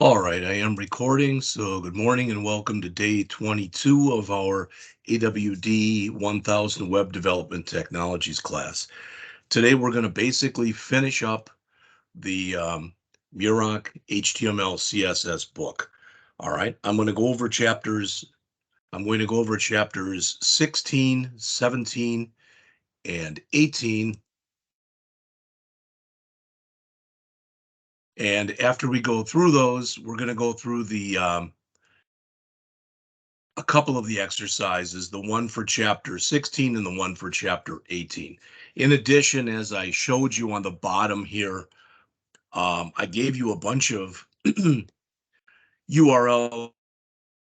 All right, I am recording. So good morning and welcome to day 22 of our AWD1000 Web Development Technologies class. Today we're going to basically finish up the Muroc HTML CSS book. All right, I'm going to go over chapters 16, 17, and 18. And after we go through those, we're going to go through a couple of the exercises, the one for chapter 16 and the one for chapter 18. In addition, as I showed you on the bottom here, I gave you a bunch of URL.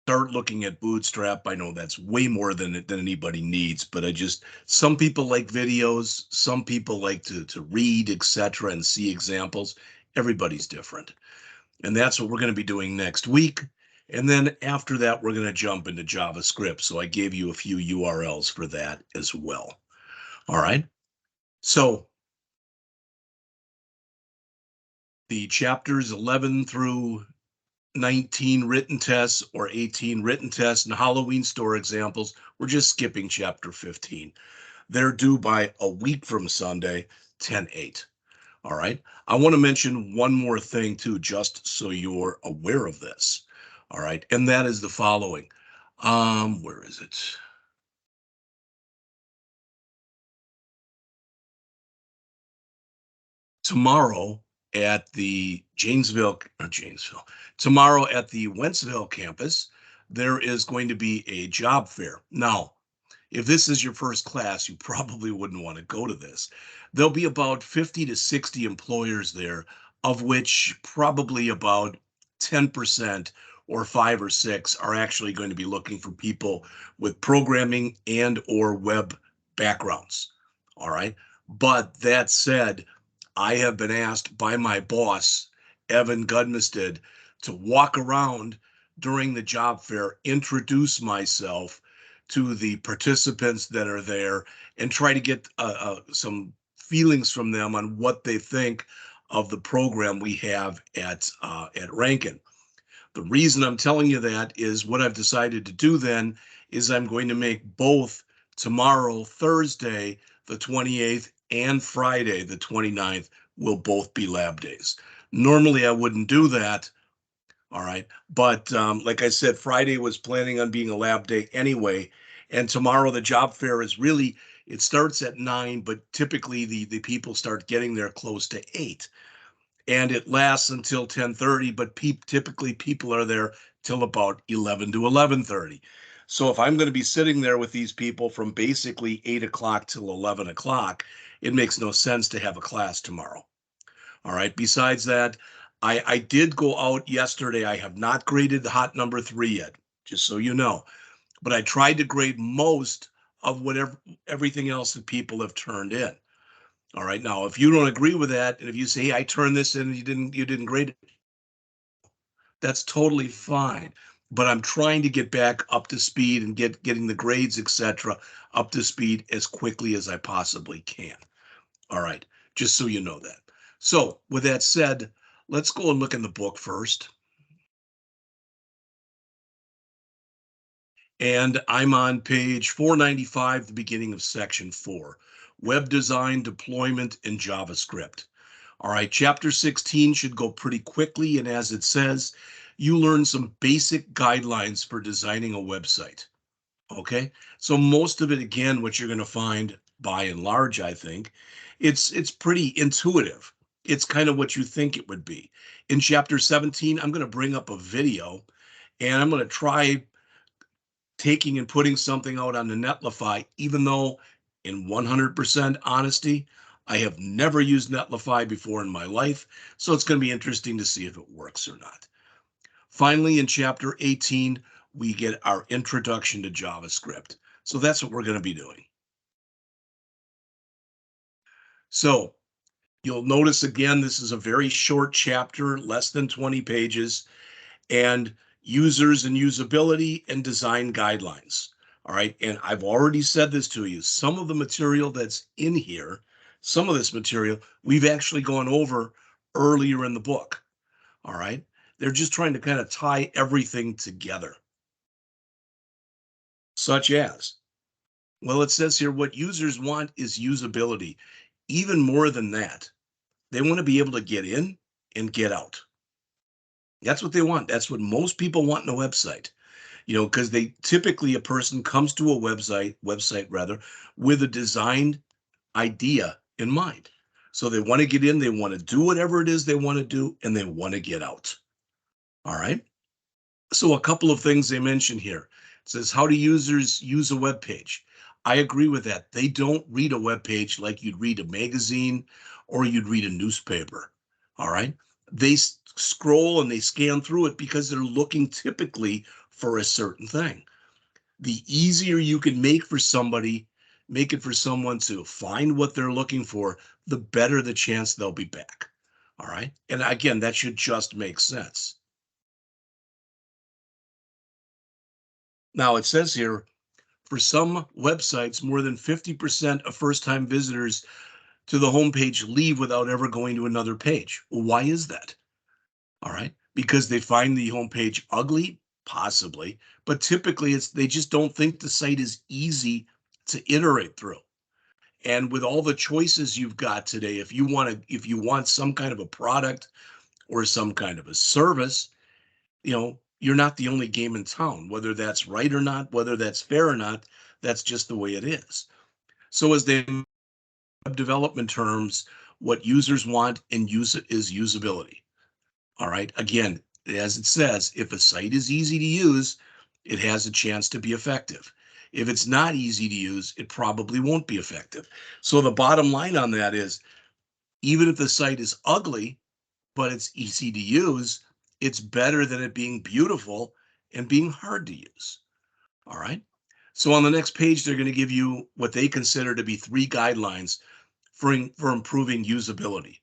Start looking at Bootstrap. I know that's way more than anybody needs, but some people like videos, some people like to read, etc., and see examples. Everybody's different. And that's what we're going to be doing next week. And then after that, we're going to jump into JavaScript. So I gave you a few URLs for that as well. All right. So the chapters 11 through 19 written tests or 18 written tests and Halloween store examples, we're just skipping chapter 15. They're due by a week from Sunday, 10/8. All right. I want to mention one more thing too, just so you're aware of this. All right. And that is the following. Where is it? Tomorrow at the tomorrow at the Wentzville campus, there is going to be a job fair. Now, if this is your first class, you probably wouldn't want to go to this. There'll be about 50 to 60 employers there, of which probably about 10% or 5 or 6 are actually going to be looking for people with programming and or web backgrounds. All right. But that said, I have been asked by my boss, Evan Gudmested, to walk around during the job fair, introduce myself to the participants that are there, and try to get some feelings from them on what they think of the program we have at Rankin. The reason I'm telling you that is what I've decided to do then is I'm going to make both tomorrow, Thursday, the 28th, and Friday, the 29th, will both be lab days. Normally, I wouldn't do that. All right. But like I said, Friday was planning on being a lab day anyway. And tomorrow, the job fair is really, it starts at 9, but typically the people start getting there close to 8. And it lasts until 10:30, but typically people are there till about 11 to 11:30. So if I'm going to be sitting there with these people from basically 8 o'clock till 11 o'clock, it makes no sense to have a class tomorrow. All right. Besides that, I did go out yesterday. I have not graded the hot number 3 yet, just so you know. But I tried to grade most of whatever everything else that people have turned in. All right. Now, if you don't agree with that, and if you say, hey, I turned this in and you didn't grade it, that's totally fine. But I'm trying to get back up to speed and getting the grades, etc., up to speed as quickly as I possibly can. All right, just so you know that. So with that said, let's go and look in the book first. And I'm on page 495, the beginning of section 4, web design, deployment, and JavaScript. All right, chapter 16 should go pretty quickly. And as it says, you learn some basic guidelines for designing a website. Okay, so most of it, again, what you're going to find by and large, I think, it's pretty intuitive. It's kind of what you think it would be. In chapter 17, I'm going to bring up a video and I'm going to try taking and putting something out on the Netlify, even though in 100% honesty, I have never used Netlify before in my life. So it's going to be interesting to see if it works or not. Finally, in chapter 18, we get our introduction to JavaScript. So that's what we're going to be doing. So you'll notice again, this is a very short chapter, less than 20 pages, and users and usability and design guidelines. All right. And I've already said this to you. Some of the material that's in here, some of this material, we've actually gone over earlier in the book. All right. They're just trying to kind of tie everything together, such as, well, it says here what users want is usability. Even more than that, they want to be able to get in and get out. That's what they want. That's what most people want in a website. Because they typically a person comes to a website rather, with a designed idea in mind. So they want to get in, they want to do whatever it is they want to do, and they want to get out. All right. So a couple of things they mention here. It says, how do users use a web page? I agree with that. They don't read a web page like you'd read a magazine or you'd read a newspaper. All right. They scroll and they scan through it because they're looking typically for a certain thing. The easier you can make it for someone to find what they're looking for, the better the chance they'll be back. All right. And again, that should just make sense. Now it says here, for some websites, more than 50% of first-time visitors to the homepage leave without ever going to another page. Well, why is that? All right. Because they find the homepage ugly, possibly, but typically they just don't think the site is easy to iterate through. And with all the choices you've got today, if you want some kind of a product or some kind of a service, you're not the only game in town, whether that's right or not, whether that's fair or not, that's just the way it is. So as they web development terms, what users want and use it is usability. All right. Again, as it says, if a site is easy to use, it has a chance to be effective. If it's not easy to use, it probably won't be effective. So the bottom line on that is, even if the site is ugly, but it's easy to use, it's better than it being beautiful and being hard to use. All right. So on the next page, they're going to give you what they consider to be 3 guidelines for improving usability.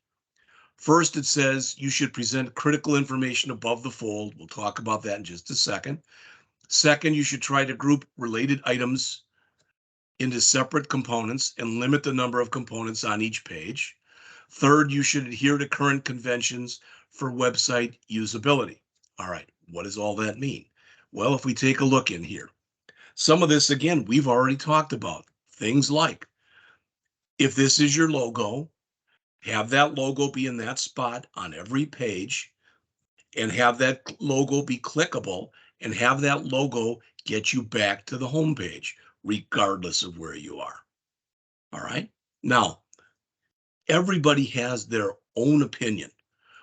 First, it says you should present critical information above the fold. We'll talk about that in just a second. Second, you should try to group related items into separate components and limit the number of components on each page. Third, you should adhere to current conventions for website usability. All right, what does all that mean? Well, if we take a look in here, some of this, again, we've already talked about. Things like, if this is your logo, have that logo be in that spot on every page, and have that logo be clickable, and have that logo get you back to the home page, regardless of where you are. All right. Now, everybody has their own opinion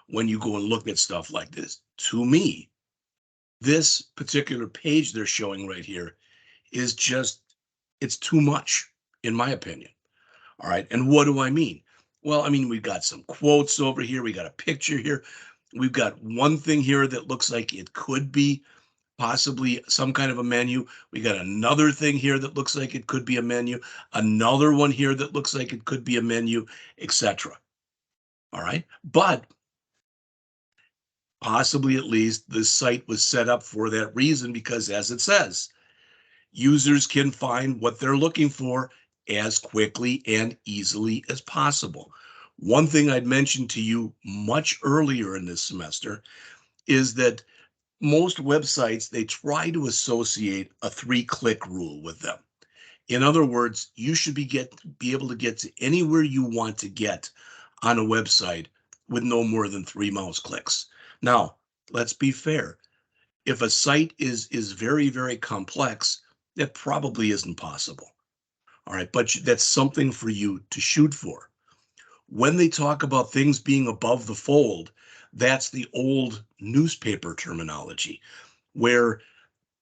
when you go and look at stuff like this. To me, this particular page they're showing right here is just, it's too much, in my opinion. All right. And what do I mean? Well, I mean, we've got some quotes over here. We got a picture here. We've got one thing here that looks like it could be possibly some kind of a menu. We got another thing here that looks like it could be a menu. Another one here that looks like it could be a menu, etc. All right. But possibly at least this site was set up for that reason, because as it says, users can find what they're looking for as quickly and easily as possible. One thing I'd mentioned to you much earlier in this semester is that most websites, they try to associate a 3-click rule with them. In other words, you should be able to get to anywhere you want to get on a website with no more than 3 mouse clicks. Now, let's be fair. If a site is very, very complex, that probably isn't possible. All right, but that's something for you to shoot for. When they talk about things being above the fold, that's the old newspaper terminology, where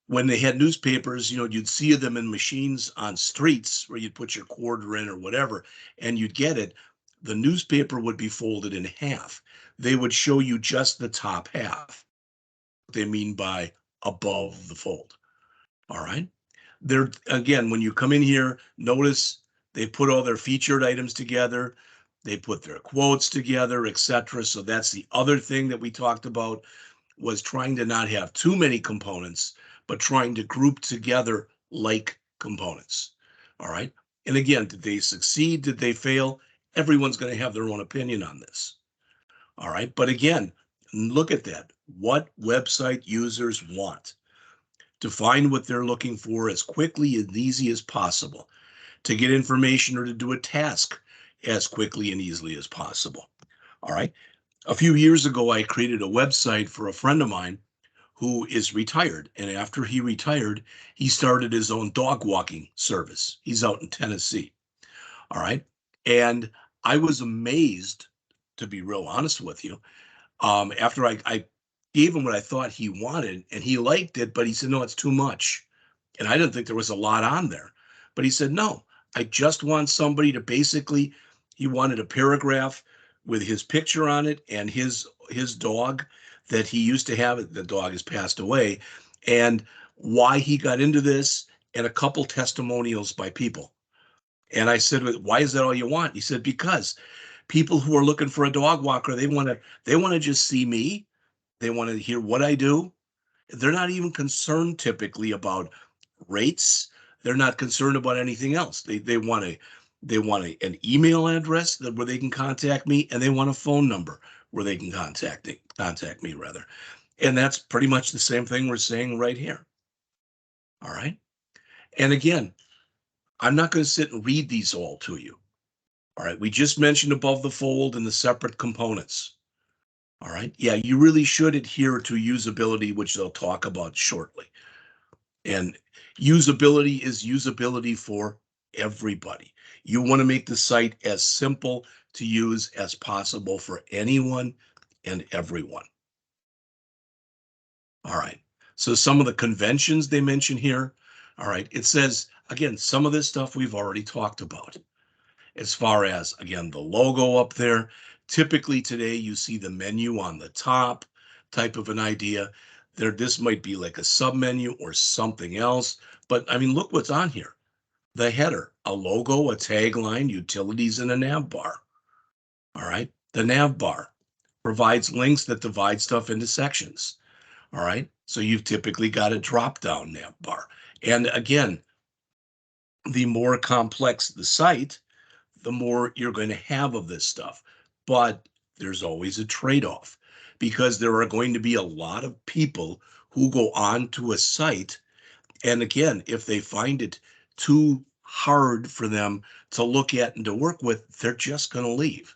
when they had newspapers, you'd see them in machines on streets where you'd put your quarter in or whatever, and you'd get it. The newspaper would be folded in half. They would show you just the top half. What they mean by above the fold. All right. They're, again, when you come in here, notice they put all their featured items together. They put their quotes together, etc. So that's the other thing that we talked about, was trying to not have too many components, but trying to group together like components. All right. And again, did they succeed? Did they fail? Everyone's going to have their own opinion on this. All right. But again, look at that. what website users want, to find what they're looking for as quickly and easy as possible, to get information or to do a task as quickly and easily as possible. All right. A few years ago, I created a website for a friend of mine who is retired. And after he retired, he started his own dog walking service. He's out in Tennessee. All right. And I was amazed, to be real honest with you, after I gave him what I thought he wanted, and he liked it, but he said, no, it's too much. And I didn't think there was a lot on there. But he said, no, I just want somebody to basically, he wanted a paragraph with his picture on it and his dog that he used to have. The dog has passed away, and why he got into this, and a couple testimonials by people. And I said, why is that all you want? He said, because people who are looking for a dog walker, they want to just see me. They want to hear what I do. They're not even concerned typically about rates. They're not concerned about anything else. They want an email address where they can contact me, and they want a phone number where they can contact me rather. And that's pretty much the same thing we're saying right here. All right. And again, I'm not going to sit and read these all to you. All right. We just mentioned above the fold and the separate components. All right. Yeah, you really should adhere to usability, which they'll talk about shortly. And usability is usability for everybody. You want to make the site as simple to use as possible for anyone and everyone. All right. So some of the conventions they mention here. All right. It says, again, some of this stuff we've already talked about. As far as, again, the logo up there, typically today you see the menu on the top type of an idea. This might be like a sub menu or something else, but I mean, look what's on here. The header, a logo, a tagline, utilities, and a nav bar. All right. The nav bar provides links that divide stuff into sections. All right. So you've typically got a drop down nav bar. And again, the more complex the site, the more you're going to have of this stuff. But there's always a trade-off, because there are going to be a lot of people who go on to a site. And again, if they find it too hard for them to look at and to work with, they're just going to leave.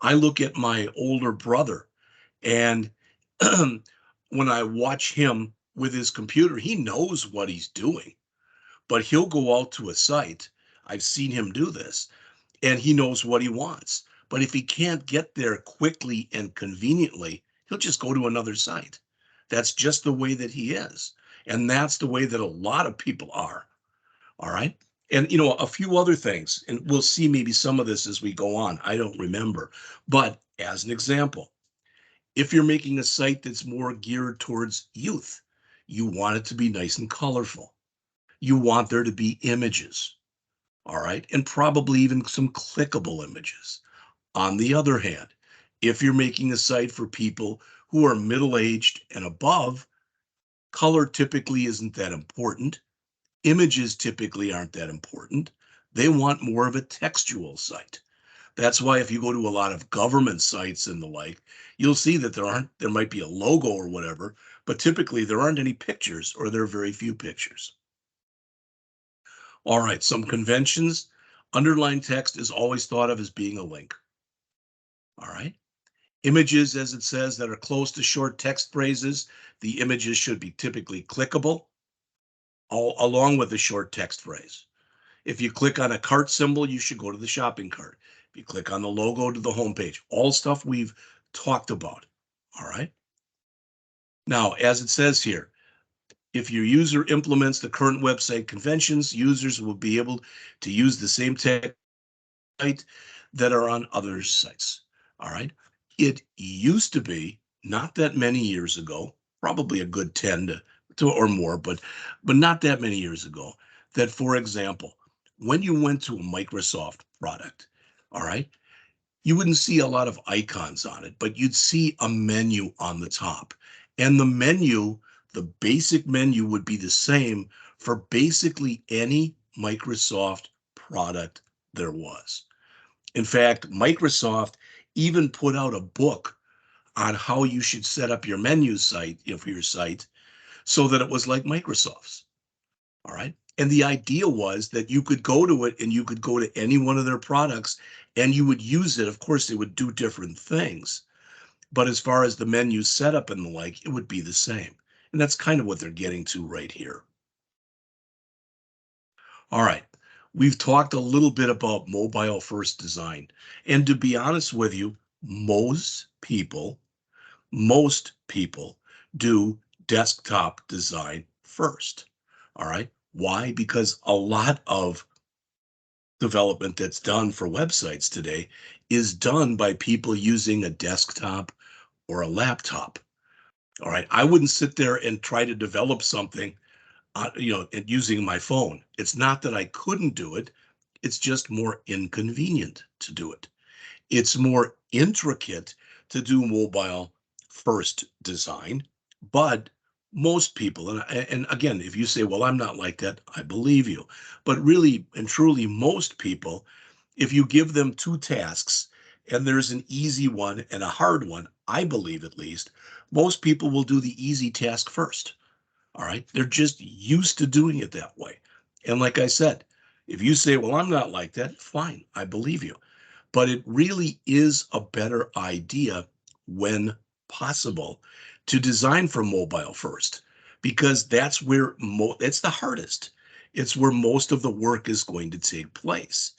I look at my older brother, and when I watch him with his computer, he knows what he's doing, but he'll go out to a site. I've seen him do this, and he knows what he wants. But if he can't get there quickly and conveniently, he'll just go to another site. That's just the way that he is. And that's the way that a lot of people are. All right. And, a few other things, and we'll see maybe some of this as we go on. I don't remember. But as an example, if you're making a site that's more geared towards youth, you want it to be nice and colorful. You want there to be images. All right. And probably even some clickable images. On the other hand, if you're making a site for people who are middle-aged and above, color typically isn't that important. Images typically aren't that important. They want more of a textual site. That's why if you go to a lot of government sites and the like, you'll see that there might be a logo or whatever, but typically there aren't any pictures, or there are very few pictures. All right, some conventions. Underlined text is always thought of as being a link. All right. Images, as it says, that are close to short text phrases, the images should be typically clickable, along with the short text phrase. If you click on a cart symbol, you should go to the shopping cart. If you click on the logo, to the homepage. All stuff we've talked about. All right. Now, as it says here, if your user implements the current website conventions, users will be able to use the same text that are on other sites. All right. It used to be, not that many years ago, probably a good 10 to or more, but not that many years ago, that, for example, when you went to a Microsoft product, all right, you wouldn't see a lot of icons on it, but you'd see a menu on the top. And the menu, the basic menu, would be the same for basically any Microsoft product there was. In fact, Microsoft even put out a book on how you should set up your menu site, for your site, so that it was like Microsoft's. All right. And the idea was that you could go to it and you could go to any one of their products and you would use it. Of course, they would do different things, but as far as the menu setup and the like, it would be the same. And that's kind of what they're getting to right here. All right. We've talked a little bit about mobile first design. And to be honest with you, most people do desktop design first. All right. Why? Because a lot of development that's done for websites today is done by people using a desktop or a laptop. All right. I wouldn't sit there and try to develop something, using my phone. It's not that I couldn't do it. It's just more inconvenient to do it. It's more intricate to do mobile first design, but most people, and again, if you say, well, I'm not like that, I believe you. But really and truly, most people, if you give them two tasks and there's an easy one and a hard one, I believe at least, most people will do the easy task first. All right. They're just used to doing it that way. And like I said, if you say, well, I'm not like that, fine, I believe you. But it really is a better idea when possible to design for mobile first, because that's where it's the hardest. It's where most of the work is going to take place.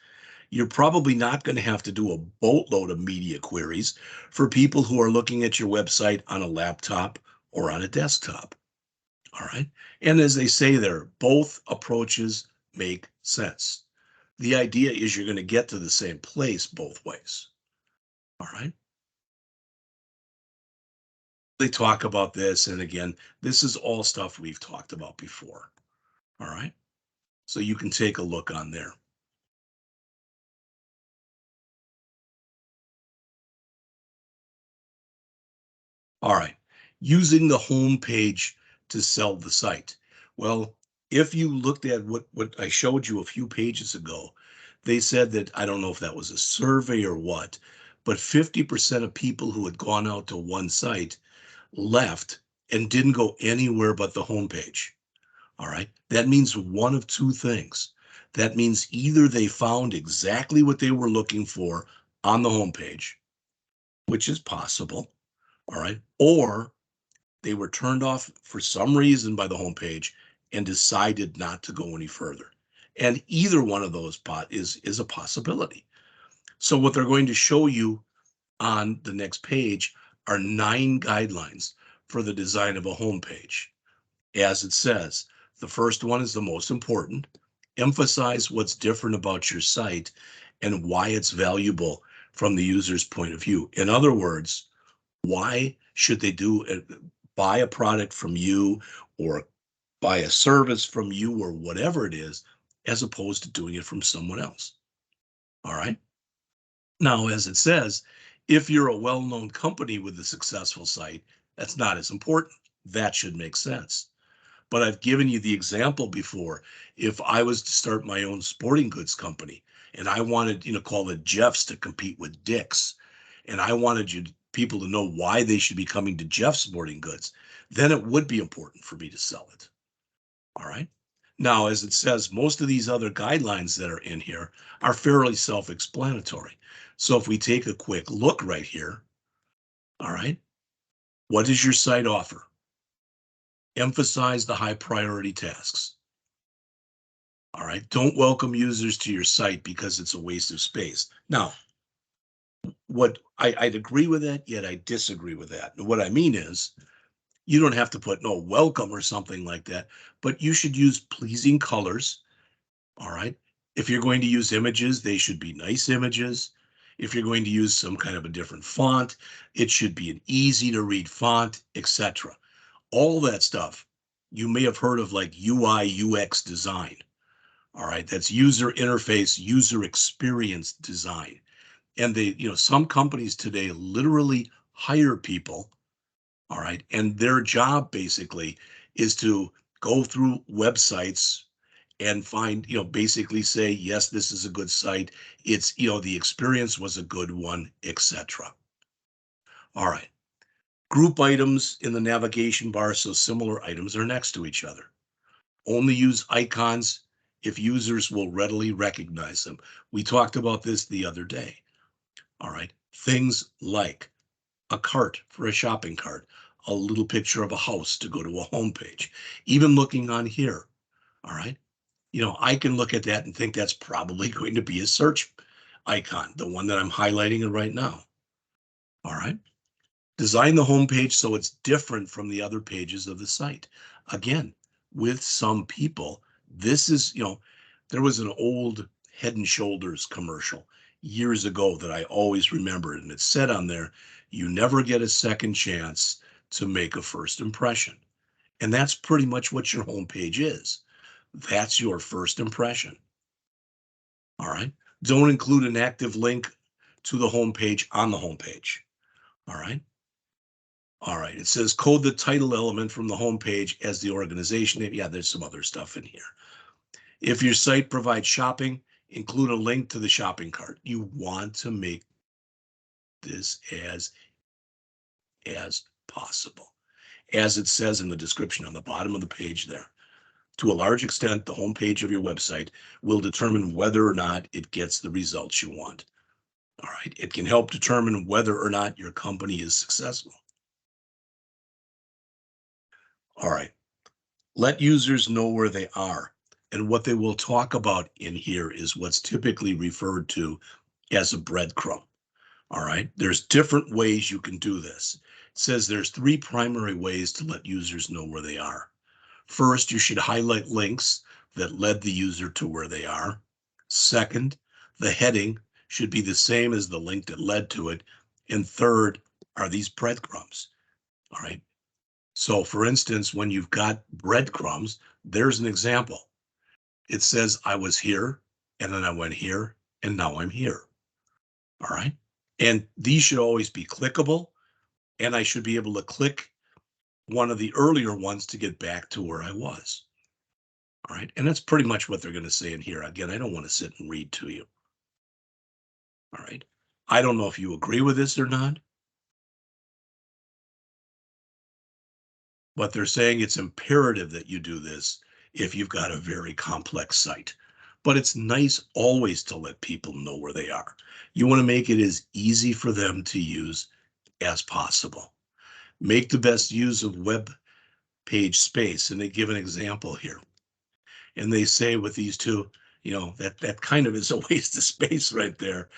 You're probably not going to have to do a boatload of media queries for people who are looking at your website on a laptop or on a desktop. All right. And as they say there, both approaches make sense. The idea is you're going to get to the same place both ways. All right. They talk about this. And again, this is all stuff we've talked about before. All right. So you can take a look on there. All right. Using the home page to sell the site. Well, if you looked at what I showed you a few pages ago, they said that, I don't know if that was a survey or what, but 50% of people who had gone out to one site left and didn't go anywhere but the homepage. All right. That means one of two things. That means either they found exactly what they were looking for on the homepage, which is possible. All right. Or they were turned off for some reason by the homepage and decided not to go any further. And either one of those is a possibility. So what they're going to show you on the next page are 9 guidelines for the design of a homepage. As it says, the first one is the most important. Emphasize what's different about your site and why it's valuable from the user's point of view. In other words, why should they buy a product from you or buy a service from you or whatever it is, as opposed to doing it from someone else? All right. Now, as it says, if you're a well-known company with a successful site, that's not as important. That should make sense. But I've given you the example before. If I was to start my own sporting goods company and I wanted, call it Jeff's to compete with Dick's, and I wanted people to know why they should be coming to Jeff's Sporting Goods, then it would be important for me to sell it. All right. Now, as it says, most of these other guidelines that are in here are fairly self-explanatory. So if we take a quick look right here, all right, what does your site offer? Emphasize the high priority tasks. All right. Don't welcome users to your site because it's a waste of space. Now, what I'd agree with that, yet I disagree with that. And what I mean is, you don't have to put no welcome or something like that, but you should use pleasing colors. All right. If you're going to use images, they should be nice images. If you're going to use some kind of a different font, it should be an easy to read font, etc. All that stuff you may have heard of, like UI UX design. All right, that's user interface, user experience design. And some companies today literally hire people, all right, and their job basically is to go through websites and find, basically say, yes, this is a good site. It's, the experience was a good one, etc. All right. Group items in the navigation bar so similar items are next to each other. Only use icons if users will readily recognize them. We talked about this the other day. All right. Things like a cart for a shopping cart, a little picture of a house to go to a home page, even looking on here. All right. I can look at that and think that's probably going to be a search icon, the one that I'm highlighting right now. All right. Design the home page so it's different from the other pages of the site. Again, with some people, this is, there was an old Head and Shoulders commercial years ago that I always remembered, and it said on there, you never get a second chance to make a first impression. And that's pretty much what your homepage is. That's your first impression. All right. Don't include an active link to the homepage on the homepage. All right. All right. It says code the title element from the homepage as the organization name. Yeah, there's some other stuff in here. If your site provides shopping, include a link to the shopping cart. You want to make this as possible, as it says in the description on the bottom of the page there. To a large extent, the homepage of your website will determine whether or not it gets the results you want. All right. It can help determine whether or not your company is successful. All right. Let users know where they are. And what they will talk about in here is what's typically referred to as a breadcrumb. All right. There's different ways you can do this. It says there's 3 primary ways to let users know where they are. First, you should highlight links that led the user to where they are. Second, the heading should be the same as the link that led to it. And third are these breadcrumbs. All right. So for instance, when you've got breadcrumbs, there's an example. It says I was here, and then I went here, and now I'm here. All right. And these should always be clickable, and I should be able to click one of the earlier ones to get back to where I was. All right. And that's pretty much what they're going to say in here. Again, I don't want to sit and read to you. All right. I don't know if you agree with this or not, but they're saying it's imperative that you do this if you've got a very complex site. But it's nice always to let people know where they are. You want to make it as easy for them to use as possible. Make the best use of web page space. And they give an example here. And they say with these two, that kind of is a waste of space right there,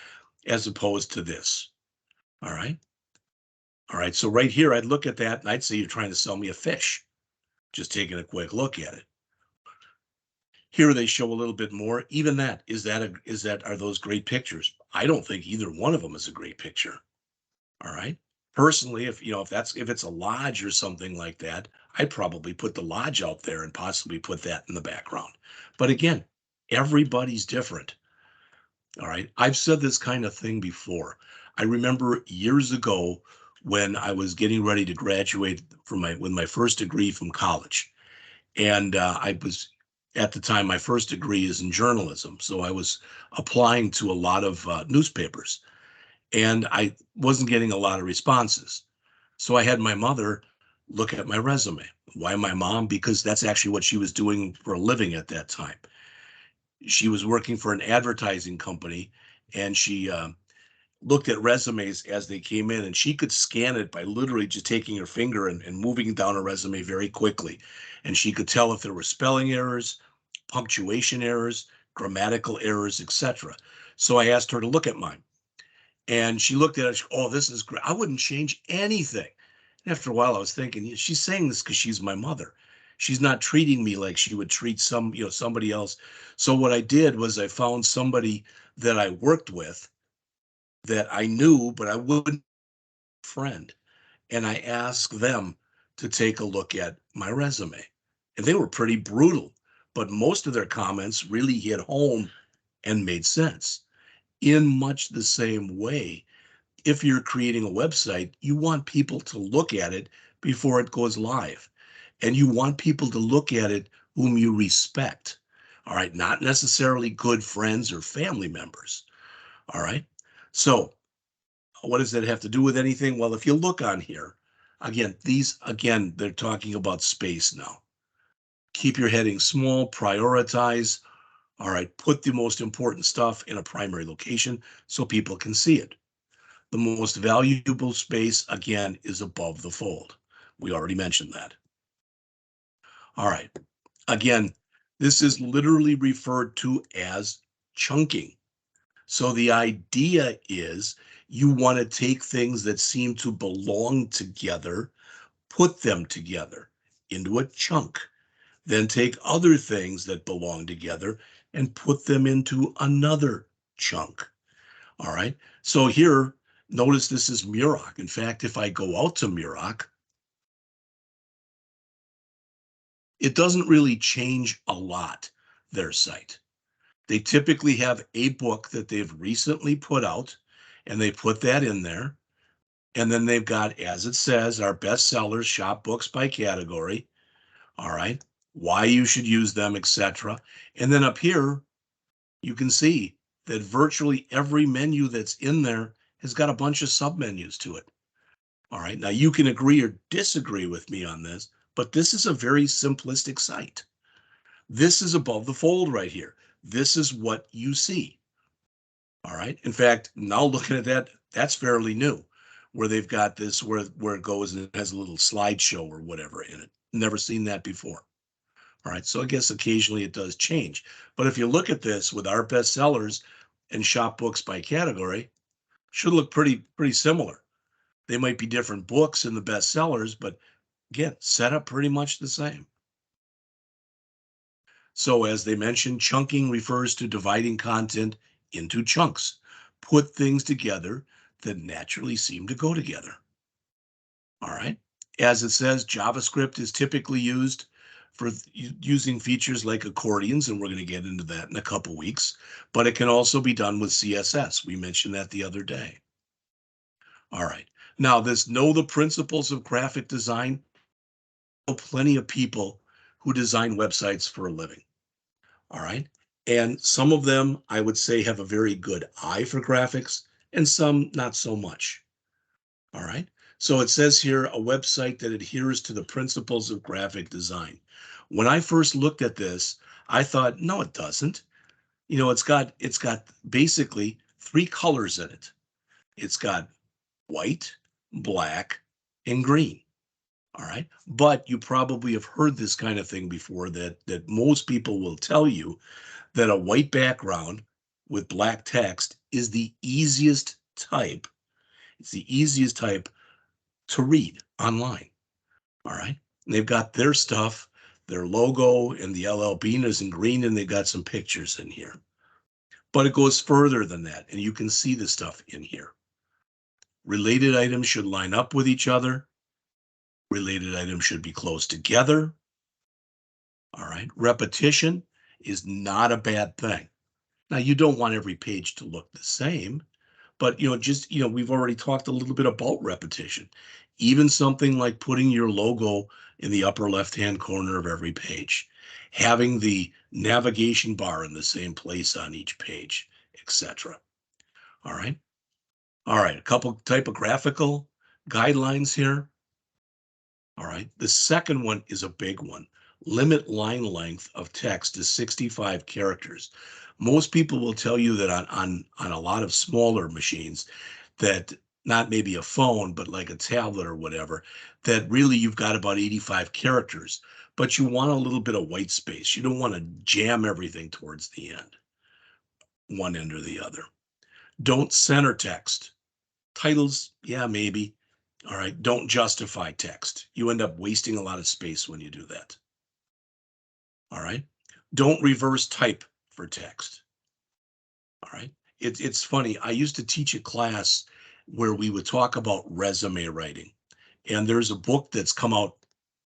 as opposed to this. All right. All right. So right here, I'd look at that and I'd say you're trying to sell me a fish. Just taking a quick look at it. Here they show a little bit more. Even that, are those great pictures? I don't think either one of them is a great picture. All right. Personally, if it's a lodge or something like that, I'd probably put the lodge out there and possibly put that in the background. But again, everybody's different. All right. I've said this kind of thing before. I remember years ago when I was getting ready to graduate with my first degree from college. And I was, at the time, my first degree is in journalism. So I was applying to a lot of newspapers, and I wasn't getting a lot of responses. So I had my mother look at my resume. Why my mom? Because that's actually what she was doing for a living at that time. She was working for an advertising company, and she looked at resumes as they came in, and she could scan it by literally just taking her finger and moving down a resume very quickly. And she could tell if there were spelling errors, punctuation errors, grammatical errors, etc. So I asked her to look at mine. And she looked at it. Oh, this is great. I wouldn't change anything. And after a while, I was thinking, she's saying this because she's my mother. She's not treating me like she would treat somebody else. So what I did was I found somebody that I worked with that I knew, but I wouldn't friend. And I asked them to take a look at my resume. And they were pretty brutal, but most of their comments really hit home and made sense. In much the same way, if you're creating a website, you want people to look at it before it goes live. And you want people to look at it whom you respect. All right, not necessarily good friends or family members. All right. So what does that have to do with anything? Well, if you look on here, Again, they're talking about space now. Keep your heading small, prioritize. All right, put the most important stuff in a primary location so people can see it. The most valuable space, again, is above the fold. We already mentioned that. All right, again, this is literally referred to as chunking. So the idea is you want to take things that seem to belong together, put them together into a chunk, then take other things that belong together and put them into another chunk. All right. So here, notice this is Muroc. In fact, if I go out to Muroc, it doesn't really change a lot, their site. They typically have a book that they've recently put out, and they put that in there. And then they've got, as it says, our bestsellers, shop books by category. All right. Why you should use them, etc. And then up here, you can see that virtually every menu that's in there has got a bunch of submenus to it. All right. Now you can agree or disagree with me on this, but this is a very simplistic site. This is above the fold right here. This is what you see. All right. In fact, now looking at that, that's fairly new, where they've got this where it goes and it has a little slideshow or whatever in it. Never seen that before. All right. So I guess occasionally it does change. But if you look at this with our bestsellers and shop books by category, should look pretty similar. They might be different books in the bestsellers, but again, setup pretty much the same. So as they mentioned, chunking refers to dividing content into chunks. Put things together that naturally seem to go together. All right. As it says, JavaScript is typically used for using features like accordions, and we're going to get into that in a couple weeks, but it can also be done with CSS. We mentioned that the other day. All right. Now, this know the principles of graphic design. I know plenty of people who design websites for a living. All right. And some of them, I would say, have a very good eye for graphics, and some not so much. All right. So it says here a website that adheres to the principles of graphic design. When I first looked at this, I thought, no, it doesn't. You know, it's got basically three colors in it. It's got white, black, and green. All right. But you probably have heard this kind of thing before that most people will tell you that a white background with black text is the easiest type. It's the easiest type to read online. All right. And they've got their stuff, their logo, and the LL Bean is in green, and they've got some pictures in here. But it goes further than that, and you can see the stuff in here. Related items should line up with each other. Related items should be close together. All right. Repetition is not a bad thing. Now, you don't want every page to look the same, but we've already talked a little bit about repetition. Even something like putting your logo in the upper left-hand corner of every page, having the navigation bar in the same place on each page, etc. All right. All right. A couple typographical guidelines here. All right. The second one is a big one. Limit line length of text to 65 characters. Most people will tell you that on a lot of smaller machines, that not maybe a phone, but like a tablet or whatever, that really you've got about 85 characters, but you want a little bit of white space. You don't want to jam everything towards the end, one end or the other. Don't center text. Titles, yeah, maybe. All right. Don't justify text. You end up wasting a lot of space when you do that. All right. Don't reverse type for text. All right. It's funny. I used to teach a class where we would talk about resume writing. And there's a book that's come out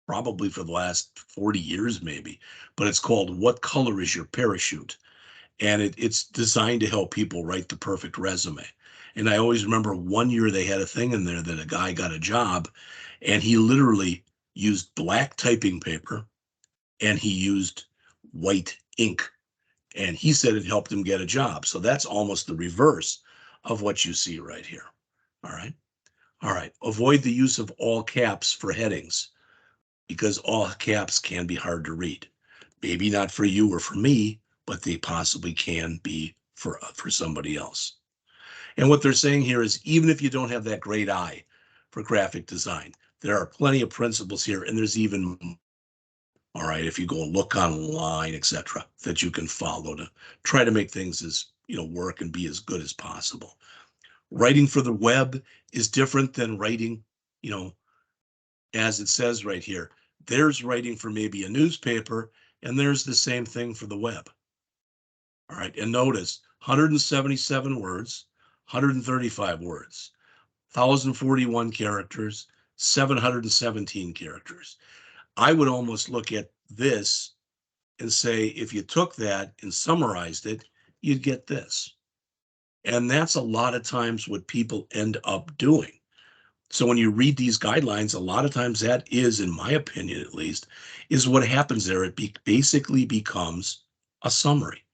probably for the last 40 years, maybe, but it's called What Color is Your Parachute? And it's designed to help people write the perfect resume. And I always remember one year they had a thing in there that a guy got a job and he literally used black typing paper and he used white ink. And he said it helped him get a job. So that's almost the reverse of what you see right here. All right. All right, avoid the use of all caps for headings because all caps can be hard to read. Maybe not for you or for me, but they possibly can be for somebody else. And what they're saying here is even if you don't have that great eye for graphic design, there are plenty of principles here, and there's even, all right, if you go and look online, etc., that you can follow to try to make things as, work and be as good as possible. Writing for the web is different than writing, you know, as it says right here. There's writing for maybe a newspaper, and there's the same thing for the web. All right, and notice 177 words, 135 words, 1,041 characters, 717 characters. I would almost look at this and say, if you took that and summarized it, you'd get this. And that's a lot of times what people end up doing. So when you read these guidelines, a lot of times that is, in my opinion at least, is what happens there. It basically becomes a summary.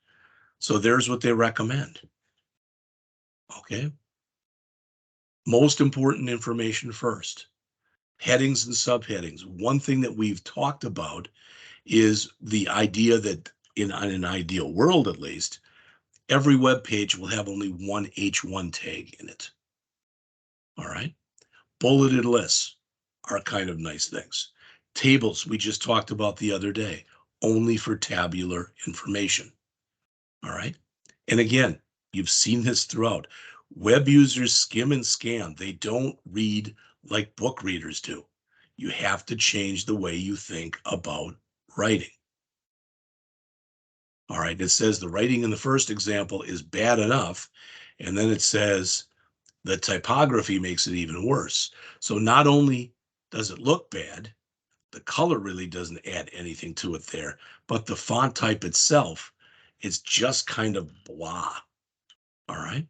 So there's what they recommend. Okay. Most important information first. Headings and subheadings. One thing that we've talked about is the idea that in an ideal world, at least, every web page will have only one H1 tag in it. All right. Bulleted lists are kind of nice things. Tables, we just talked about the other day, only for tabular information. All right. And again, you've seen this throughout. Web users skim and scan. They don't read like book readers do. You have to change the way you think about writing. All right. It says the writing in the first example is bad enough. And then it says the typography makes it even worse. So not only does it look bad, the color really doesn't add anything to it there, but the font type itself is just kind of blah. All right.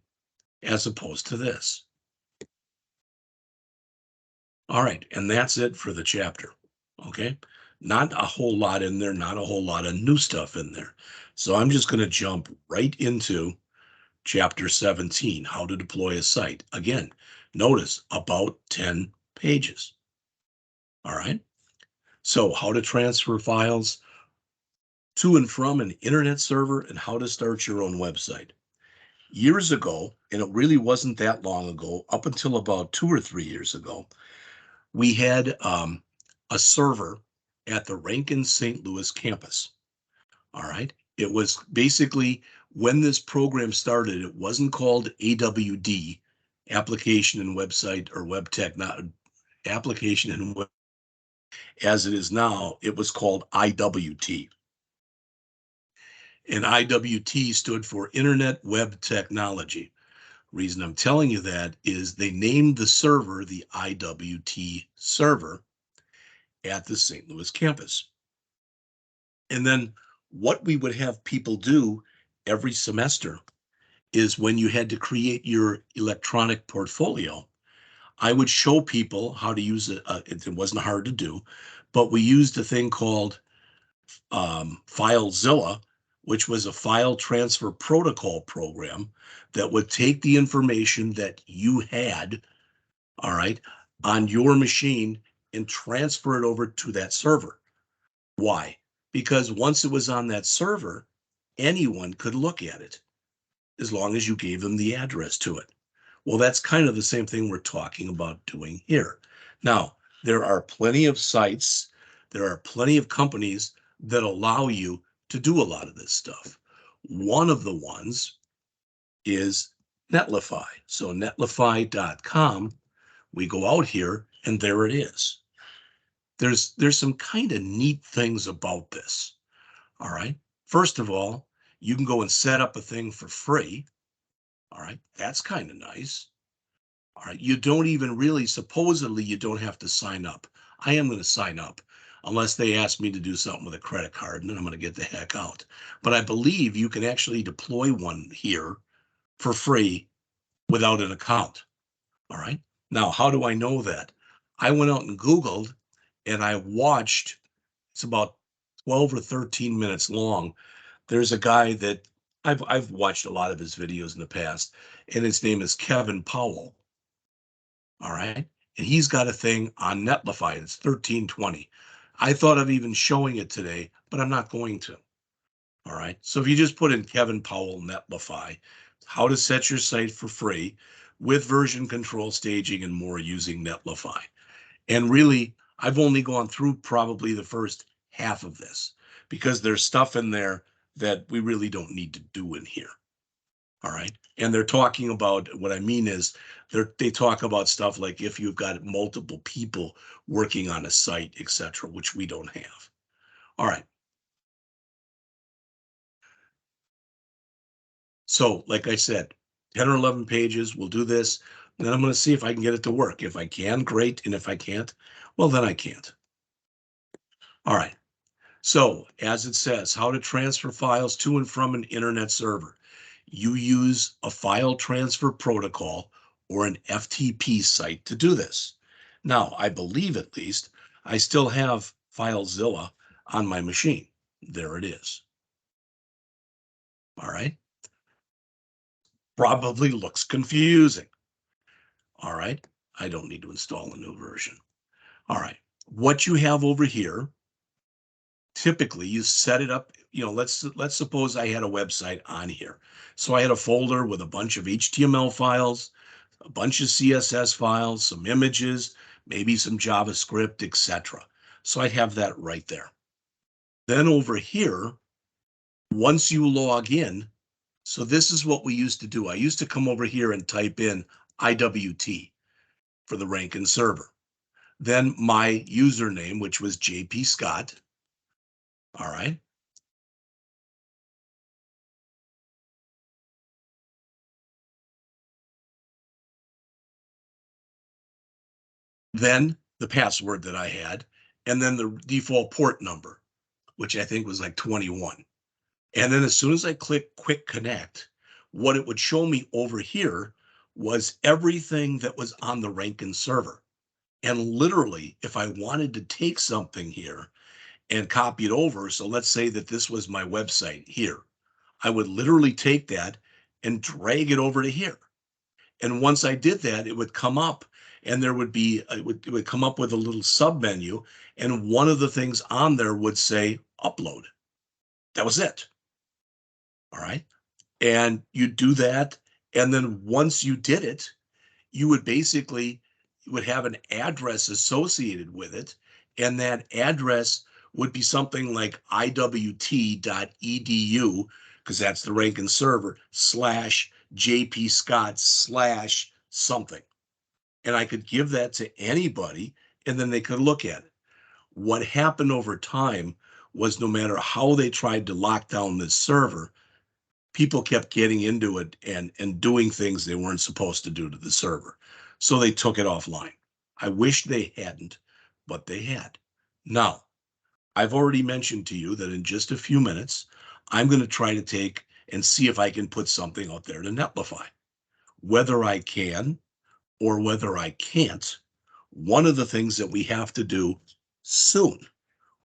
As opposed to this. All right. And that's it for the chapter. Okay. Not a whole lot in there, not a whole lot of new stuff in there. So I'm just going to jump right into chapter 17, how to deploy a site. Again, notice about 10 pages. All right. So how to transfer files to and from an internet server and how to start your own website. Years ago, and it really wasn't that long ago, up until about 2 or 3 years ago, we had a server at the Rankin St. Louis campus. All right. It was basically when this program started, it wasn't called AWD, application and website or web tech, not application and web, as it is now, it was called IWT. And IWT stood for Internet Web Technology. Reason I'm telling you that is they named the server the IWT server at the St. Louis campus. And then what we would have people do every semester is when you had to create your electronic portfolio, I would show people how to use it. It wasn't hard to do, but we used a thing called FileZilla, which was a file transfer protocol program that would take the information that you had, all right, on your machine and transfer it over to that server. Why? Because once it was on that server, anyone could look at it as long as you gave them the address to it. Well, that's kind of the same thing we're talking about doing here. Now, there are plenty of sites, there are plenty of companies that allow you to do a lot of this stuff. One of the ones is Netlify. So netlify.com, we go out here and there it is. There's some kind of neat things about this. All right. First of all, you can go and set up a thing for free. All right. That's kind of nice. All right. You don't even really, supposedly, you don't have to sign up. I am going to sign up unless they ask me to do something with a credit card, and then I'm going to get the heck out. But I believe you can actually deploy one here for free without an account. All right. Now, how do I know that? I went out and Googled and I watched, it's about 12 or 13 minutes long. There's a guy that I've watched a lot of his videos in the past, and his name is Kevin Powell. All right. And he's got a thing on Netlify. It's 1320. I thought of even showing it today, but I'm not going to. All right. So if you just put in Kevin Powell Netlify, how to set your site for free with version control, staging, and more using Netlify. And really, I've only gone through probably the first half of this because there's stuff in there that we really don't need to do in here. All right. And they're talking about what I mean is they talk about stuff like if you've got multiple people working on a site, etc., which we don't have. All right. So, like I said, 10 or 11 pages, we'll do this. And then I'm going to see if I can get it to work. If I can, great. And if I can't, well, then I can't. All right. So, as it says, how to transfer files to and from an internet server. You use a file transfer protocol or an FTP site to do this. Now, I believe at least I still have FileZilla on my machine. There it is. All right. Probably looks confusing. All right. I don't need to install a new version. All right. What you have over here, typically you set it up, let's suppose I had a website on here. So I had a folder with a bunch of HTML files, a bunch of CSS files, some images, maybe some JavaScript, etc. So I have that right there. Then over here, once you log in, so this is what we used to do. I used to come over here and type in IWT for the Rankin server. Then my username, which was JP Scott. All right. Then the password that I had, and then the default port number, which I think was like 21. And then as soon as I click Quick Connect, what it would show me over here was everything that was on the Rankin server. And literally, if I wanted to take something here and copy it over, so let's say that this was my website here, I would literally take that and drag it over to here. And once I did that, it would come up and there would be, it would come up with a little sub menu. And one of the things on there would say upload. That was it. All right. And you do that. And then once you did it, you would basically you would have an address associated with it. And that address would be something like iwt.edu, because that's the Rankin server, slash JP Scott slash something. And I could give that to anybody and then they could look at it. What happened over time was no matter how they tried to lock down this server, people kept getting into it and doing things they weren't supposed to do to the server. So they took it offline. I wish they hadn't, but they had. Now, I've already mentioned to you that in just a few minutes, I'm going to try to take and see if I can put something out there to Netlify. Whether I can or whether I can't, one of the things that we have to do soon,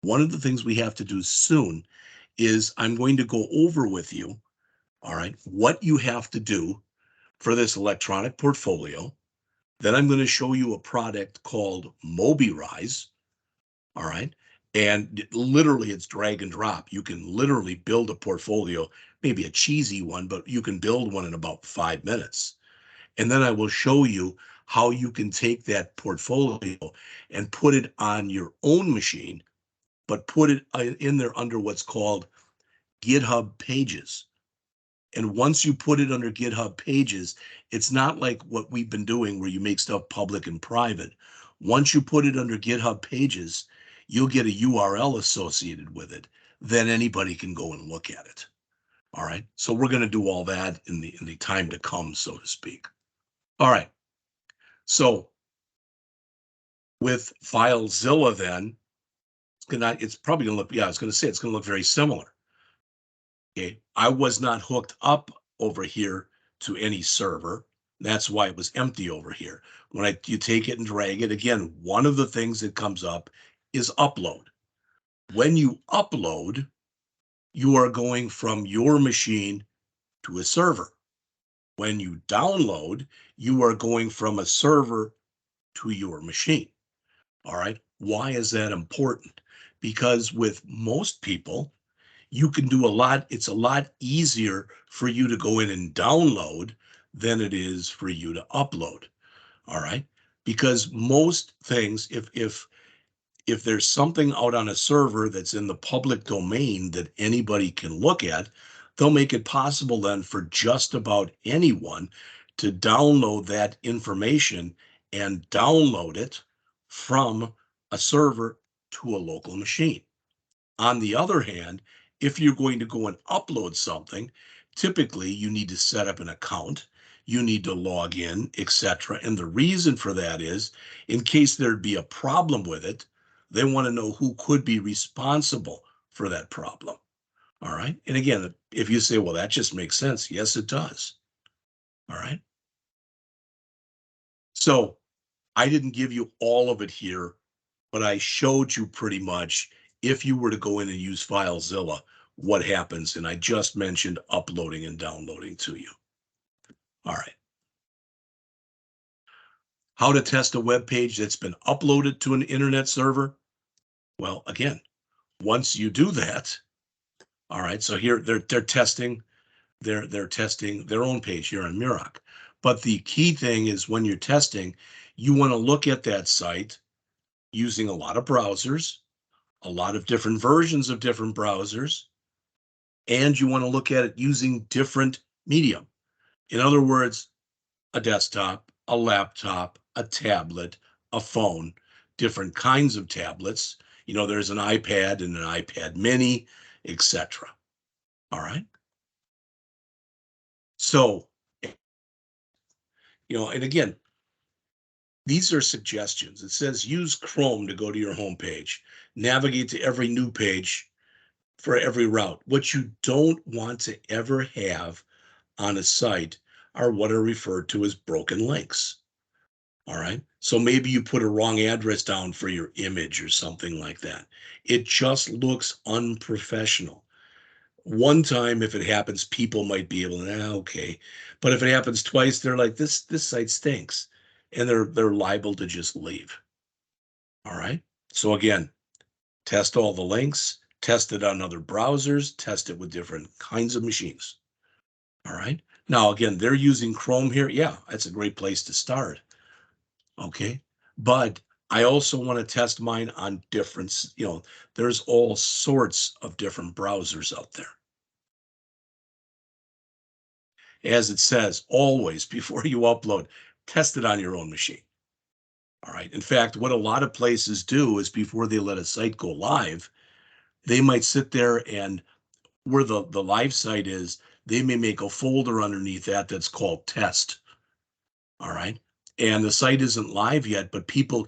one of the things we have to do soon is I'm going to go over with you, all right, what you have to do for this electronic portfolio. Then I'm going to show you a product called MobiRise, all right, and literally it's drag and drop. You can literally build a portfolio, maybe a cheesy one, but you can build one in about 5 minutes. And then I will show you how you can take that portfolio and put it on your own machine, but put it in there under what's called GitHub Pages. And once you put it under GitHub Pages, it's not like what we've been doing where you make stuff public and private. Once you put it under GitHub Pages, you'll get a URL associated with it. Then anybody can go and look at it. All right. So we're going to do all that in the time to come, so to speak. All right. So with FileZilla, then it's probably going to look, yeah, I was going to say it's going to look very similar. Okay. I was not hooked up over here to any server. That's why it was empty over here. When you take it and drag it, again, one of the things that comes up is upload. When you upload, you are going from your machine to a server. When you download, you are going from a server to your machine. All right. Why is that important? Because with most people, you can do a lot. It's a lot easier for you to go in and download than it is for you to upload. All right. Because most things, if there's something out on a server that's in the public domain that anybody can look at, they'll make it possible then for just about anyone to download that information and download it from a server to a local machine. On the other hand, if you're going to go and upload something, typically you need to set up an account, you need to log in, etc. And the reason for that is in case there'd be a problem with it, they want to know who could be responsible for that problem. All right. And again, if you say, well, that just makes sense. Yes, it does. All right. So I didn't give you all of it here, but I showed you pretty much if you were to go in and use FileZilla, what happens. And I just mentioned uploading and downloading to you. All right. How to test a web page that's been uploaded to an internet server? Well, again, once you do that, all right, so here they're testing they're testing their own page here on Muroc. But the key thing is when you're testing, you want to look at that site using a lot of browsers, a lot of different versions of different browsers, and you want to look at it using different medium. In other words, a desktop, a laptop, a tablet, a phone, different kinds of tablets. You know, there's an iPad and an iPad mini, etc. All right. So, and again, these are suggestions. It says use Chrome to go to your home page, navigate to every new page for every route. What you don't want to ever have on a site are what are referred to as broken links. All right. So maybe you put a wrong address down for your image or something like that. It just looks unprofessional. One time, if it happens, people might be able to, okay. But if it happens twice, they're like, this site stinks. And they're liable to just leave. All right. So again, test all the links, test it on other browsers, test it with different kinds of machines. All right. Now, again, they're using Chrome here. Yeah, that's a great place to start. Okay. But I also want to test mine on different, there's all sorts of different browsers out there. As it says, always before you upload, test it on your own machine. All right. In fact, what a lot of places do is before they let a site go live, they might sit there and where the live site is, they may make a folder underneath that that's called test. All right. And the site isn't live yet, but people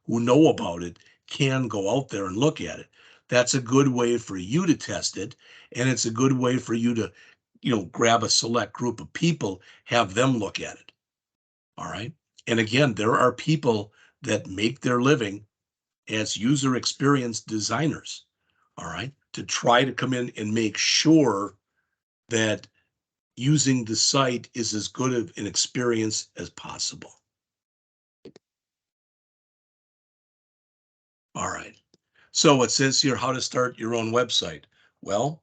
who know about it, can go out there and look at it. That's a good way for you to test it. And it's a good way for you to, grab a select group of people, have them look at it. All right. And again, there are people that make their living as user experience designers. All right. To try to come in and make sure that using the site is as good of an experience as possible. All right. So it says here how to start your own website. Well,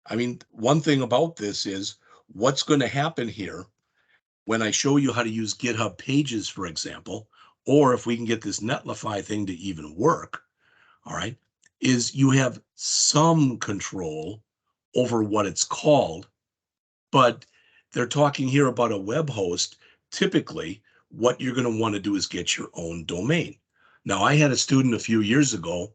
I mean, one thing about this is what's going to happen here when I show you how to use GitHub Pages, for example, or if we can get this Netlify thing to even work, all right, is you have some control over what it's called, but they're talking here about a web host. Typically, what you're going to want to do is get your own domain. Now, I had a student a few years ago.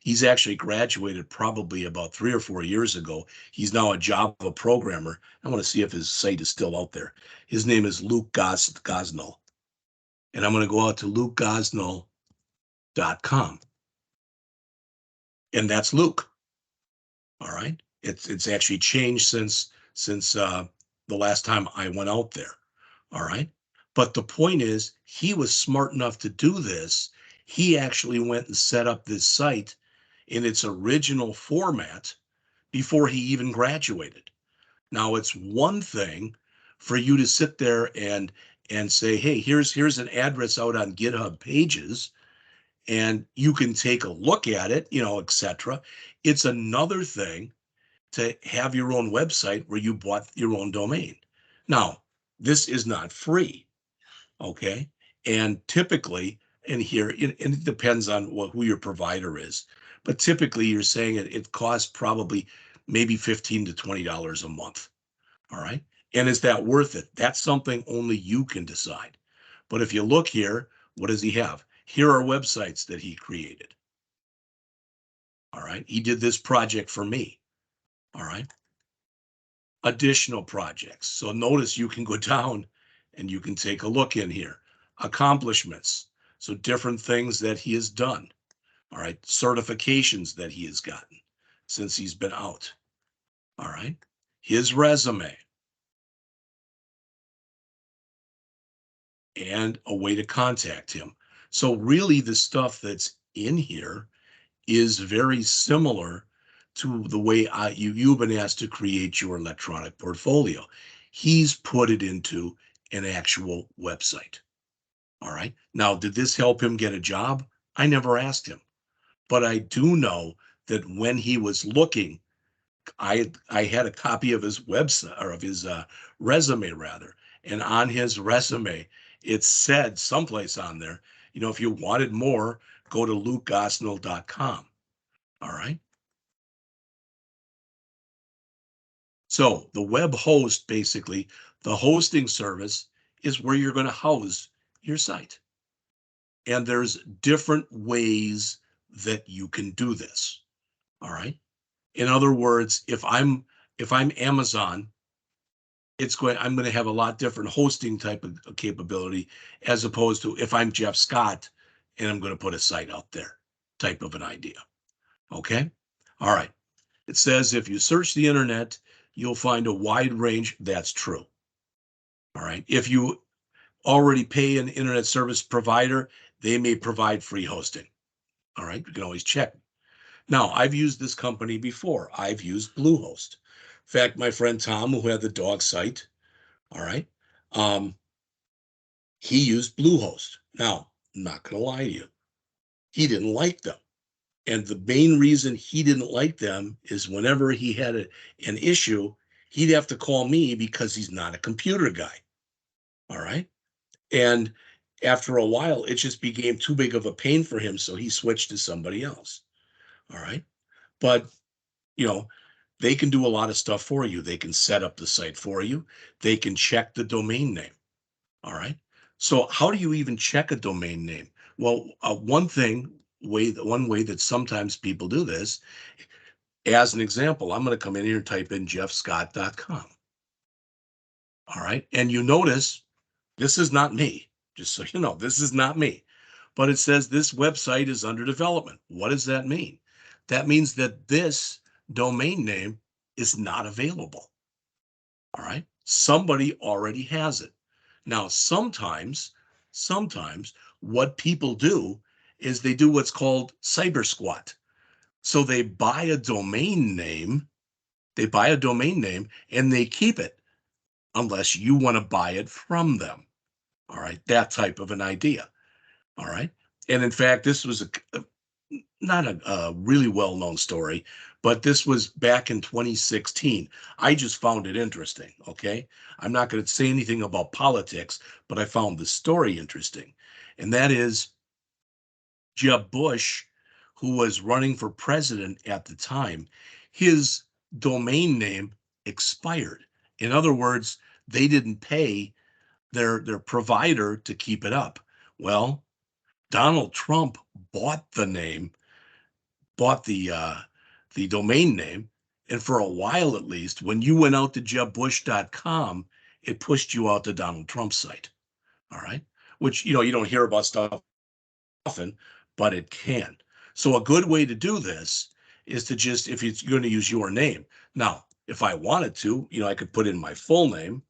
He's actually graduated probably about 3 or 4 years ago. He's now a Java programmer. I want to see if his site is still out there. His name is Luke Gosnell. And I'm going to go out to lukegosnell.com. And that's Luke. All right. It's actually changed since the last time I went out there. All right. But the point is, he was smart enough to do this. He actually went and set up this site in its original format before he even graduated. Now, it's one thing for you to sit there and and say, hey, here's an address out on GitHub Pages, and you can take a look at it, etc. It's another thing to have your own website where you bought your own domain. Now, this is not free, okay? And typically, and here, and it depends on who your provider is, but typically you're saying it costs probably maybe $15 to $20 a month, all right? And is that worth it? That's something only you can decide. But if you look here, what does he have? Here are websites that he created, all right? He did this project for me, all right? Additional projects. So notice you can go down and you can take a look in here. Accomplishments. So different things that he has done. All right. Certifications that he has gotten since he's been out. All right. His resume and a way to contact him. So really the stuff that's in here is very similar to the way you've been asked to create your electronic portfolio. He's put it into an actual website. All right. Now, did this help him get a job? I never asked him, but I do know that when he was looking, I had a copy of his website, or of his resume rather, and on his resume it said someplace on there, if you wanted more, go to lukegosnell.com. All right. So the web host, basically, the hosting service is where you're going to house your site. And there's different ways that you can do this. All right. In other words, if I'm Amazon, I'm going to have a lot different hosting type of capability as opposed to if I'm Jeff Scott and I'm going to put a site out there type of an idea. Okay. All right. It says if you search the internet, you'll find a wide range. That's true. All right. If you already pay an internet service provider, they may provide free hosting. All right. You can always check. Now, I've used this company before. I've used Bluehost. In fact, my friend Tom, who had the dog site, all right, he used Bluehost. Now, I'm not going to lie to you. He didn't like them. And the main reason he didn't like them is whenever he had an issue, he'd have to call me because he's not a computer guy. All right. And after a while, it just became too big of a pain for him. So he switched to somebody else. All right. But, you know, they can do a lot of stuff for you. They can set up the site for you. They can check the domain name. All right. So how do you even check a domain name? Well, one way that sometimes people do this, as an example, I'm going to come in here and type in jeffscott.com. All right. And you notice this is not me, just so you know, this is not me. But it says this website is under development. What does that mean? That means that this domain name is not available. All right. Somebody already has it. Now, sometimes what people do is they do what's called cyber squat. So they buy a domain name and they keep it unless you want to buy it from them. All right. That type of an idea. All right. And in fact, this was not a really well-known story, but this was back in 2016. I just found it interesting. Okay. I'm not going to say anything about politics, but I found the story interesting. And that is Jeb Bush, who was running for president at the time, his domain name expired. In other words, they didn't pay their provider to keep it up. Well, Donald Trump bought the name, bought the domain name, and for a while at least, when you went out to jebbush.com, it pushed you out to Donald Trump's site. All right, which you don't hear about stuff often, but it can. So a good way to do this is to just, if you're going to use your name. Now, if I wanted to, I could put in my full name,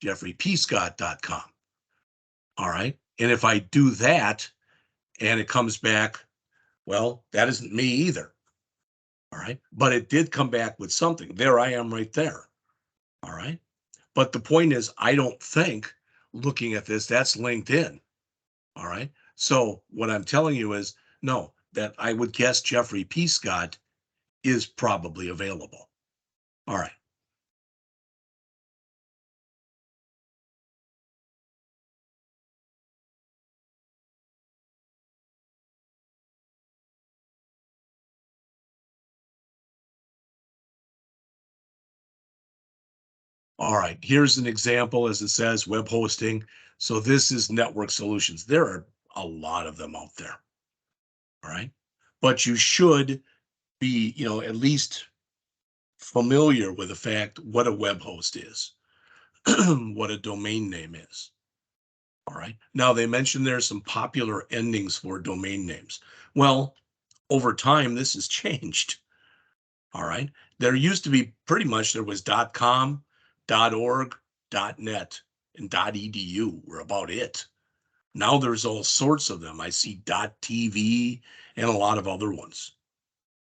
jeffreypscott.com. All right. And if I do that and it comes back, well, that isn't me either. All right. But it did come back with something. There I am right there. All right. But the point is, I don't think looking at this, that's LinkedIn. All right. So what I'm telling you is no, that I would guess Jeffrey P. Scott is probably available. All right. All right. Here's an example, as it says, web hosting. So this is network solutions. There are a lot of them out there. All right. But you should be, at least familiar with the fact what a web host is, what a domain name is. All right. Now they mentioned there's some popular endings for domain names. Well, over time, this has changed. All right. There used to be pretty much there was .com, .org, .net, and .edu were about it. Now there's all sorts of them. I see .tv and a lot of other ones.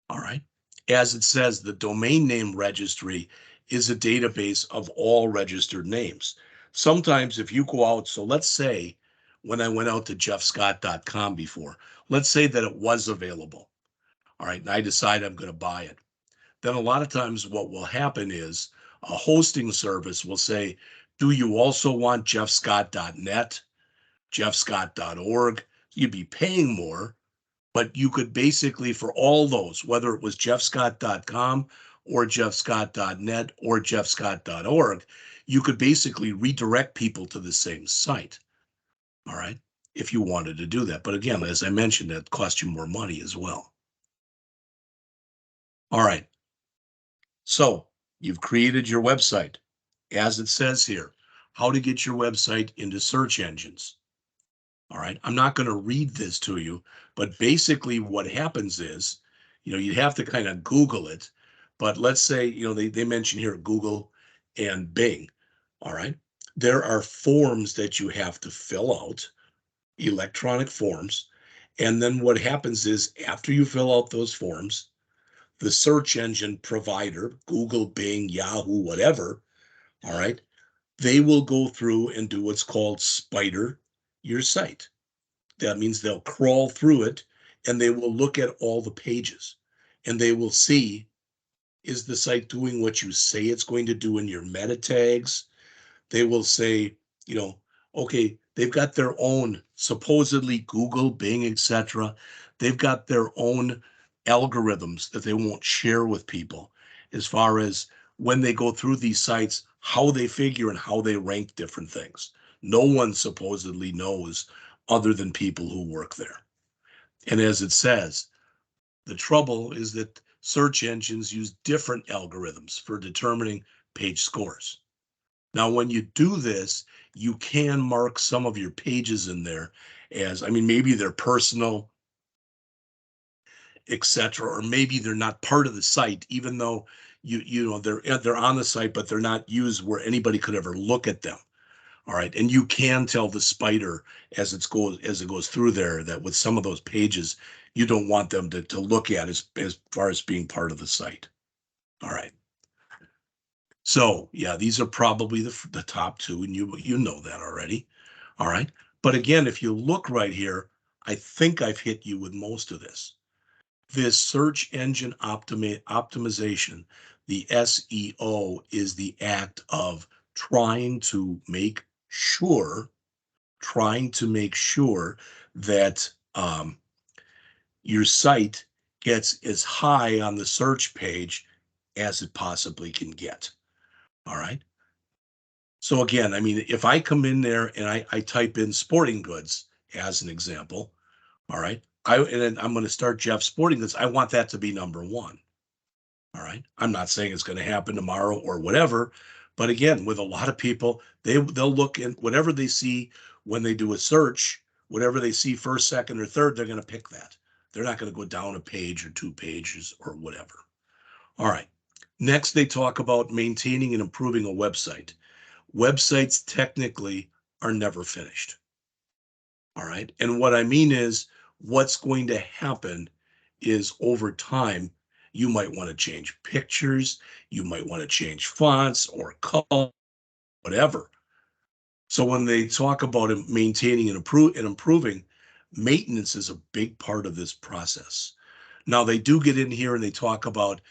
All right. As it says, the domain name registry is a database of all registered names. Sometimes if you go out, so let's say when I went out to jeffscott.com before, let's say that it was available. All right. And I decide I'm going to buy it. Then a lot of times what will happen is a hosting service will say, do you also want jeffscott.net, jeffscott.org? You'd be paying more, but you could basically, for all those, whether it was jeffscott.com or jeffscott.net or jeffscott.org, you could basically redirect people to the same site. All right. If you wanted to do that. But again, as I mentioned, that cost you more money as well. All right. So you've created your website. As it says here, how to get your website into search engines. All right. I'm not going to read this to you, but basically what happens is, you have to kind of Google it. But let's say, they mention here Google and Bing. All right. There are forms that you have to fill out, electronic forms. And then what happens is after you fill out those forms, the search engine provider, Google, Bing, Yahoo, whatever, all right, they will go through and do what's called spider your site. That means they'll crawl through it and they will look at all the pages and they will see, is the site doing what you say it's going to do in your meta tags? They will say, you know, okay, they've got their own supposedly Google, Bing, etc. They've got their own algorithms that they won't share with people as far as when they go through these sites, how they figure and how they rank different things. No one supposedly knows other than people who work there. And as it says, the trouble is that search engines use different algorithms for determining page scores. Now, when you do this, you can mark some of your pages in there as, I mean, maybe they're personal, etc., or maybe they're not part of the site, even though they're on the site, but they're not used where anybody could ever look at them. All right, and you can tell the spider as it goes through there that with some of those pages, you don't want them to look at as far as being part of the site. All right. So yeah, these are probably the top two, and you know that already. All right. But again, if you look right here, I think I've hit you with most of this. This search engine optimization, the SEO, is the act of trying to make sure that your site gets as high on the search page as it possibly can get. All right. So again, I mean, if I come in there and I type in sporting goods as an example, all right, and then I'm going to start Jeff Sporting Goods. I want that to be number one. All right. I'm not saying it's going to happen tomorrow or whatever, but again, with a lot of people, they'll look in whatever they see when they do a search, whatever they see first, second, or third, they're going to pick that. They're not going to go down a page or 2 pages or whatever. All right. Next, they talk about maintaining and improving a website. Websites technically are never finished. All right. And what I mean is, what's going to happen is over time, you might want to change pictures, you might want to change fonts or color. whatever. So when they talk about maintaining and improving, maintenance is a big part of this process. Now they do get in here and they talk about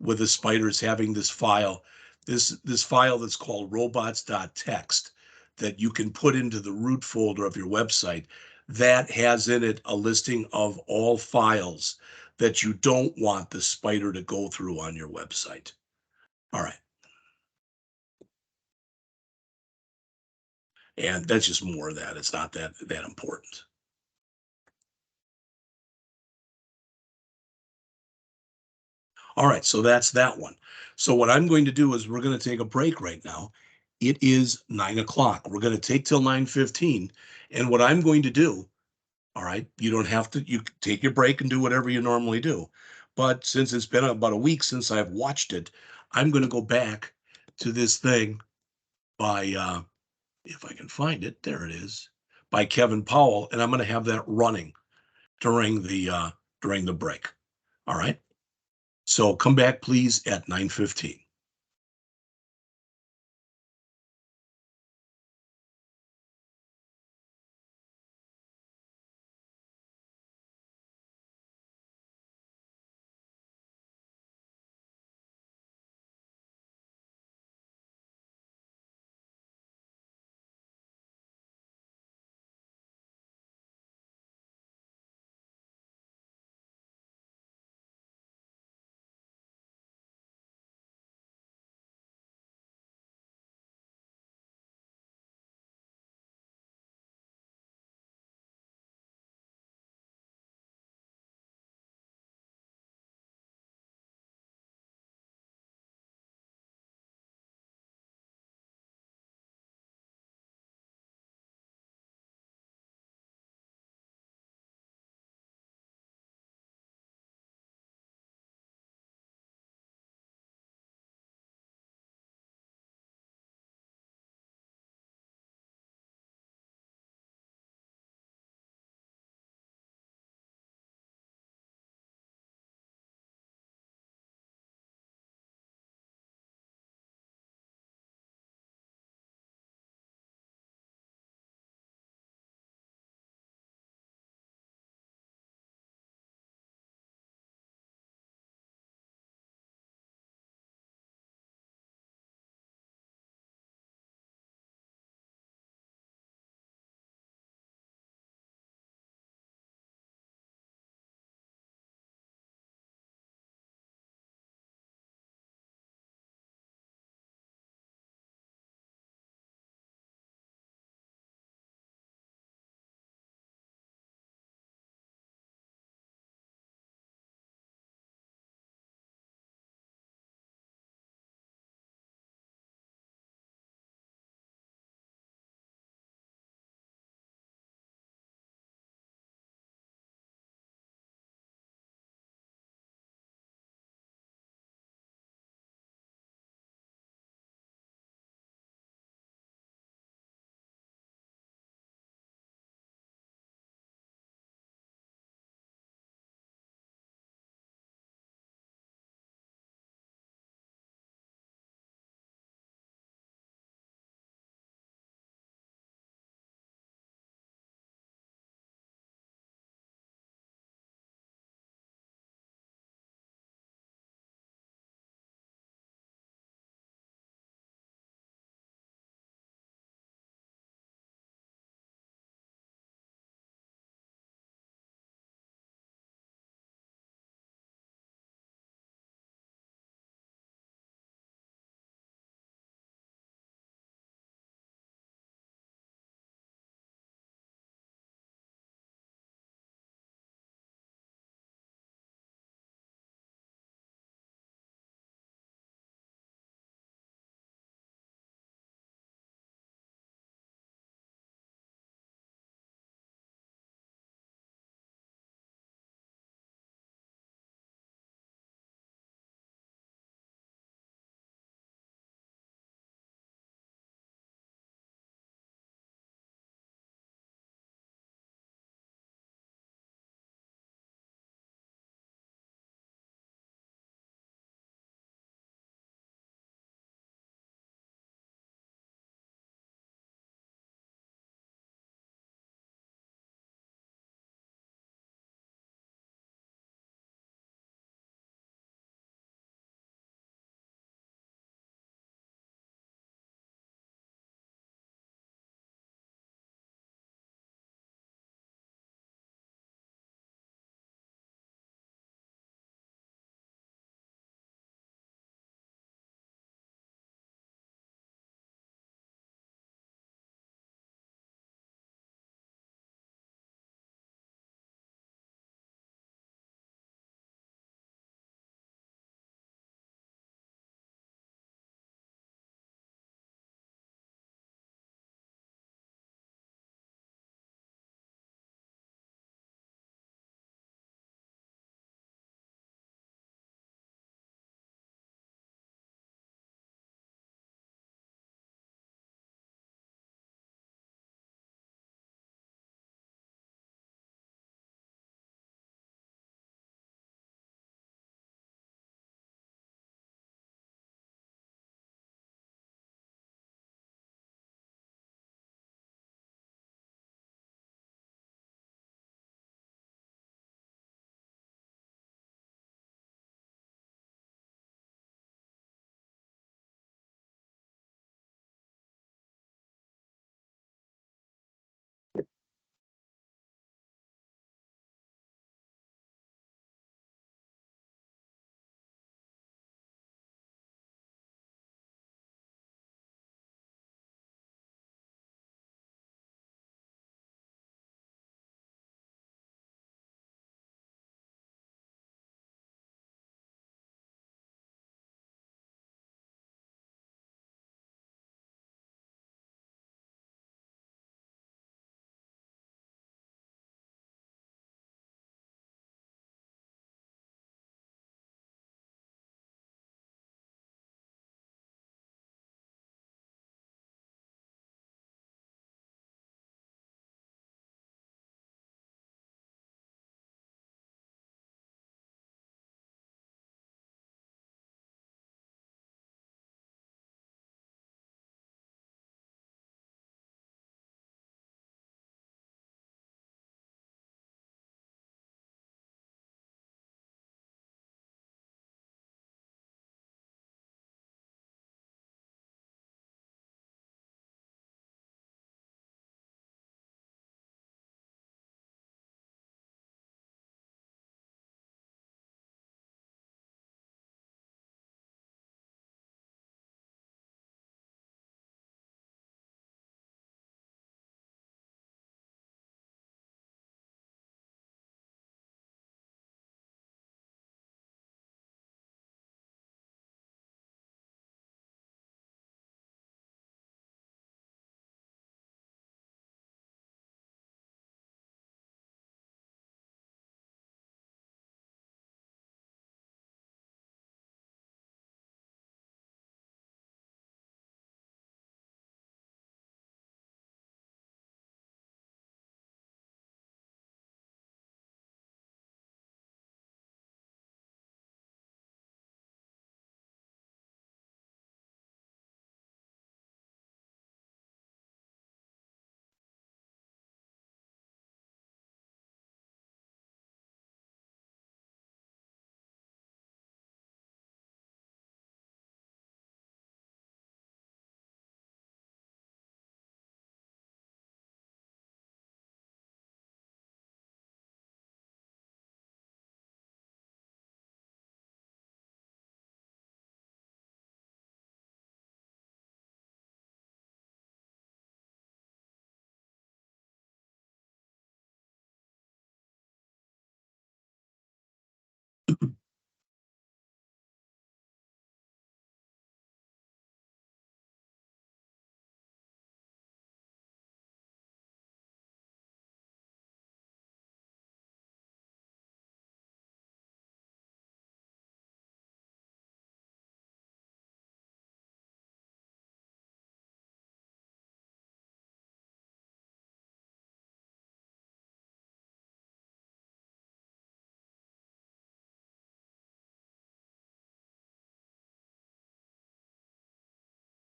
with the spiders having this file that's called robots.txt that you can put into the root folder of your website that has in it a listing of all files that you don't want the spider to go through on your website. All right. And that's just more of that. It's not that important. All right, so that's that one. So what I'm going to do is we're going to take a break right now. It is 9 o'clock. We're going to take till 9:15. And what I'm going to do, all right, you don't have to, you can take your break and do whatever you normally do. But since it's been about a week since I've watched it, I'm going to go back to this thing by, if I can find it, there it is, by Kevin Powell, and I'm going to have that running during the break. All right. So come back, please, at 9:15.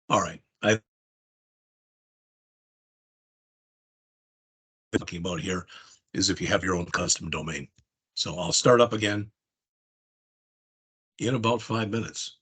All right. I talking about here is if you have your own custom domain. So I'll start up again in about 5 minutes.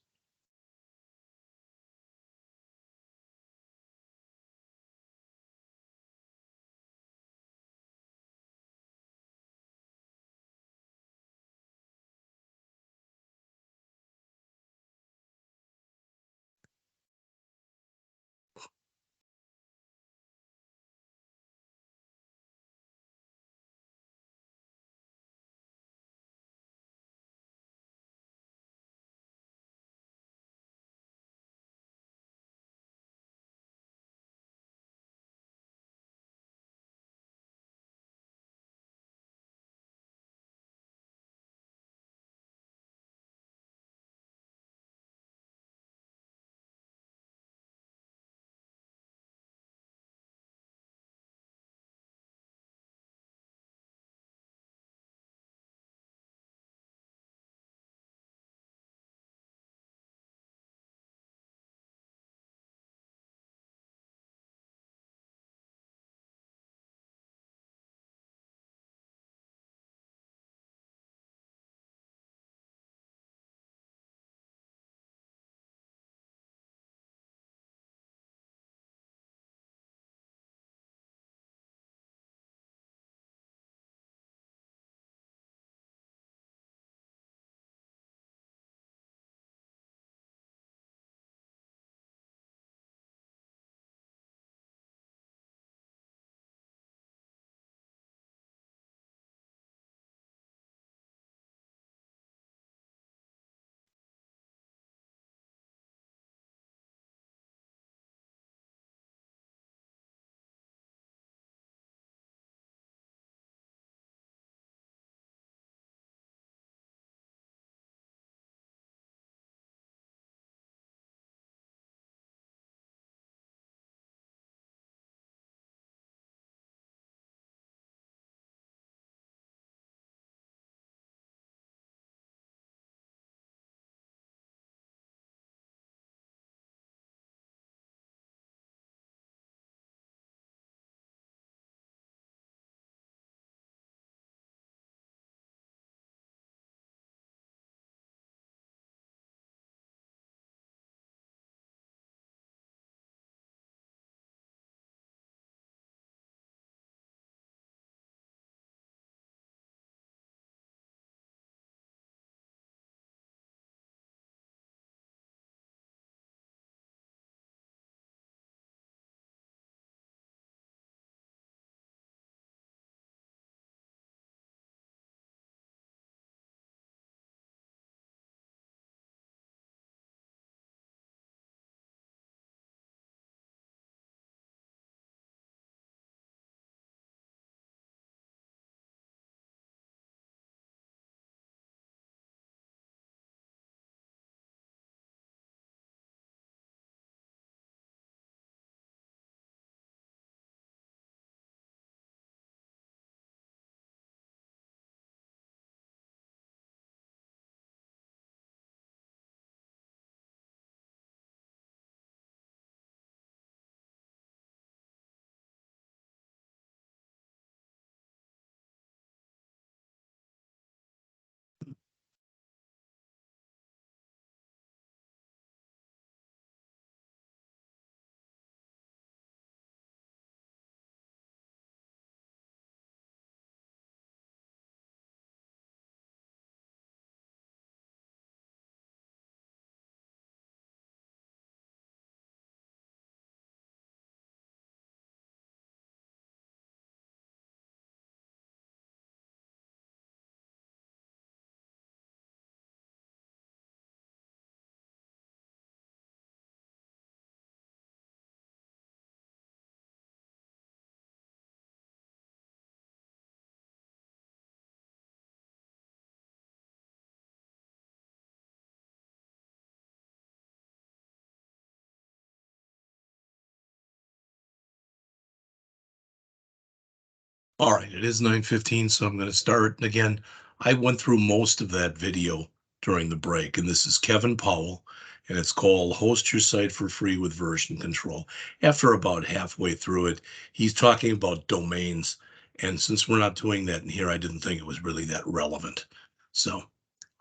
All right, it is 9:15, so I'm going to start again. I went through most of that video during the break, and this is Kevin Powell, and it's called Host Your Site for Free with Version Control. After about halfway through it, he's talking about domains. And since we're not doing that in here, I didn't think it was really that relevant. So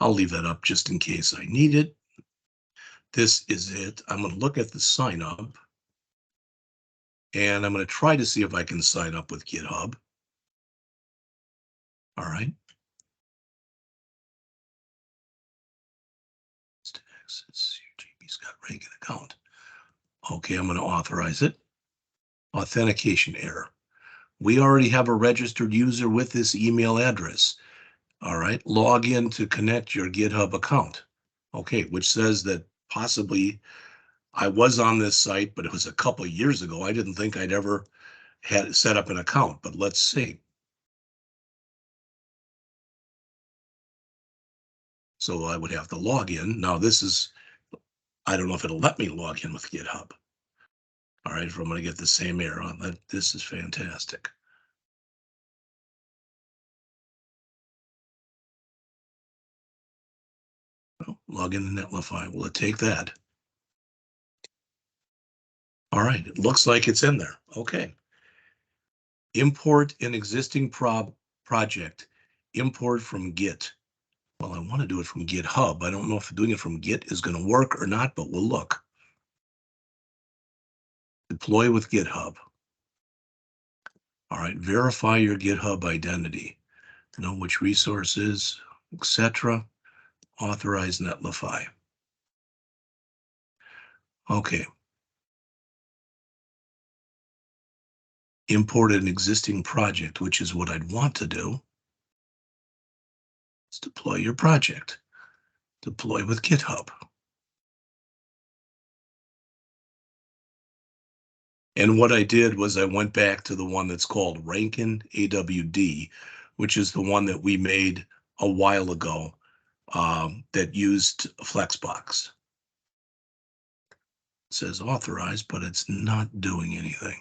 I'll leave that up just in case I need it. This is it. I'm going to look at the sign up. And I'm going to try to see if I can sign up with GitHub. All right. JP's got Reagan account. Okay, I'm going to authorize it. Authentication error. We already have a registered user with this email address. All right, log in to connect your GitHub account. Okay, which says that possibly I was on this site, but it was a couple of years ago. I didn't think I'd ever had set up an account, but let's see. So I would have to log in. Now this is, I don't know if it'll let me log in with GitHub. All right, if I'm going to get the same error on that, this is fantastic. Oh, log in to Netlify. Will it take that? All right, it looks like it's in there. Okay. Import an existing project. Import from Git. Well, I want to do it from GitHub. I don't know if doing it from Git is going to work or not, but we'll look. Deploy with GitHub. All right, verify your GitHub identity. Know which resources, etc. Authorize Netlify. Okay. Import an existing project, which is what I'd want to do. Let's deploy your project. Deploy with GitHub. And what I did was I went back to the one that's called Rankin AWD, which is the one that we made a while ago that used Flexbox. It says authorized, but it's not doing anything.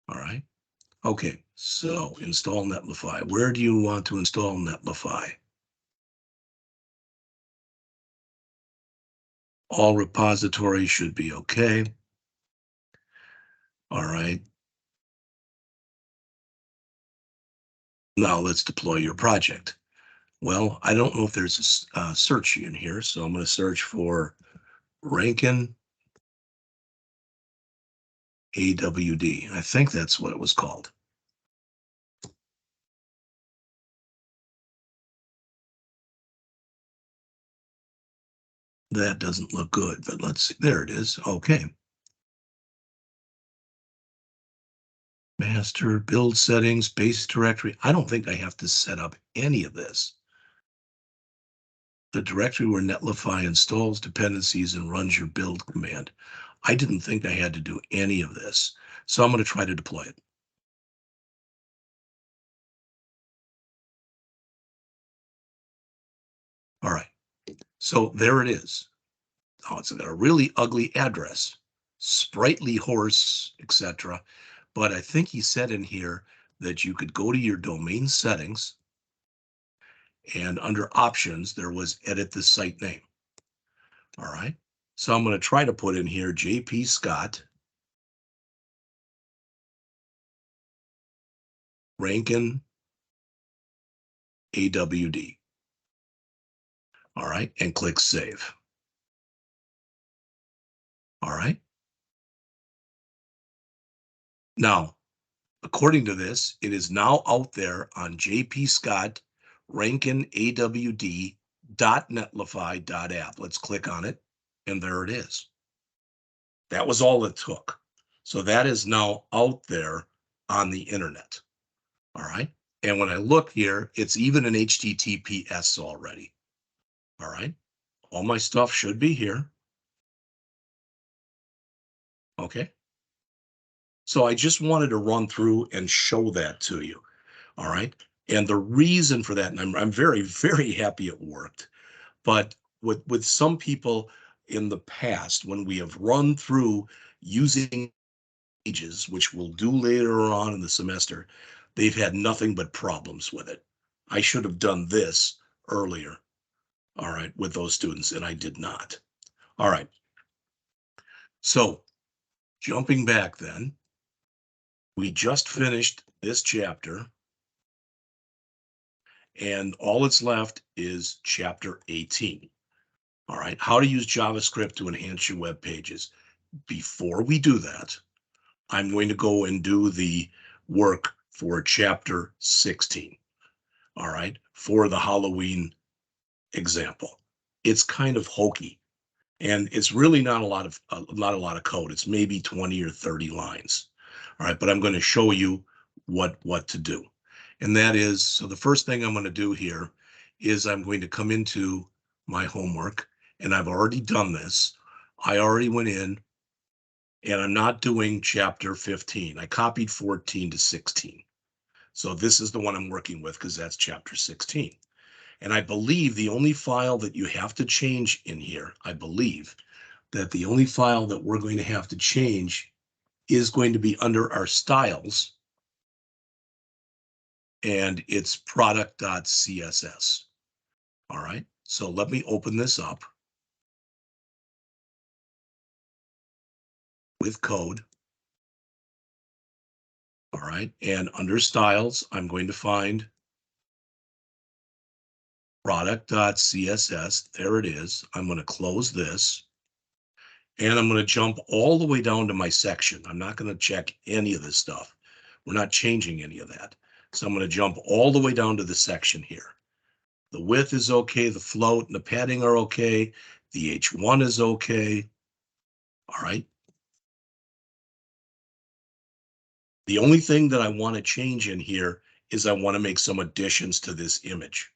All right. Okay, so install Netlify. Where do you want to install Netlify? All repositories should be okay. All right. Now let's deploy your project. Well, I don't know if there's a search in here, so I'm going to search for Rankin AWD. I think that's what it was called. That doesn't look good, but let's see. There it is. Okay. Master, build settings, base directory. I don't think I have to set up any of this. The directory where Netlify installs dependencies and runs your build command. I didn't think I had to do any of this. So I'm going to try to deploy it. All right. So there it is. Oh, it's got a really ugly address, sprightly horse, etc. But I think he said in here that you could go to your domain settings, and under options, there was edit the site name. All right. So I'm going to try to put in here JP Scott, Rankin, AWD. All right. And click save. All right. Now, according to this, it is now out there on JP Scott, Rankin, AWD .netlify.app. Let's click on it, and there it is. That was all it took. So that is now out there on the internet. All right. And when I look here, it's even an HTTPS already. All right. All my stuff should be here. Okay. So I just wanted to run through and show that to you. All right. And the reason for that, and I'm very, very happy it worked. But with some people in the past, when we have run through using pages, which we'll do later on in the semester, they've had nothing but problems with it. I should have done this earlier, all right, with those students, and I did not. All right. So jumping back then, we just finished this chapter, and all that's left is chapter 18. All right, how to use JavaScript to enhance your web pages. Before we do that, I'm going to go and do the work for chapter 16. All right, for the Halloween example. It's kind of hokey, and it's really not a lot of code. It's maybe 20 or 30 lines. All right, but I'm going to show you what to do. And that is, so the first thing I'm going to do here is I'm going to come into my homework, and I've already done this. I already went in, and I'm not doing chapter 15. I copied 14 to 16. So this is the one I'm working with because that's chapter 16. And I believe the only file that you have to change in here, I believe that the only file that we're going to have to change is going to be under our styles, and it's product.css. All right, so let me open this up with code. All right, and under styles, I'm going to find product.css. There it is. I'm going to close this, and I'm going to jump all the way down to my section. I'm not going to check any of this stuff. We're not changing any of that. So I'm going to jump all the way down to the section here. The width is okay. The float and the padding are okay. The H1 is okay. All right. The only thing that I want to change in here is I want to make some additions to this image.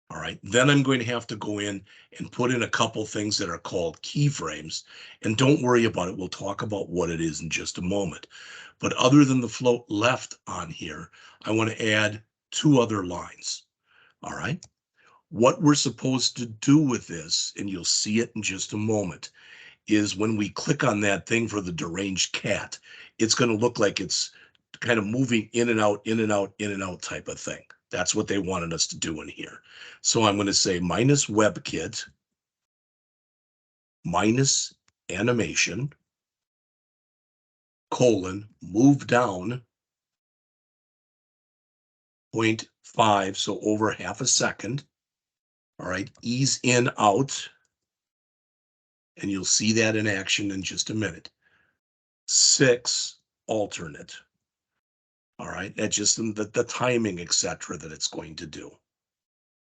All right. Then I'm going to have to go in and put in a couple things that are called keyframes. And don't worry about it. We'll talk about what it is in just a moment. But other than the float left on here, I want to add two other lines. All right. What we're supposed to do with this, and you'll see it in just a moment, is when we click on that thing for the deranged cat, it's going to look like it's kind of moving in and out, in and out, in and out type of thing. That's what they wanted us to do in here. So I'm going to say minus WebKit, minus animation, colon, move down 0.5, so over half a second. All right, ease in, out, and you'll see that in action in just a minute. 6, alternate. All right, that's just the timing, etc., that it's going to do.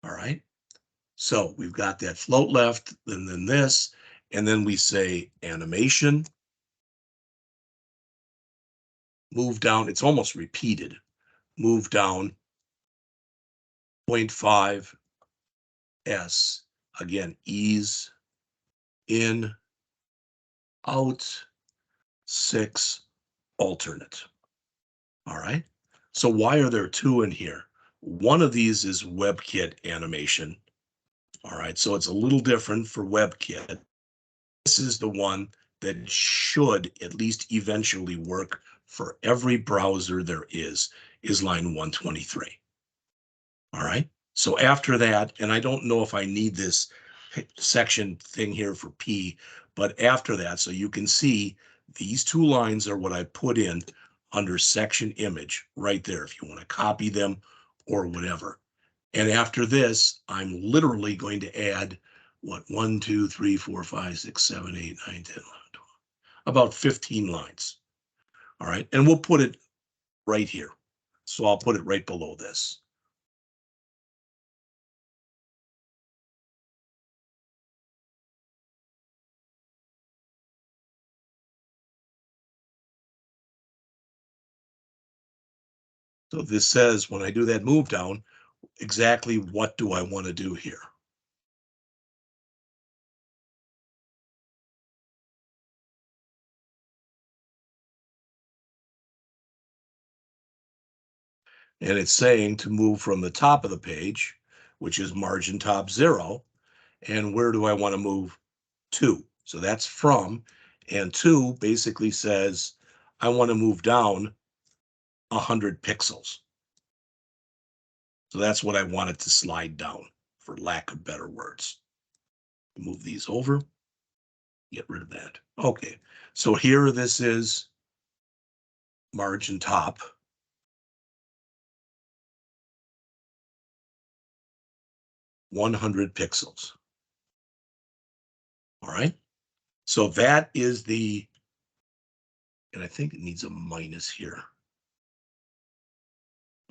All right, so we've got that float left, and then this, and then we say animation, move down. It's almost repeated. Move down 0.5 S. Again, ease in, out, 6, alternate. All right. So why are there two in here? One of these is WebKit animation. All right. So it's a little different for WebKit. This is the one that should at least eventually work for every browser there is line 123. All right. So after that, and I don't know if I need this section thing here for P, but after that, so you can see these two lines are what I put in under section image right there, if you want to copy them or whatever. And after this, I'm literally going to add what, 1, 2, 3, 4, 5, 6, 7, 8, 9, 10, 11, 12, about 15 lines. All right. And we'll put it right here. So I'll put it right below this. So this says when I do that move down, exactly what do I want to do here? And it's saying to move from the top of the page, which is margin top 0, and where do I want to move to? So that's from, and to basically says I want to move down 100 pixels. So that's what I want it to slide down, for lack of better words. Move these over, get rid of that. Okay, so here this is margin top. 100 pixels. All right. So that is the, and I think it needs a minus here.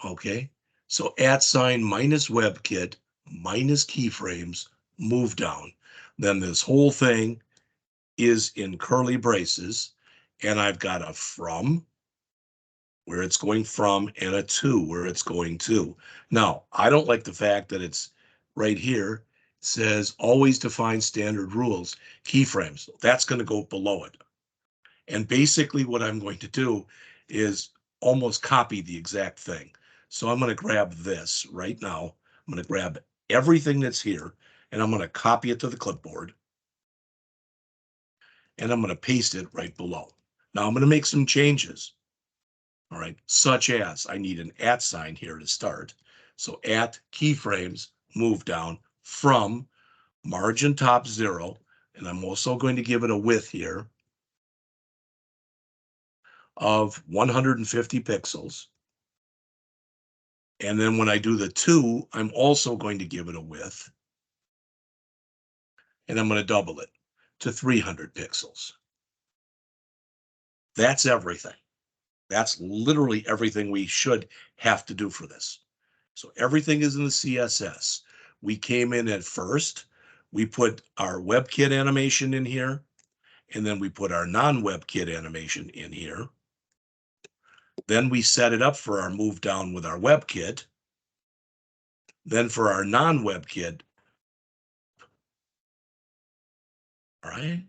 Okay. So @ minus WebKit minus keyframes move down. Then this whole thing is in curly braces. And I've got a from, where it's going from, and a to, where it's going to. Now, I don't like the fact that it's right here. It says always define standard rules, keyframes. That's going to go below it. And basically what I'm going to do is almost copy the exact thing. So I'm going to grab this right now. I'm going to grab everything that's here, and I'm going to copy it to the clipboard, and I'm going to paste it right below. Now I'm going to make some changes. All right, such as I need an @ here to start. So @keyframes move down from margin top 0, and I'm also going to give it a width here of 150 pixels. And then when I do the to, I'm also going to give it a width, and I'm going to double it to 300 pixels. That's everything. That's literally everything we should have to do for this. So everything is in the CSS. We came in at first, we put our WebKit animation in here, and then we put our non-WebKit animation in here. Then we set it up for our move down with our WebKit. Then for our non-WebKit, all right,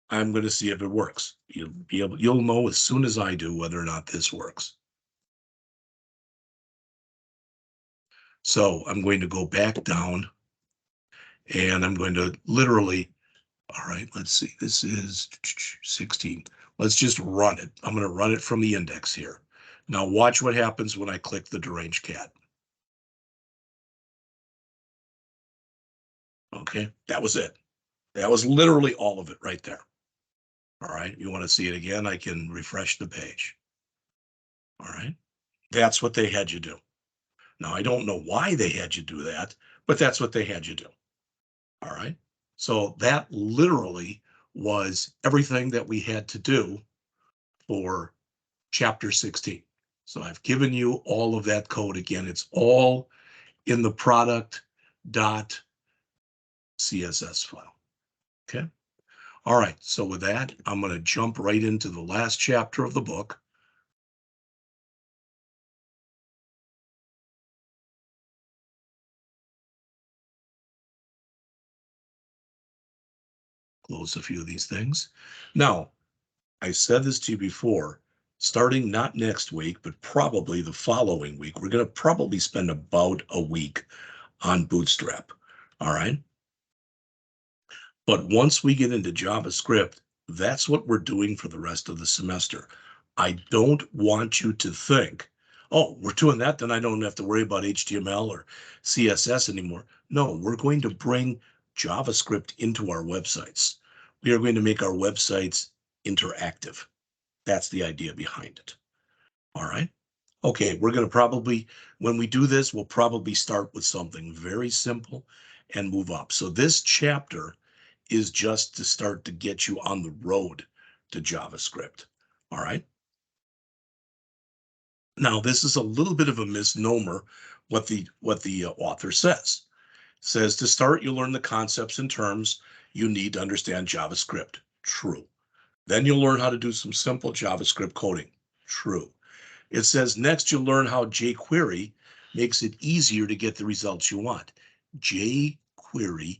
I'm going to see if it works. You'll know as soon as I do whether or not this works. So I'm going to go back down, and I'm going to literally, all right, let's see, this is 16. Let's just run it. I'm going to run it from the index here. Now watch what happens when I click the deranged cat. Okay, that was it. That was literally all of it right there. All right, you want to see it again? I can refresh the page. All right, that's what they had you do. Now, I don't know why they had you do that, but that's what they had you do. All right. So that literally was everything that we had to do for chapter 16. So I've given you all of that code again. It's all in the product.css file. Okay. All right. So with that, I'm going to jump right into the last chapter of the book. Close a few of these things. Now, I said this to you before, starting not next week, but probably the following week, we're going to probably spend about a week on Bootstrap. All right. But once we get into JavaScript, that's what we're doing for the rest of the semester. I don't want you to think, oh, we're doing that, then I don't have to worry about HTML or CSS anymore. No, we're going to bring JavaScript into our websites. We are going to make our websites interactive. That's the idea behind it. All right. Okay, we're going to probably, when we do this, we'll probably start with something very simple and move up. So this chapter is just to start to get you on the road to JavaScript. All right. Now, this is a little bit of a misnomer, what the author says. Says to start, you learn the concepts and terms you need to understand JavaScript. True. Then you'll learn how to do some simple JavaScript coding. True. It says next you'll learn how jQuery makes it easier to get the results you want. jQuery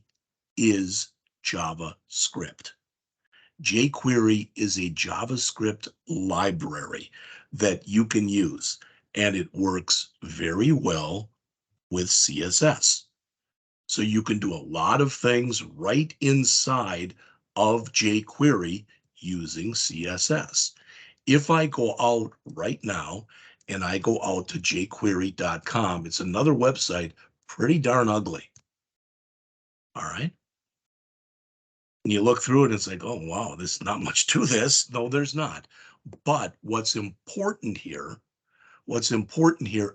is JavaScript. jQuery is a JavaScript library that you can use, and it works very well with CSS. So you can do a lot of things right inside of jQuery using CSS. If I go out right now and I go out to jQuery.com, it's another website, pretty darn ugly. All right. And you look through it and it's like, oh, wow, there's not much to this. No, there's not. But what's important here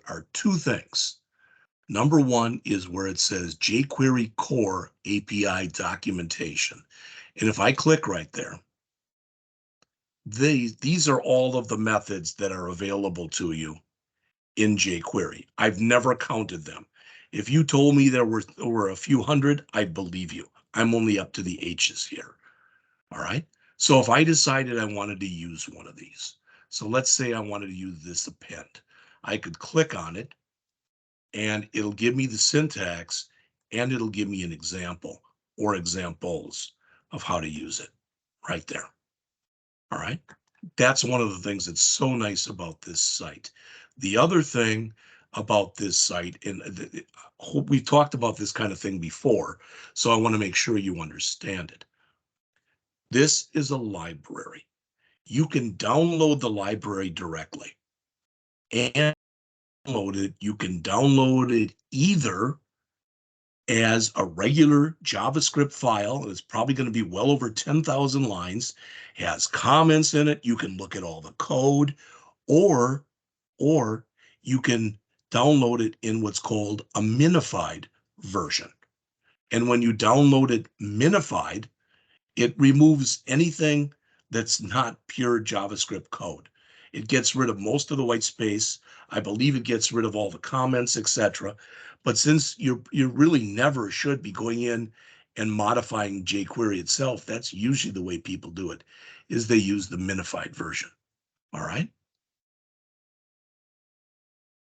are two things. Number one is where it says jQuery Core API documentation. And if I click right there, these are all of the methods that are available to you in jQuery. I've never counted them. If you told me there were a few hundred, I'd believe you. I'm only up to the H's here. All right. So if I decided I wanted to use one of these, so let's say I wanted to use this append, I could click on it and it'll give me the syntax and it'll give me an example or examples of how to use it right there. All right. That's one of the things that's so nice about this site. The other thing about this site, and we've talked about this kind of thing before, so I want to make sure you understand it. This is a library. You can download the library directly and you can download it either as a regular JavaScript file. It's probably going to be well over 10,000 lines, has comments in it. You can look at all the code, or you can download it in what's called a minified version. And when you download it minified, it removes anything that's not pure JavaScript code. It gets rid of most of the white space. I believe it gets rid of all the comments, etc. But since you really never should be going in and modifying jQuery itself, that's usually the way people do it, is they use the minified version. All right.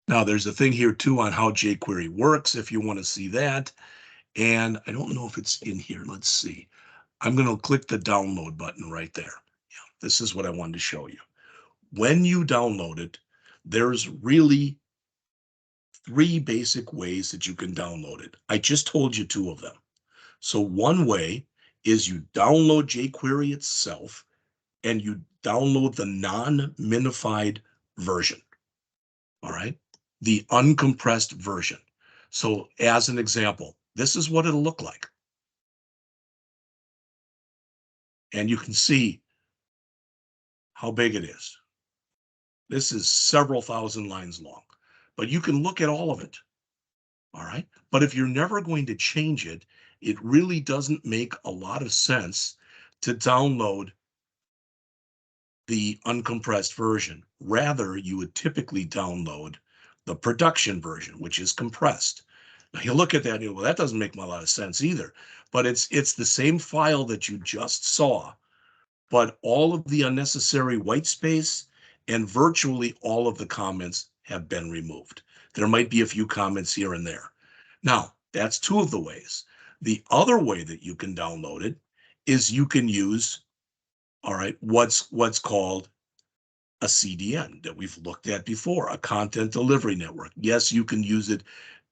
Now there's a thing here too on how jQuery works if you want to see that. And I don't know if it's in here. Let's see. I'm going to click the download button right there. Yeah, this is what I wanted to show you. When you download it, there's really three basic ways that you can download it. I just told you two of them. So one way is you download jQuery itself and you download the non-minified version. All right, the uncompressed version. So as an example, this is what it'll look like. And you can see how big it is. This is several thousand lines long, but you can look at all of it. All right. But if you're never going to change it, it really doesn't make a lot of sense to download the uncompressed version. Rather, you would typically download the production version, which is compressed. Now you look at that and you go, well, that doesn't make a lot of sense either. But it's the same file that you just saw, but all of the unnecessary white space and virtually all of the comments have been removed. There might be a few comments here and there. Now, that's two of the ways. The other way that you can download it is you can use, all right, what's called a CDN that we've looked at before, a content delivery network. Yes, you can use it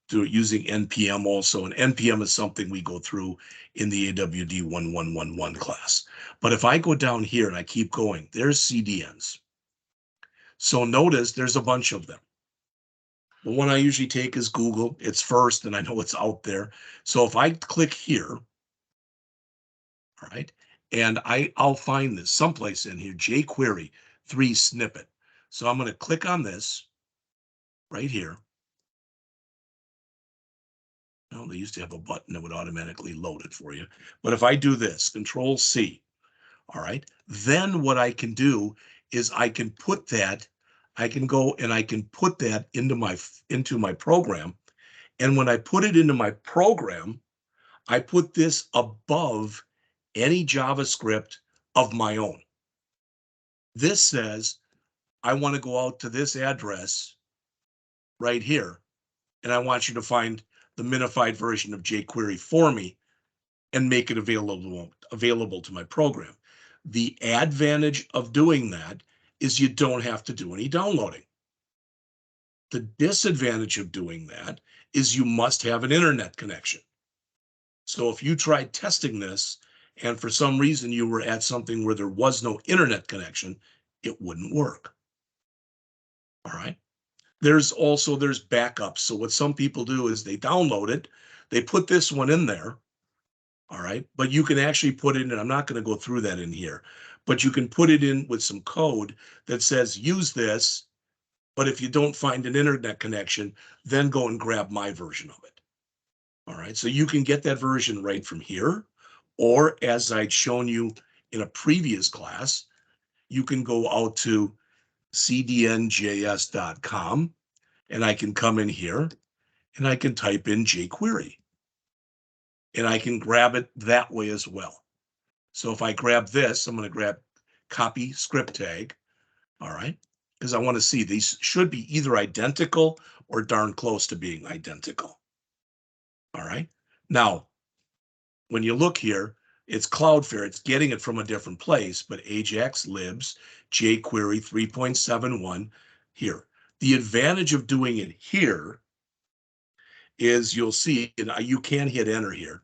through using NPM also, and NPM is something we go through in the AWD1111 class. But if I go down here and I keep going, there's CDNs. So notice there's a bunch of them. The one I usually take is Google. It's first, and I know it's out there. So if I click here, all right, and I'll find this someplace in here, jQuery 3 snippet. So I'm going to click on this right here. Well, they used to have a button that would automatically load it for you. But if I do this, Control C, all right, then what I can do is I can put that, I can go and I can put that into my program. And when I put it into my program, I put this above any JavaScript of my own. This says, I want to go out to this address right here, and I want you to find the minified version of jQuery for me and make it available to my program. The advantage of doing that is you don't have to do any downloading. The disadvantage of doing that is you must have an internet connection. So if you tried testing this and for some reason you were at something where there was no internet connection, it wouldn't work. All right. There's backups. So what some people do is they download it, they put this one in there. All right. But you can actually put it in, and I'm not going to go through that in here, but you can put it in with some code that says use this. But if you don't find an internet connection, then go and grab my version of it. All right. So you can get that version right from here. Or as I'd shown you in a previous class, you can go out to cdnjs.com and I can come in here and I can type in jQuery and I can grab it that way as well. So if I grab this, I'm going to grab copy script tag. All right. Because I want to see these should be either identical or darn close to being identical. All right. Now, when you look here, it's Cloudflare. It's getting it from a different place, but Ajax libs jQuery 3.71 here. The advantage of doing it here is you'll see, and you can hit enter here,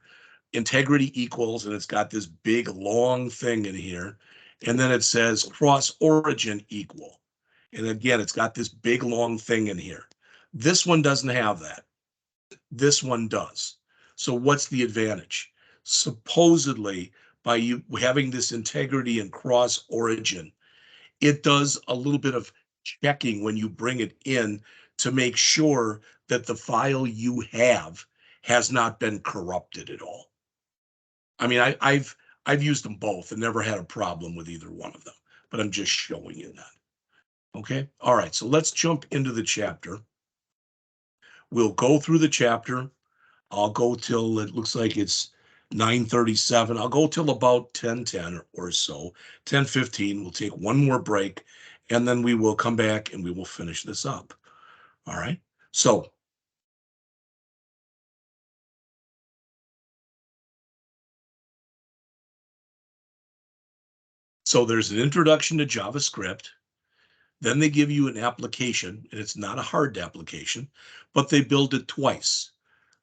integrity equals, and it's got this big long thing in here. And then it says cross origin equal. And again, it's got this big long thing in here. This one doesn't have that. This one does. So what's the advantage? Supposedly, by you having this integrity and cross origin, it does a little bit of checking when you bring it in to make sure that the file you have has not been corrupted at all. I mean, I've used them both and never had a problem with either one of them, but I'm just showing you that. Okay. All right. So let's jump into the chapter. We'll go through the chapter. I'll go till it looks like it's 9:37. I'll go till about 10:10 or so, 10:15. We'll take one more break, and then we will come back and we will finish this up. All right. So there's an introduction to JavaScript. Then they give you an application, and it's not a hard application, but they build it twice.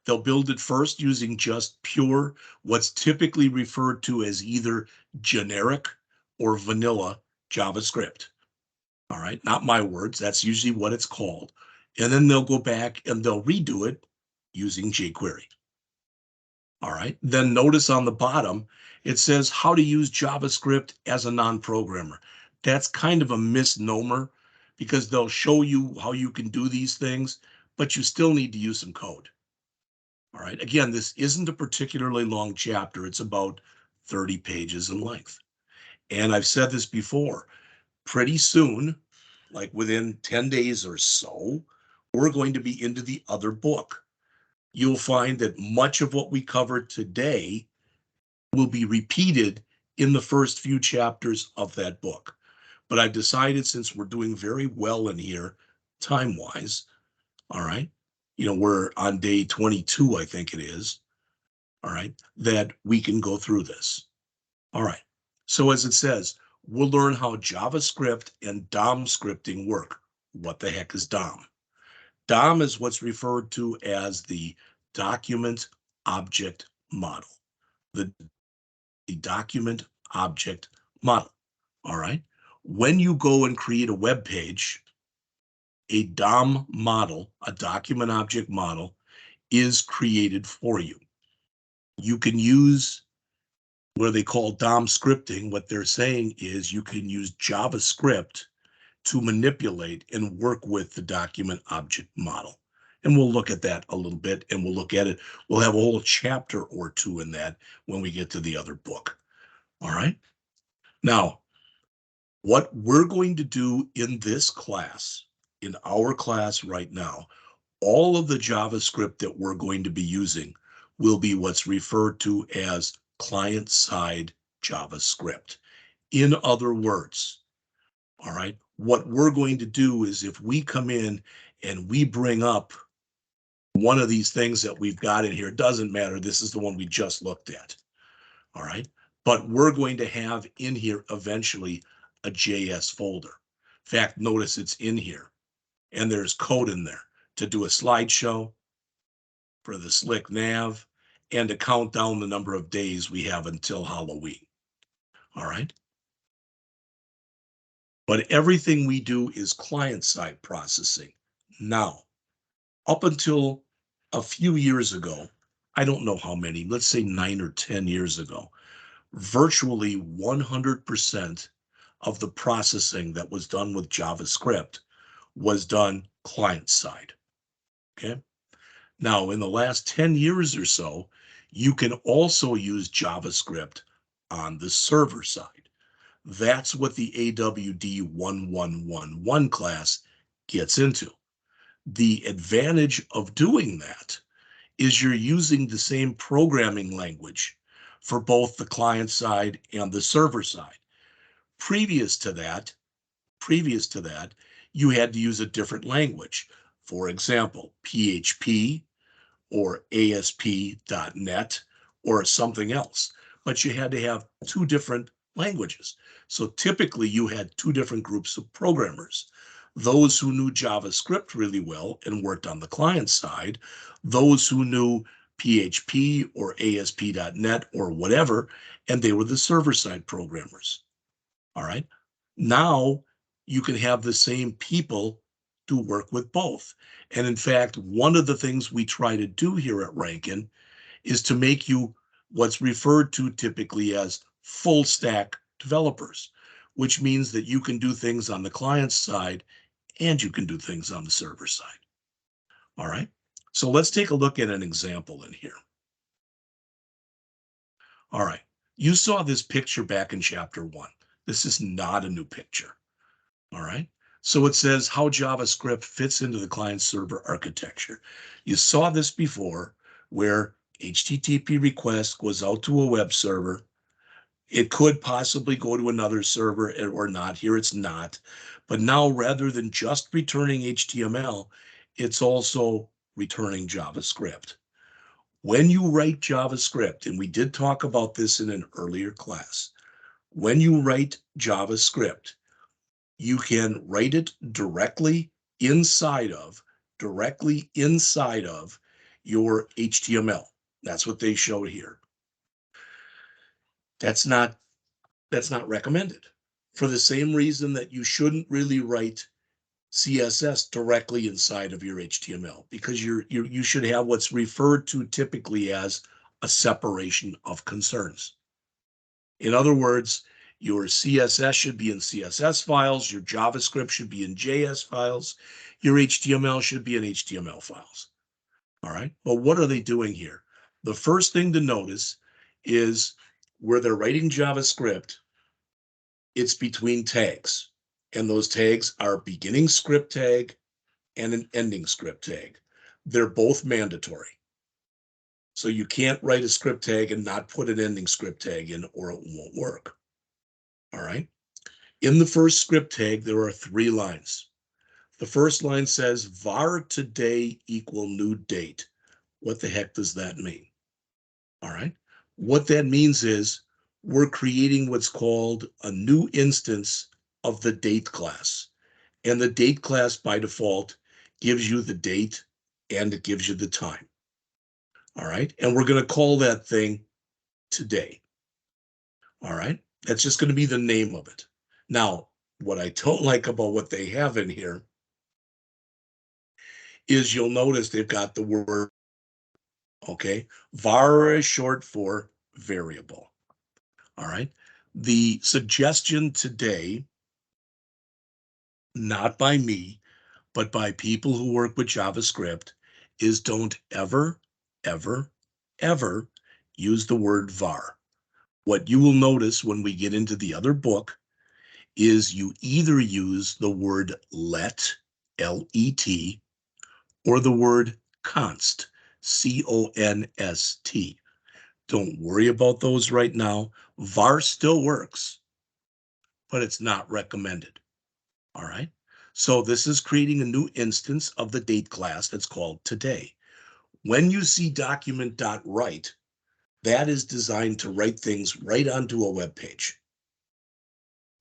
They'll build it first using just pure, what's typically referred to as either generic or vanilla JavaScript. All right, not my words. That's usually what it's called. And then they'll go back and they'll redo it using jQuery. All right, then notice on the bottom, it says how to use JavaScript as a non-programmer. That's kind of a misnomer because they'll show you how you can do these things, but you still need to use some code. All right, again, this isn't a particularly long chapter. It's about 30 pages in length. And I've said this before, pretty soon, like within 10 days or so, we're going to be into the other book. You'll find that much of what we covered today will be repeated in the first few chapters of that book. But I've decided, since we're doing very well in here, time-wise, all right, we're on day 22, I think it is, all right, that we can go through this. All right. So as it says, we'll learn how JavaScript and DOM scripting work. What the heck is DOM? DOM is what's referred to as the document object model. The document object model. All right. When you go and create a web page, a DOM model, a document object model, is created for you. You can use where they call DOM scripting. What they're saying is you can use JavaScript to manipulate and work with the document object model. And we'll look at that a little bit, and we'll look at it. We'll have a whole chapter or two in that when we get to the other book. All right. Now, what we're going to do in this class, in our class right now, all of the JavaScript that we're going to be using will be what's referred to as client-side JavaScript. In other words, all right, what we're going to do is if we come in and we bring up one of these things that we've got in here, it doesn't matter. This is the one we just looked at. All right. But we're going to have in here eventually a JS folder. In fact, notice it's in here and there's code in there to do a slideshow for the slick nav and to count down the number of days we have until Halloween. All right. But everything we do is client-side processing. Now, up until a few years ago, I don't know how many, let's say 9 or 10 years ago, virtually 100% of the processing that was done with JavaScript was done client-side. Okay. Now, in the last 10 years or so, you can also use JavaScript on the server side. That's what the AWD1111 class gets into. The advantage of doing that is you're using the same programming language for both the client side and the server side. Previous to that, you had to use a different language. For example, PHP or ASP.NET or something else, but you had to have two different languages. So typically you had two different groups of programmers. Those who knew JavaScript really well and worked on the client side, those who knew PHP or ASP.NET or whatever, and they were the server side programmers. All right. Now you can have the same people to work with both. And in fact, one of the things we try to do here at Rankin is to make you what's referred to typically as full stack developers, which means that you can do things on the client side and you can do things on the server side. All right. So let's take a look at an example in here. All right. You saw this picture back in chapter 1. This is not a new picture. All right. So it says how JavaScript fits into the client-server architecture. You saw this before where HTTP request goes out to a web server. It could possibly go to another server or not. Here it's not. But now rather than just returning HTML, it's also returning JavaScript. When you write JavaScript, and we did talk about this in an earlier class, when you write JavaScript, you can write it directly inside of your HTML. That's what they show here. That's not recommended for the same reason that you shouldn't really write CSS directly inside of your HTML, because you should have what's referred to typically as a separation of concerns. In other words, your CSS should be in CSS files, your JavaScript should be in JS files, your HTML should be in HTML files. All right. Well, what are they doing here? The first thing to notice is where they're writing JavaScript, it's between tags. And those tags are beginning script tag and an ending script tag. They're both mandatory. So you can't write a script tag and not put an ending script tag in, or it won't work. All right. In the first script tag, there are 3 lines. The first line says var today equal new date. What the heck does that mean? All right. What that means is we're creating what's called a new instance of the date class. And the date class by default gives you the date and it gives you the time. All right. And we're going to call that thing today. All right. That's just going to be the name of it. Now, what I don't like about what they have in here is you'll notice they've got the word, okay? Var is short for variable. All right. The suggestion today, not by me, but by people who work with JavaScript, is don't ever, ever, ever use the word var. What you will notice when we get into the other book is you either use the word let, L-E-T, or the word const, C-O-N-S-T. Don't worry about those right now. var still works, but it's not recommended. All right. So this is creating a new instance of the date class that's called today. When you see document.write, that is designed to write things right onto a web page.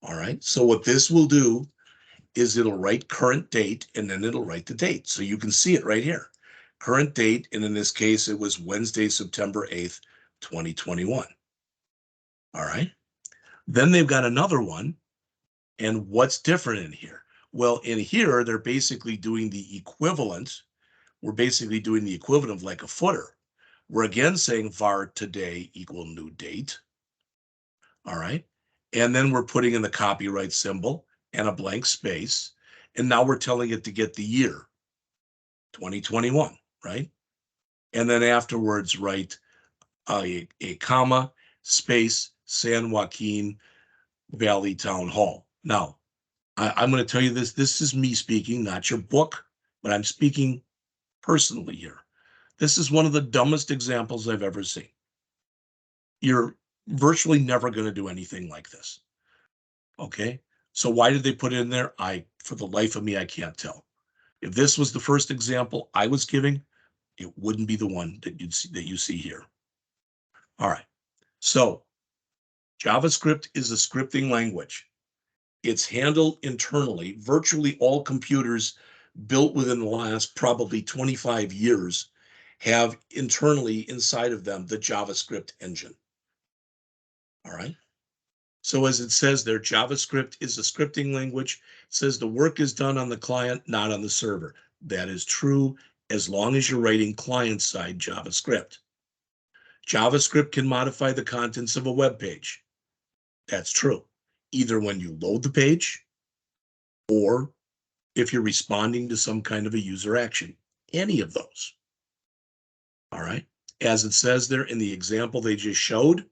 All right. So what this will do is it'll write current date and then it'll write the date. So you can see it right here. Current date, and in this case, it was Wednesday, September 8th, 2021. All right. Then they've got another one. And what's different in here? Well, in here, they're basically doing the equivalent. We're basically doing the equivalent of like a footer. We're again saying var today equal new date. All right. And then we're putting in the copyright symbol and a blank space. And now we're telling it to get the year, 2021, right? And then afterwards, write a comma, space, San Joaquin Valley Town Hall. Now, I'm going to tell you this. This is me speaking, not your book, but I'm speaking personally here. This is one of the dumbest examples I've ever seen. You're virtually never going to do anything like this. Okay. So why did they put it in there? For the life of me, I can't tell. If this was the first example I was giving, it wouldn't be the one that you see here. All right. So JavaScript is a scripting language. It's handled internally. Virtually all computers built within the last probably 25 years have internally inside of them the JavaScript engine. All right. So as it says there, JavaScript is a scripting language. It says the work is done on the client, not on the server. That is true as long as you're writing client-side JavaScript. JavaScript can modify the contents of a web page. That's true. Either when you load the page or if you're responding to some kind of a user action, any of those. All right. As it says there in the example they just showed,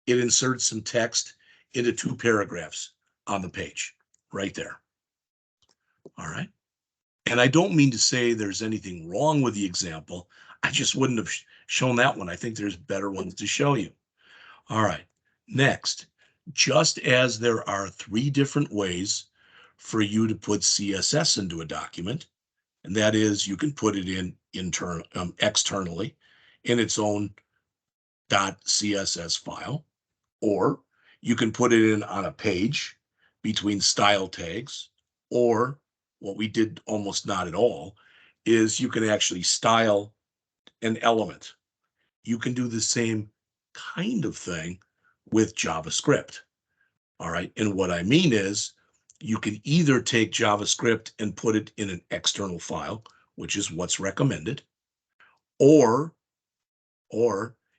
it inserts some text into 2 paragraphs on the page right there. All right. And I don't mean to say there's anything wrong with the example. I just wouldn't have shown that one. I think there's better ones to show you. All right. Next, just as there are 3 different ways for you to put CSS into a document, and that is you can put it in externally in its own .css file, or you can put it in on a page between style tags, or what we did almost not at all is you can actually style an element. You can do the same kind of thing with JavaScript. All right. And what I mean is you can either take JavaScript and put it in an external file, which is what's recommended, or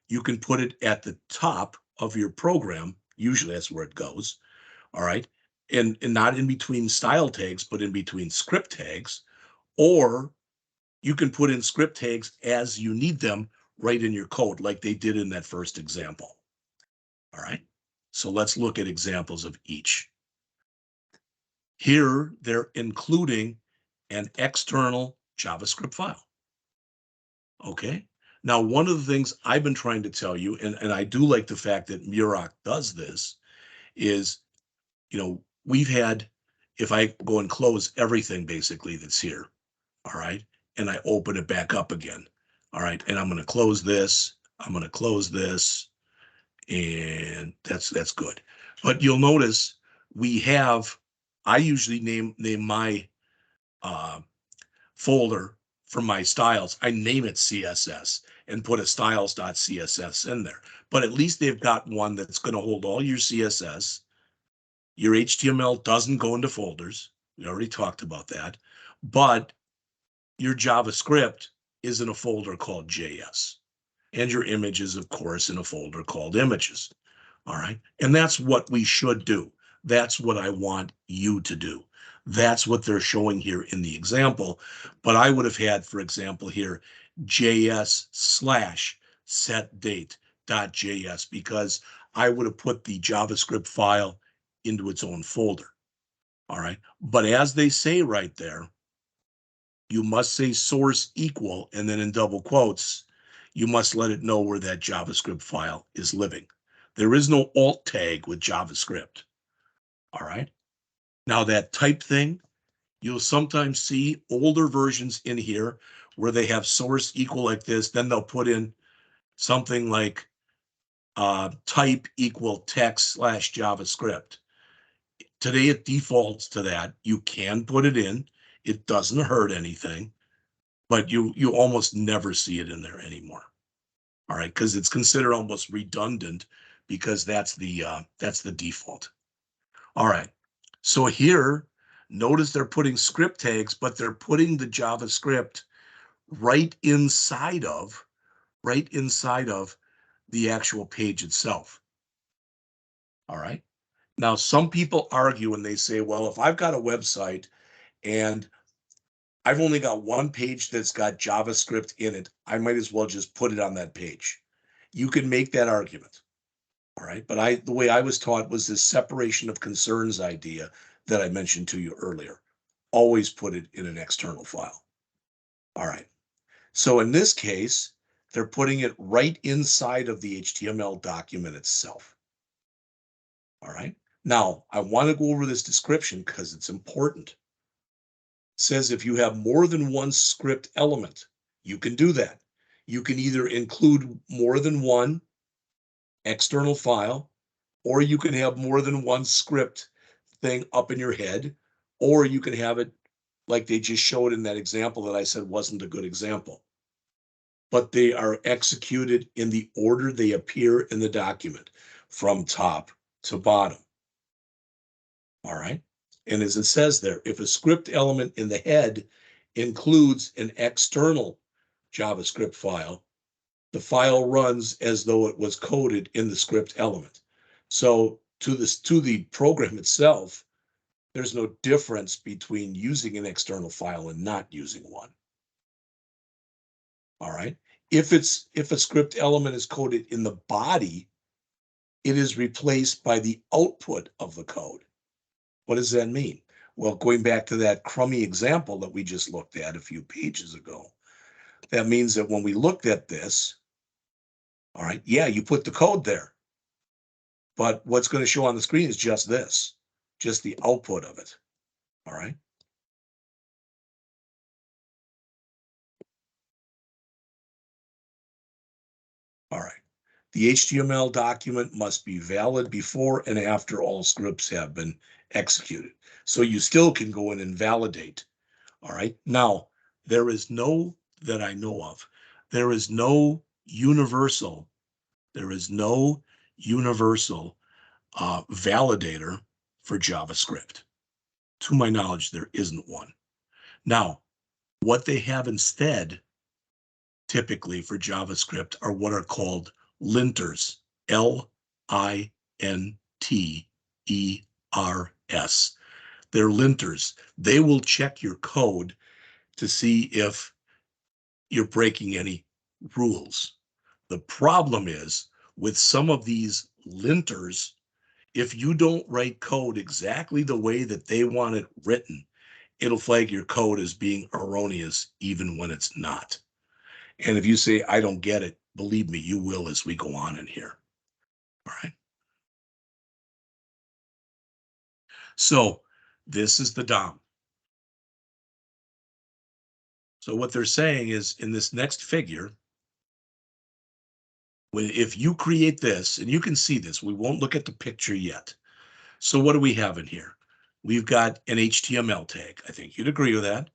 you can put it at the top of your program. Usually that's where it goes. All right. And not in between style tags, but in between script tags, or you can put in script tags as you need them right in your code, like they did in that first example. All right. So let's look at examples of each. Here, they're including an external JavaScript file. Okay. Now, one of the things I've been trying to tell you, and I do like the fact that Muroc does this, is, we've had, if I go and close everything basically that's here, all right, and I open it back up again, all right, and I'm going to close this, I'm going to close this, and that's good. But you'll notice I usually name my folder for my styles. I name it CSS and put a styles.css in there. But at least they've got one that's going to hold all your CSS. Your HTML doesn't go into folders. We already talked about that. But your JavaScript is in a folder called JS. And your images, of course, in a folder called images. All right. And that's what we should do. That's what I want you to do. That's what they're showing here in the example. But I would have had, for example, here, JS/setDate.js, because I would have put the JavaScript file into its own folder. All right. But as they say right there, you must say source equal, and then in double quotes, you must let it know where that JavaScript file is living. There is no alt tag with JavaScript. All right. Now that type thing, you'll sometimes see older versions in here where they have source equal like this, then they'll put in something like type equal text / JavaScript. Today it defaults to that. You can put it in. It doesn't hurt anything, but you almost never see it in there anymore. All right, because it's considered almost redundant because that's the default. All right, so here, notice they're putting script tags, but they're putting the JavaScript right inside of the actual page itself. All right. Now, some people argue and they say, well, if I've got a website and I've only got one page that's got JavaScript in it, I might as well just put it on that page. You can make that argument. All right. But the way I was taught was this separation of concerns idea that I mentioned to you earlier. Always put it in an external file. All right. So in this case, they're putting it right inside of the HTML document itself. All right. Now, I want to go over this description because it's important. It says if you have more than one script element, you can do that. You can either include more than one external file, or you can have more than one script thing up in your head, or you can have it like they just showed in that example that I said wasn't a good example. But they are executed in the order they appear in the document, from top to bottom. All right. And as it says there, if a script element in the head includes an external JavaScript file, the file runs as though it was coded in the script element. So to the program itself, there's no difference between using an external file and not using one. All right. If a script element is coded in the body, it is replaced by the output of the code. What does that mean? Well, going back to that crummy example that we just looked at a few pages ago, that means that when we looked at this, all right, yeah, you put the code there, but what's going to show on the screen is just this, just the output of it. All right. All right. The HTML document must be valid before and after all scripts have been executed. So you still can go in and validate. All right. Now, there is no, that I know of, there is no universal validator for JavaScript. To my knowledge, there isn't one. Now, what they have instead, typically for JavaScript, are what are called linters, L-I-N-T-E-R-S. They're linters. They will check your code to see if you're breaking any rules. The problem is with some of these linters, if you don't write code exactly the way that they want it written, it'll flag your code as being erroneous even when it's not. And if you say, I don't get it, believe me, you will as we go on in here. All right. So this is the DOM. So what they're saying is in this next figure, if you create this, and you can see this, we won't look at the picture yet. So what do we have in here? We've got an HTML tag. I think you'd agree with that.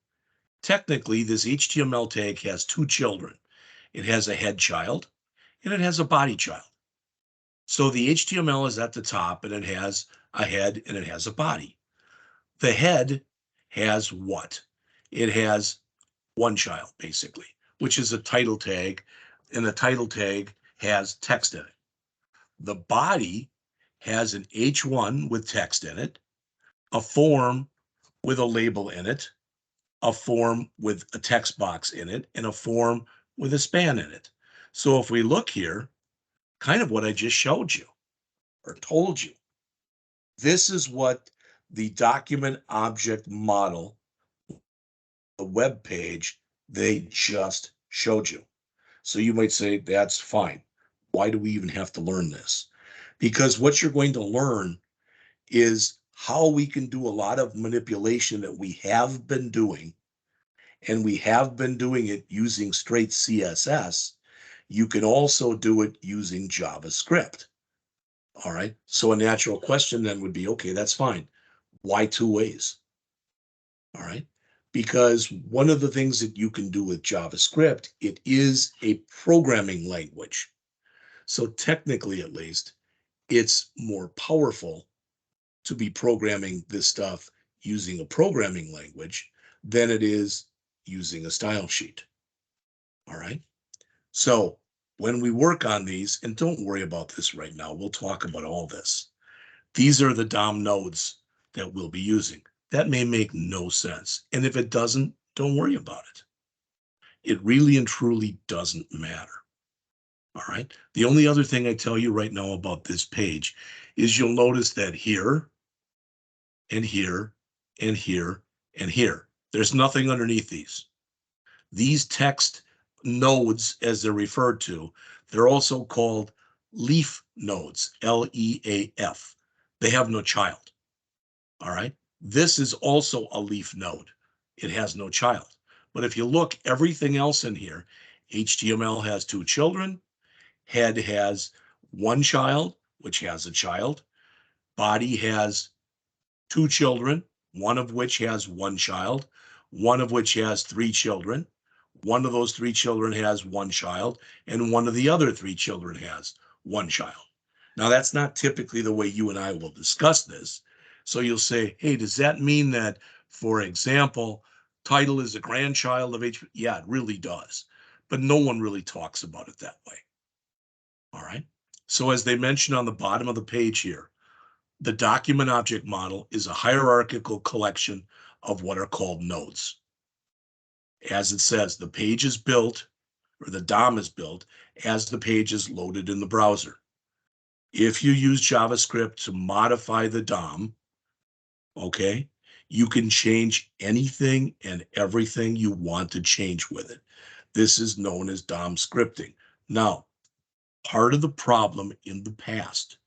Technically, this HTML tag has two children. It has a head child and it has a body child. So the HTML is at the top and it has a head and it has a body. The head has what? It has one child, basically, which is a title tag, and the title tag has text in it. The body has an H1 with text in it, a form with a label in it, a form with a text box in it, and a form with a span in it. So if we look here, kind of what I just showed you or told you, this is what the document object model, the web page, they just showed you. So you might say, that's fine. Why do we even have to learn this? Because what you're going to learn is how we can do a lot of manipulation that we have been doing, and we have been doing it using straight CSS, you can also do it using JavaScript. All right. So a natural question then would be, okay, that's fine. Why two ways? All right. Because one of the things that you can do with JavaScript, it is a programming language. So technically, at least, it's more powerful to be programming this stuff using a programming language than it is using a style sheet. All right. So when we work on these, and don't worry about this right now, we'll talk about all this. These are the DOM nodes that we'll be using. That may make no sense. And if it doesn't, don't worry about it. It really and truly doesn't matter. All right. The only other thing I tell you right now about this page is you'll notice that here and here and here and here, there's nothing underneath these. These text nodes, as they're referred to, they're also called leaf nodes, L-E-A-F. They have no child. All right. This is also a leaf node. It has no child. But if you look, everything else in here, HTML has two children, head has one child, which has a child, body has two children, one of which has one child, one of which has three children. One of those three children has one child, and one of the other three children has one child. Now, that's not typically the way you and I will discuss this. So you'll say, hey, does that mean that, for example, title is a grandchild of H? Yeah, it really does. But no one really talks about it that way. All right. So as they mentioned on the bottom of the page here, the document object model is a hierarchical collection of what are called nodes. As it says, the page is built, or the DOM is built, as the page is loaded in the browser. If you use JavaScript to modify the DOM, okay, you can change anything and everything you want to change with it. This is known as DOM scripting. Now, part of the problem in the past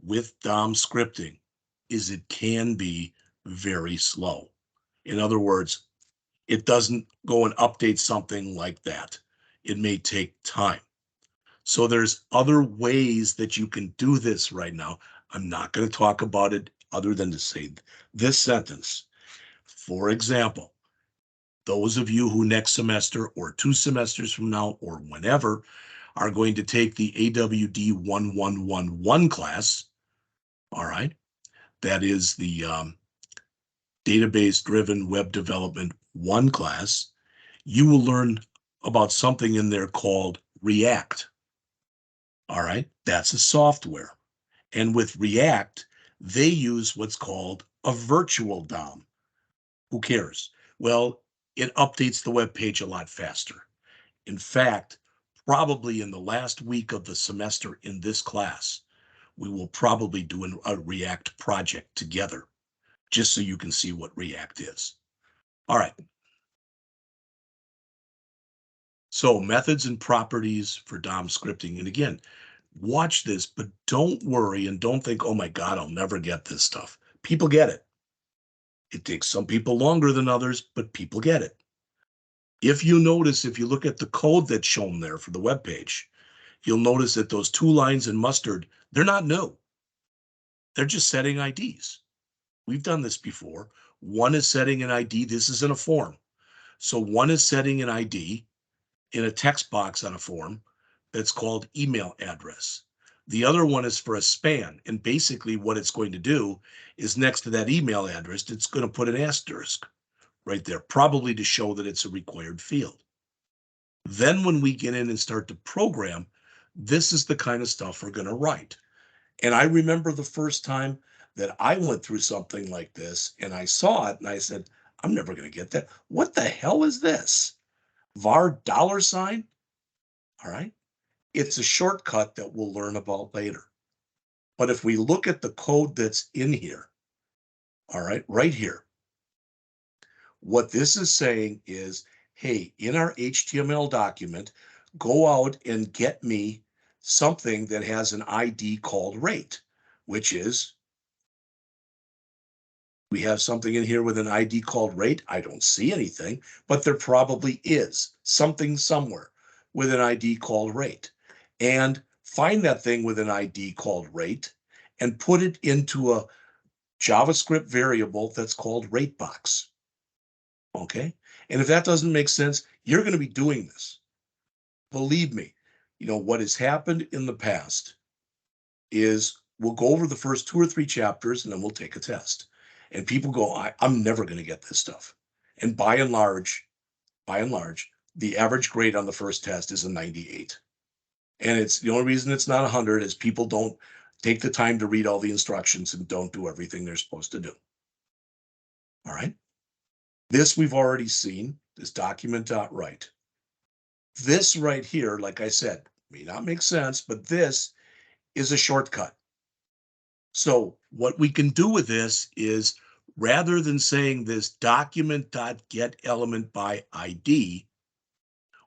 with DOM scripting is it can be very slow. In other words, it doesn't go and update something like that. It may take time. So there's other ways that you can do this right now. I'm not going to talk about it other than to say this sentence. For example, those of you who next semester or 2 semesters from now or whenever are going to take the AWD1111 class, all right, that is the database-driven web development 1 class, you will learn about something in there called React. All right, that's a software. And with React, they use what's called a virtual DOM. Who cares? Well, it updates the web page a lot faster. In fact, probably in the last week of the semester in this class, we will probably do a React project together, just so you can see what React is. All right. So methods and properties for DOM scripting. And again, watch this, but don't worry and don't think, oh my God, I'll never get this stuff. People get it. It takes some people longer than others, but people get it. If you notice, if you look at the code that's shown there for the web page, you'll notice that those 2 lines in mustard, they're not new. They're just setting IDs. We've done this before. One is setting an ID. This is in a form. So one is setting an ID in a text box on a form that's called email address. The other one is for a span. And basically what it's going to do is next to that email address, it's going to put an asterisk right there, probably to show that it's a required field. Then when we get in and start to program, this is the kind of stuff we're going to write. And I remember the first time that I went through something like this and I saw it and I said, I'm never going to get that. What the hell is this? var $? All right. It's a shortcut that we'll learn about later. But if we look at the code that's in here, all right, right here, what this is saying is, hey, in our HTML document, go out and get me something that has an ID called rate, which is We have something in here with an ID called rate. I don't see anything, but there probably is something somewhere with an ID called rate. And find that thing with an ID called rate and put it into a JavaScript variable that's called rate box. Okay. And if that doesn't make sense, you're going to be doing this. Believe me, what has happened in the past is we'll go over the first 2 or 3 chapters and then we'll take a test. And people go, I'm never going to get this stuff. And by and large, the average grade on the first test is a 98. And it's the only reason it's not 100 is people don't take the time to read all the instructions and don't do everything they're supposed to do. All right. This we've already seen, this document.write. This right here, like I said, may not make sense, but this is a shortcut. So what we can do with this is rather than saying this document.getElementById,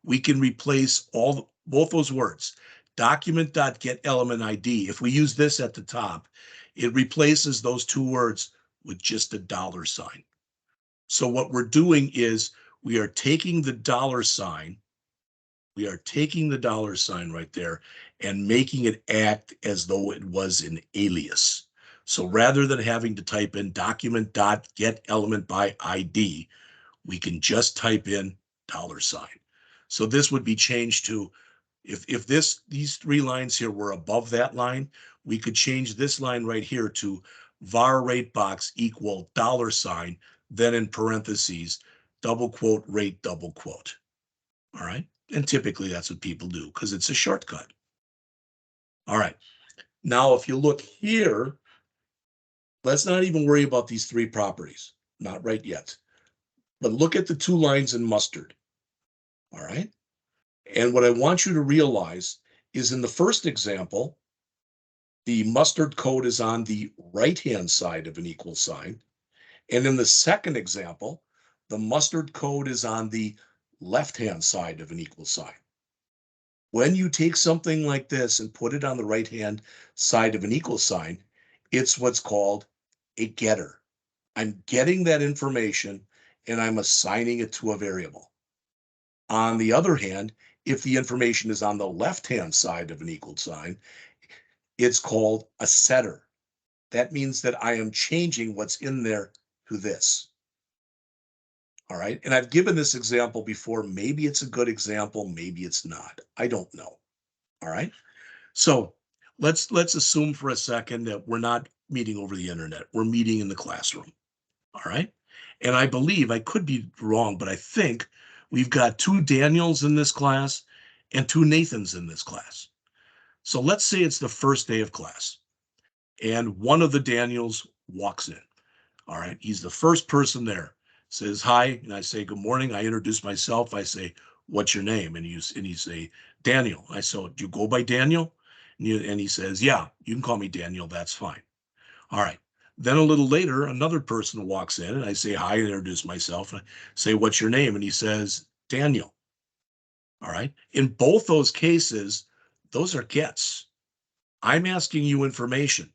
we can replace both those words, document.getElementId. If we use this at the top, it replaces those 2 words with just a $sign. So what we're doing is we are taking the $sign right there and making it act as though it was an alias. So rather than having to type in document.getElementById, we can just type in $sign. So this would be changed to, if these 3 lines here were above that line, we could change this line right here to var rate box equal $sign, then in parentheses, double quote rate, double quote. All right. And typically that's what people do because it's a shortcut. All right. Now, if you look here, let's not even worry about these 3 properties. Not right yet. But look at the 2 lines in mustard. All right. And what I want you to realize is in the first example, the mustard code is on the right-hand side of an equal sign. And in the second example, the mustard code is on the left-hand side of an equal sign. When you take something like this and put it on the right-hand side of an equal sign, it's what's called a getter. I'm getting that information and I'm assigning it to a variable. On the other hand, if the information is on the left-hand side of an equal sign, it's called a setter. That means that I am changing what's in there to this. All right. And I've given this example before. Maybe it's a good example. Maybe it's not. I don't know. All right. So let's assume for a second that we're not meeting over the internet. We're meeting in the classroom. All right. And I believe, I could be wrong, but I think we've got 2 Daniels in this class and 2 Nathans in this class. So let's say it's the first day of class and one of the Daniels walks in. All right. He's the first person there, says hi. And I say, good morning. I introduce myself. I say, what's your name? And you say, Daniel. I say, do you go by Daniel? And he says, yeah, you can call me Daniel. That's fine. All right. Then a little later, another person walks in and I say, hi, and introduce myself. And I say, what's your name? And he says, Daniel. All right. In both those cases, those are gets. I'm asking you information.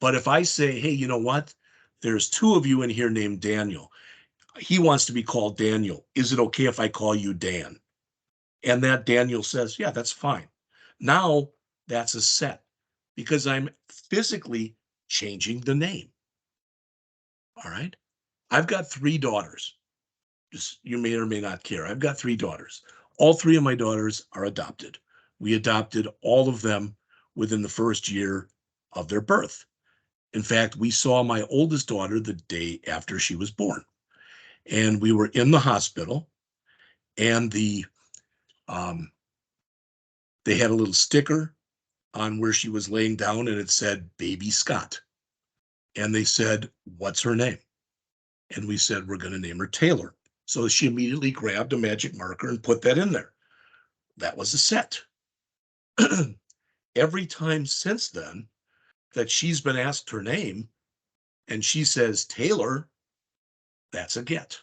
But if I say, hey, you know what? There's 2 of you in here named Daniel. He wants to be called Daniel. Is it okay if I call you Dan? And that Daniel says, yeah, that's fine. Now that's a set because I'm physically changing the name. All right. I've got 3 daughters. Just you may or may not care. I've got 3 daughters. All 3 of my daughters are adopted. We adopted all of them within the first year of their birth. In fact, we saw my oldest daughter the day after she was born. And we were in the hospital and they had a little sticker on where she was laying down and it said baby Scott. And they said, what's her name? And we said, we're going to name her Taylor. So she immediately grabbed a magic marker and put that in there. That was a set. Every time since then that she's been asked her name and she says Taylor, that's a get.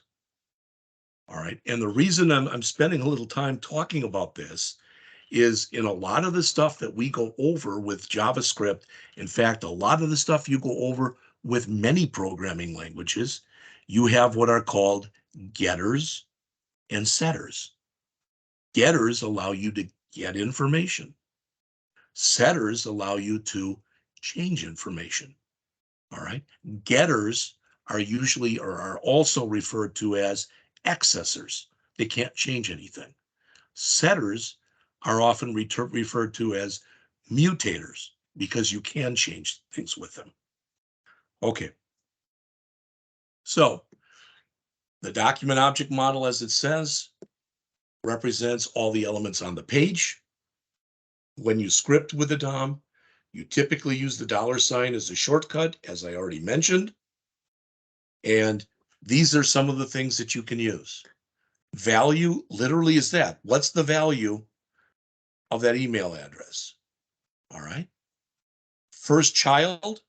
All right. And the reason I'm spending a little time talking about this is in a lot of the stuff that we go over with JavaScript. In fact, a lot of the stuff you go over with many programming languages, you have what are called getters and setters. Getters allow you to get information. Setters allow you to change information. All right. Getters are usually or are also referred to as accessors. They can't change anything. Setters are often referred to as mutators because you can change things with them. Okay. So the document object model, as it says, represents all the elements on the page. When you script with the DOM, you typically use the $sign as a shortcut, as I already mentioned. And these are some of the things that you can use. Value literally is that. What's the value of that email address? All right. First child,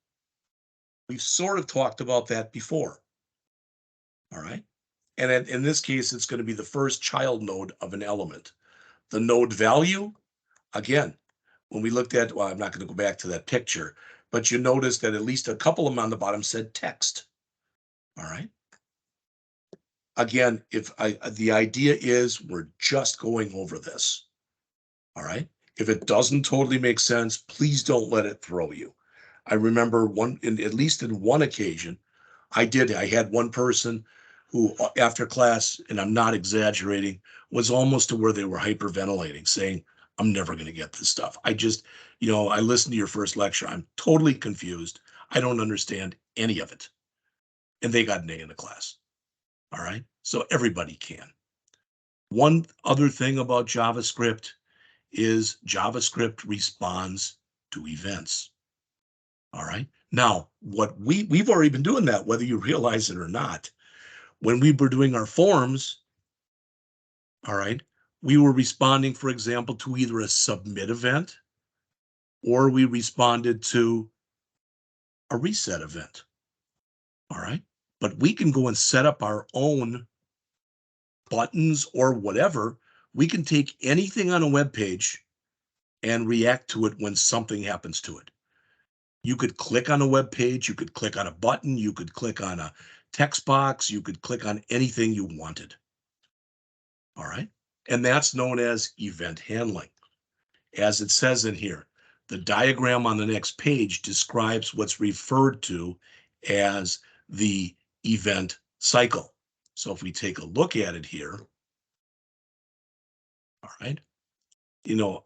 we've sort of talked about that before. All right. And in this case, it's going to be the first child node of an element. The node value, again, when we looked at, well, I'm not going to go back to that picture, but you notice that at least a couple of them on the bottom said text. All right. Again, the idea is we're just going over this. All right. If it doesn't totally make sense, please don't let it throw you. I remember at least in one occasion, I had one person who after class, and I'm not exaggerating, was almost to where they were hyperventilating, saying, I'm never going to get this stuff. I listened to your first lecture. I'm totally confused. I don't understand any of it. And they got an A in the class. All right. So everybody can. One other thing about JavaScript is JavaScript responds to events. All right. Now, what we've already been doing that, whether you realize it or not. When we were doing our forms, all right, we were responding, for example, to either a submit event or we responded to a reset event. All right. But we can go and set up our own buttons or whatever. We can take anything on a web page and react to it when something happens to it. You could click on a web page, you could click on a button, you could click on a text box, you could click on anything you wanted. All right. And that's known as event handling. As it says in here, the diagram on the next page describes what's referred to as the event cycle. So if we take a look at it here, all right,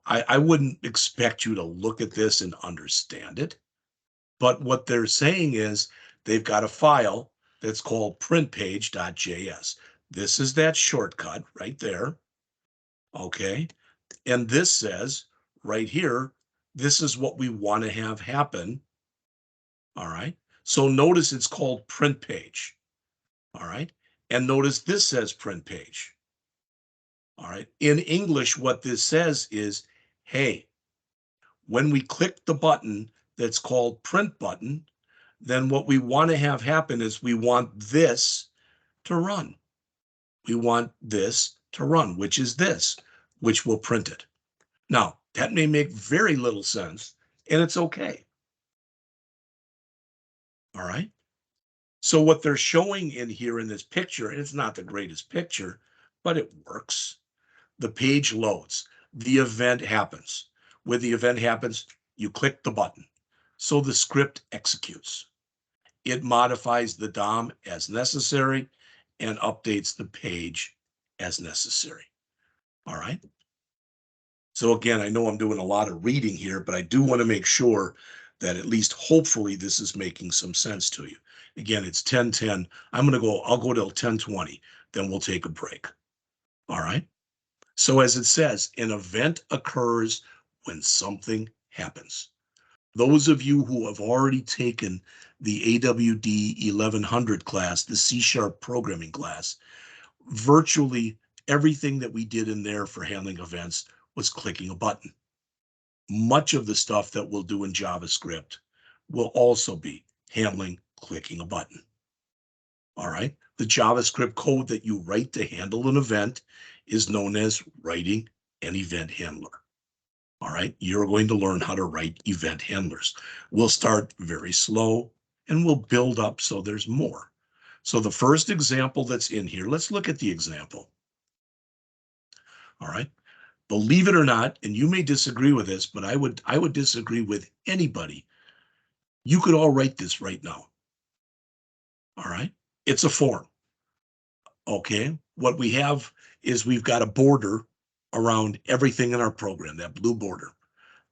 I wouldn't expect you to look at this and understand it. But what they're saying is they've got a file that's called printpage.js. This is that shortcut right there. Okay. And this says right here, this is what we want to have happen. All right. So notice it's called print page. All right. And notice this says print page. All right. In English, what this says is, hey, when we click the button that's called print button, then what we want to have happen is we want this to run. We want this to run, which is this, which will print it. Now, that may make very little sense, and it's okay. All right. So what they're showing in here in this picture, and it's not the greatest picture, but it works. The page loads. The event happens. When the event happens, you click the button. So the script executes. It modifies the DOM as necessary and updates the page as necessary. All right. So again, I know I'm doing a lot of reading here, but I do want to make sure that at least hopefully this is making some sense to you. Again, it's 10:10. I'll go till 10:20, then we'll take a break. All right. So as it says, an event occurs when something happens. Those of you who have already taken the AWD1000 class, the C# programming class, virtually everything that we did in there for handling events was clicking a button. Much of the stuff that we'll do in JavaScript will also be handling clicking a button. All right. The JavaScript code that you write to handle an event is known as writing an event handler. All right. You're going to learn how to write event handlers. We'll start very slow and we'll build up so there's more. So the first example that's in here, let's look at the example. All right. Believe it or not, and you may disagree with this, but I would disagree with anybody. You could all write this right now. All right. It's a form. Okay. What we have is we've got a border around everything in our program, that blue border.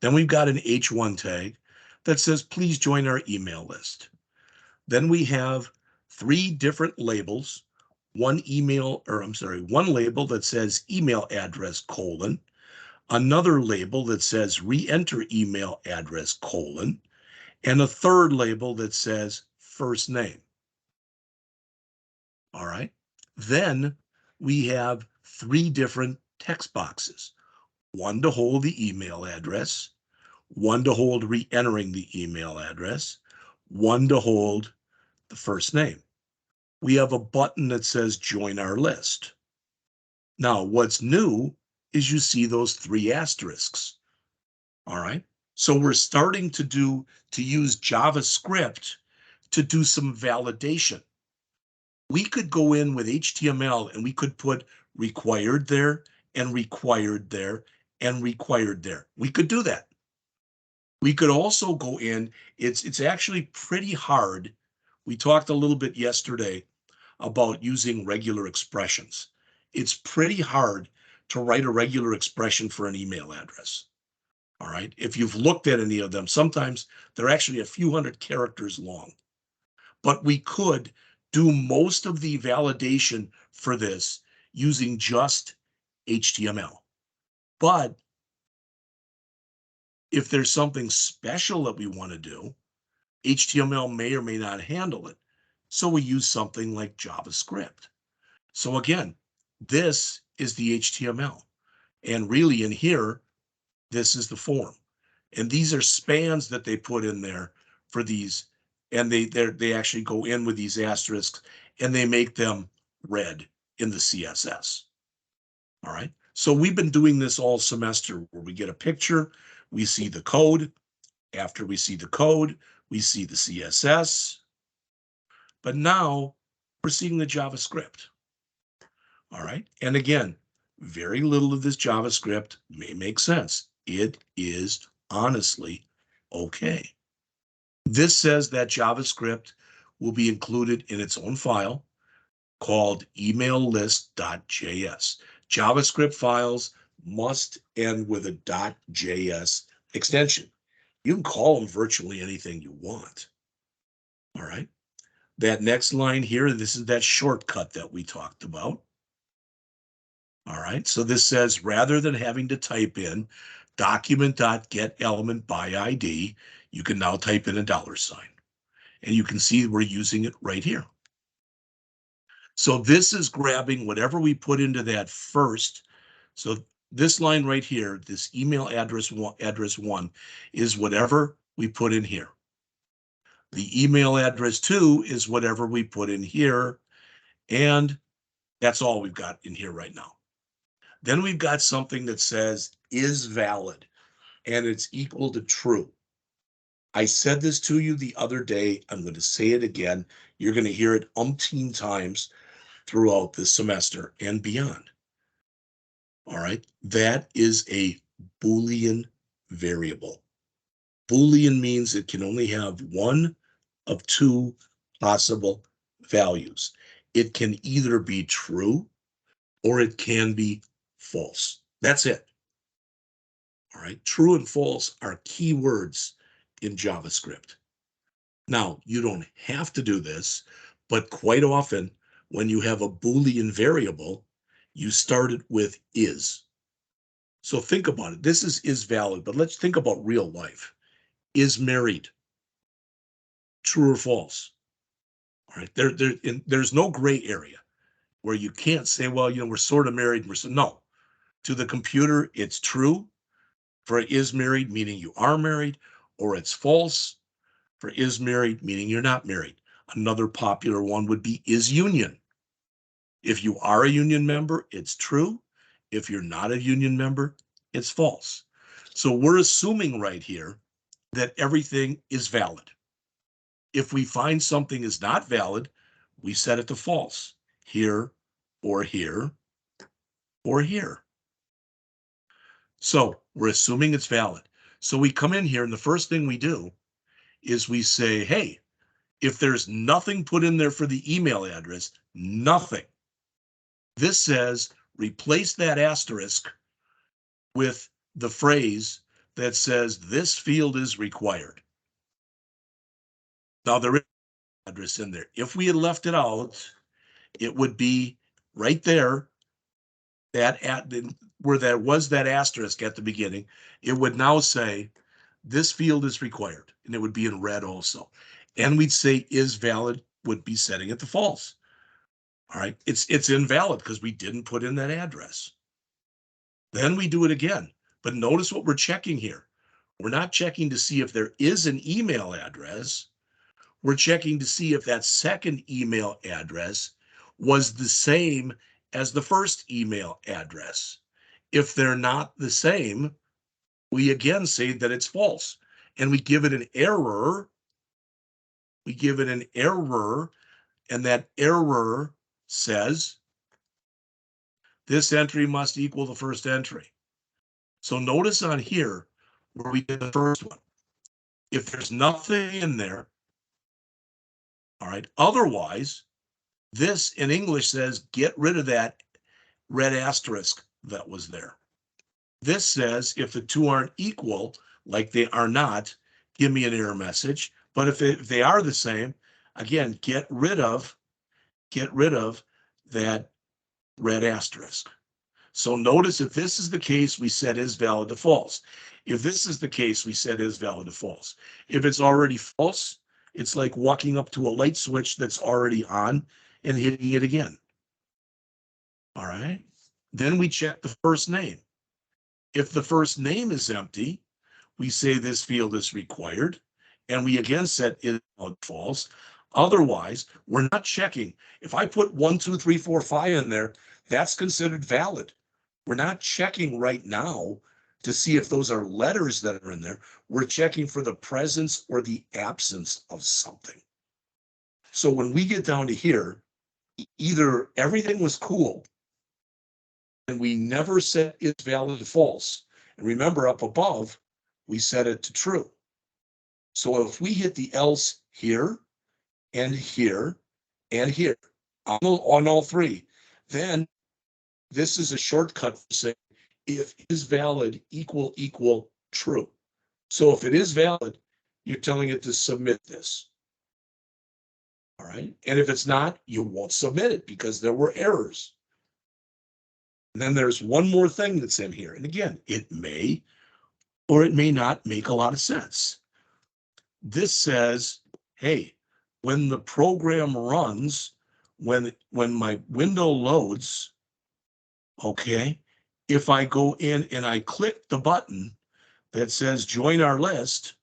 Then we've got an H1 tag that says, please join our email list. Then we have three different labels, one label that says email address : another label that says re-enter email address : and a third label that says first name. All right. Then we have three different text boxes, one to hold the email address, one to hold re-entering the email address, one to hold the first name. We have a button that says join our list. Now, what's new is you see those three asterisks. All right. So we're starting to use JavaScript to do some validation. We could go in with HTML and we could put required there and required there and required there. We could do that. We could also go in, it's actually pretty hard. We talked a little bit yesterday about using regular expressions. It's pretty hard to write a regular expression for an email address. All right. If you've looked at any of them, sometimes they're actually a few hundred characters long. But we could do most of the validation for this using just HTML. But if there's something special that we want to do, HTML may or may not handle it. So we use something like JavaScript. So again, this is the HTML. And really in here, this is the form. And these are spans that they put in there for these. And they actually go in with these asterisks and they make them red in the CSS. All right. So we've been doing this all semester where we get a picture, we see the code. After we see the code, we see the CSS. But now we're seeing the JavaScript. All right. And again, very little of this JavaScript may make sense. It is honestly okay. This says that JavaScript will be included in its own file called emaillist.js. JavaScript files must end with a .js extension. You can call them virtually anything you want. All right. That next line here, this is that shortcut that we talked about. All right. So this says rather than having to type in document.getElementById, you can now type in a $. And you can see we're using it right here. So this is grabbing whatever we put into that first. So this line right here, this email address one is whatever we put in here. The email address 2 is whatever we put in here. And that's all we've got in here right now. Then we've got something that says is valid, and it's equal to true. I said this to you the other day. I'm going to say it again. You're going to hear it umpteen times throughout this semester and beyond. All right. That is a Boolean variable. Boolean means it can only have one of two possible values. It can either be true or it can be false. That's it. All right. True and false are keywords in JavaScript. Now, you don't have to do this, but quite often when you have a Boolean variable, you start it with is. So think about it. This is valid, but let's think about real life. Is married. True or false? All right. There's no gray area where you can't say, well, we're sort of married. No. To the computer, it's true for is married, meaning you are married, or it's false for is married, meaning you're not married. Another popular one would be is union. If you are a union member, it's true. If you're not a union member, it's false. So we're assuming right here that everything is valid. If we find something is not valid, we set it to false here or here or here. So we're assuming it's valid. So we come in here and the first thing we do is we say, hey, if there's nothing put in there for the email address, nothing, this says replace that asterisk with the phrase that says this field is required. Now there is an address in there. If we had left it out, it would be right there, that at where there was that asterisk at the beginning, it would now say this field is required, and it would be in red also. And we'd say is valid would be setting it to false. All right, it's invalid because we didn't put in that address. Then we do it again. But notice what we're checking here. We're not checking to see if there is an email address. We're checking to see if that second email address was the same as the first email address. If they're not the same, we again say that it's false. And we give it an error. We give it an error, and that error says this entry must equal the first entry. So notice on here where we did the first one, if there's nothing in there, all right, otherwise, this in English says get rid of that red asterisk that was there. This says if the two aren't equal, like they are not, give me an error message. But if they are the same, again, get rid of that red asterisk. So notice if this is the case, we set is valid to false. If this is the case, we set is valid to false. If it's already false, it's like walking up to a light switch that's already on and hitting it again. All right. Then we check the first name. If the first name is empty, we say this field is required, and we again set is false. Otherwise, we're not checking. If I put 1, 2, 3, 4, 5 in there, that's considered valid. We're not checking right now to see if those are letters that are in there. We're checking for the presence or the absence of something. So when we get down to here, either everything was cool and we never set is valid to false. And remember up above, we set it to true. So if we hit the else here and here and here on all three, then this is a shortcut for saying if is valid equal true. So if it is valid, you're telling it to submit this. All right. And if it's not, you won't submit it because there were errors. And then there's one more thing that's in here. And again, it may or it may not make a lot of sense. This says, hey, when the program runs, when my window loads, okay, if I go in and I click the button that says join our list,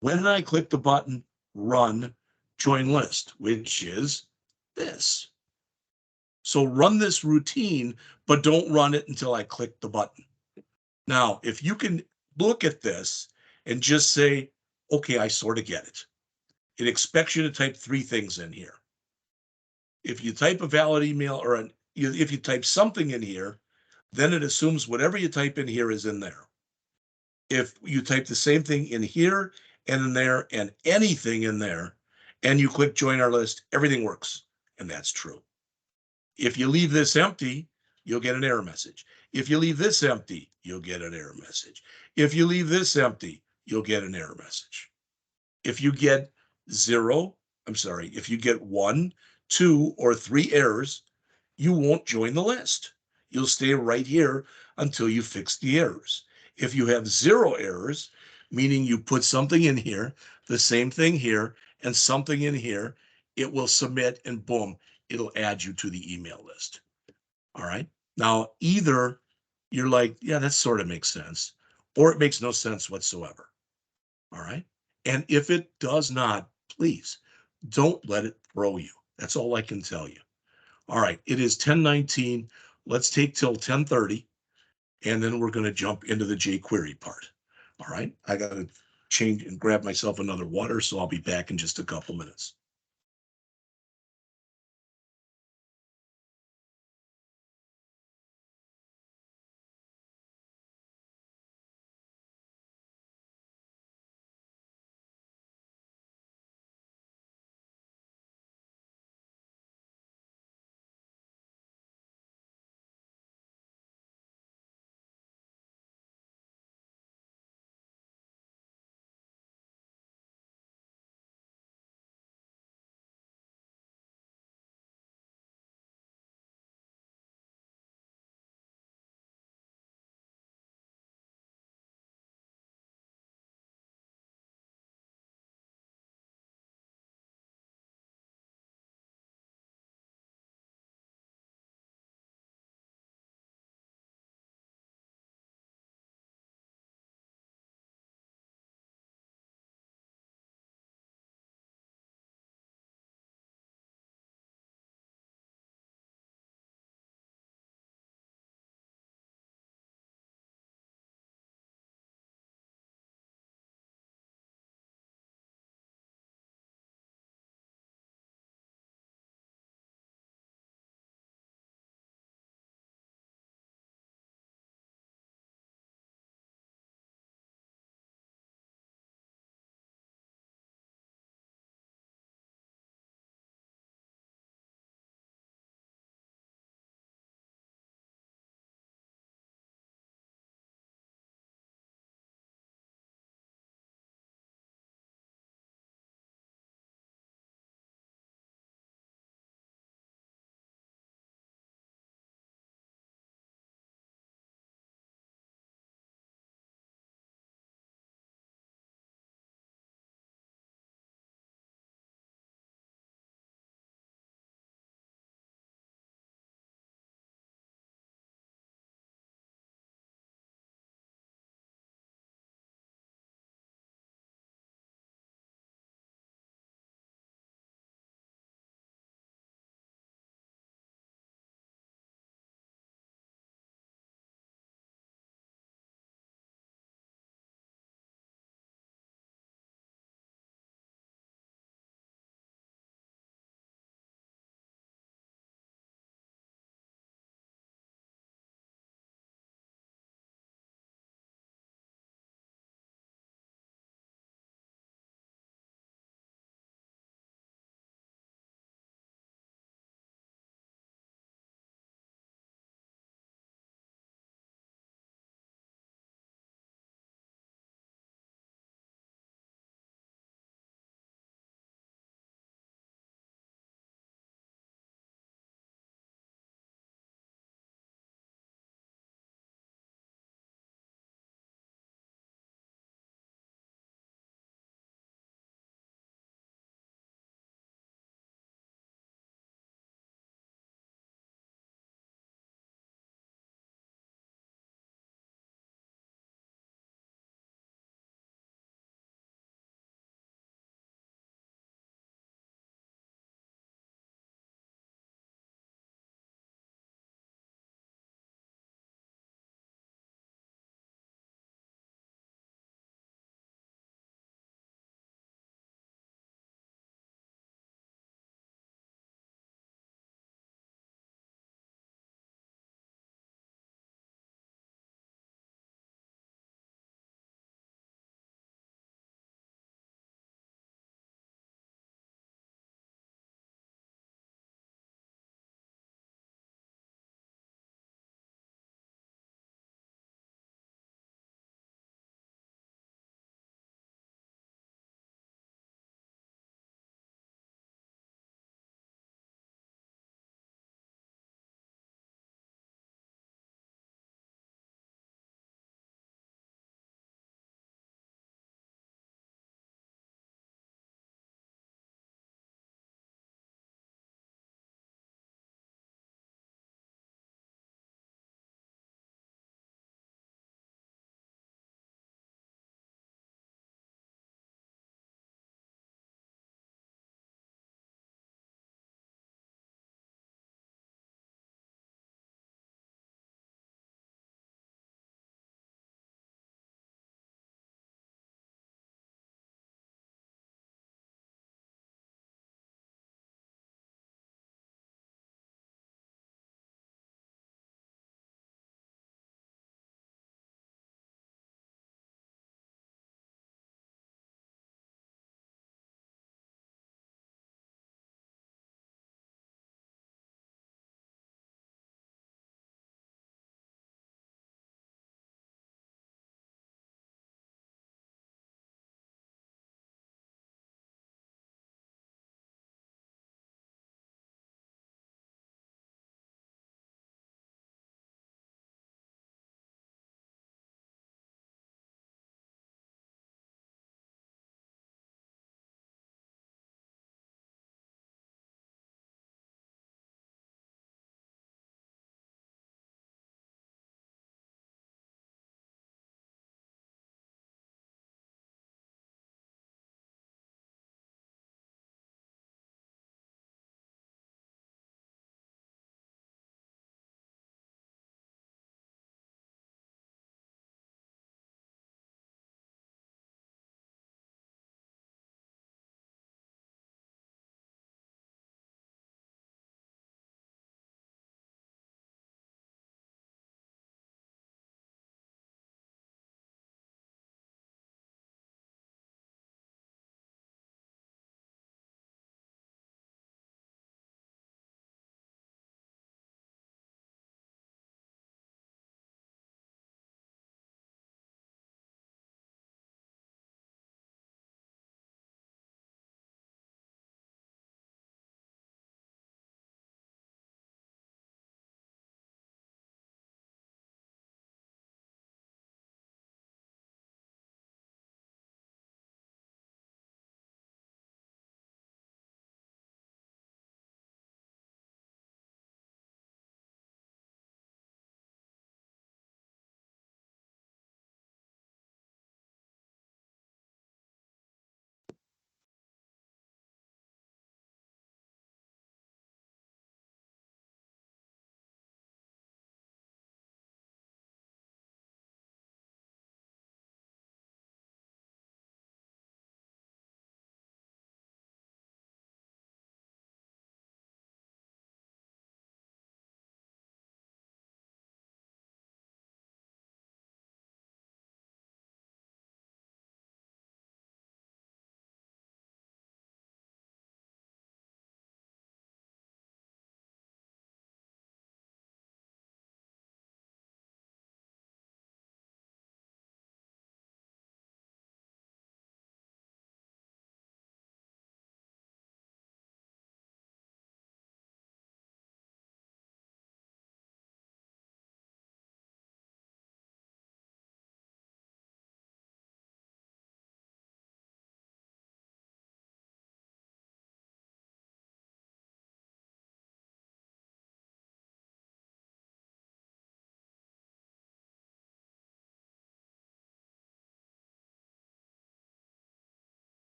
when I click the button run join list, which is this. So run this routine, but don't run it until I click the button. Now, if you can look at this and just say, okay, I sort of get it. It expects you to type 3 things in here. If you type a valid email or if you type something in here, then it assumes whatever you type in here is in there. If you type the same thing in here and in there and anything in there, and you click join our list, everything works. And that's true. If you leave this empty, you'll get an error message. If you leave this empty, you'll get an error message. If you leave this empty, you'll get an error message. If you get if you get 1, 2, or 3 errors, you won't join the list. You'll stay right here until you fix the errors. If you have 0 errors, meaning you put something in here, the same thing here, and something in here, it will submit and boom, it'll add you to the email list. All right. Now, either you're like, yeah, that sort of makes sense, or it makes no sense whatsoever. All right. And if it does not, please don't let it throw you. That's all I can tell you. All right. It is 10:19. Let's take till 10:30, and then we're going to jump into the jQuery part. All right. I got to change and grab myself another water, so I'll be back in just a couple minutes.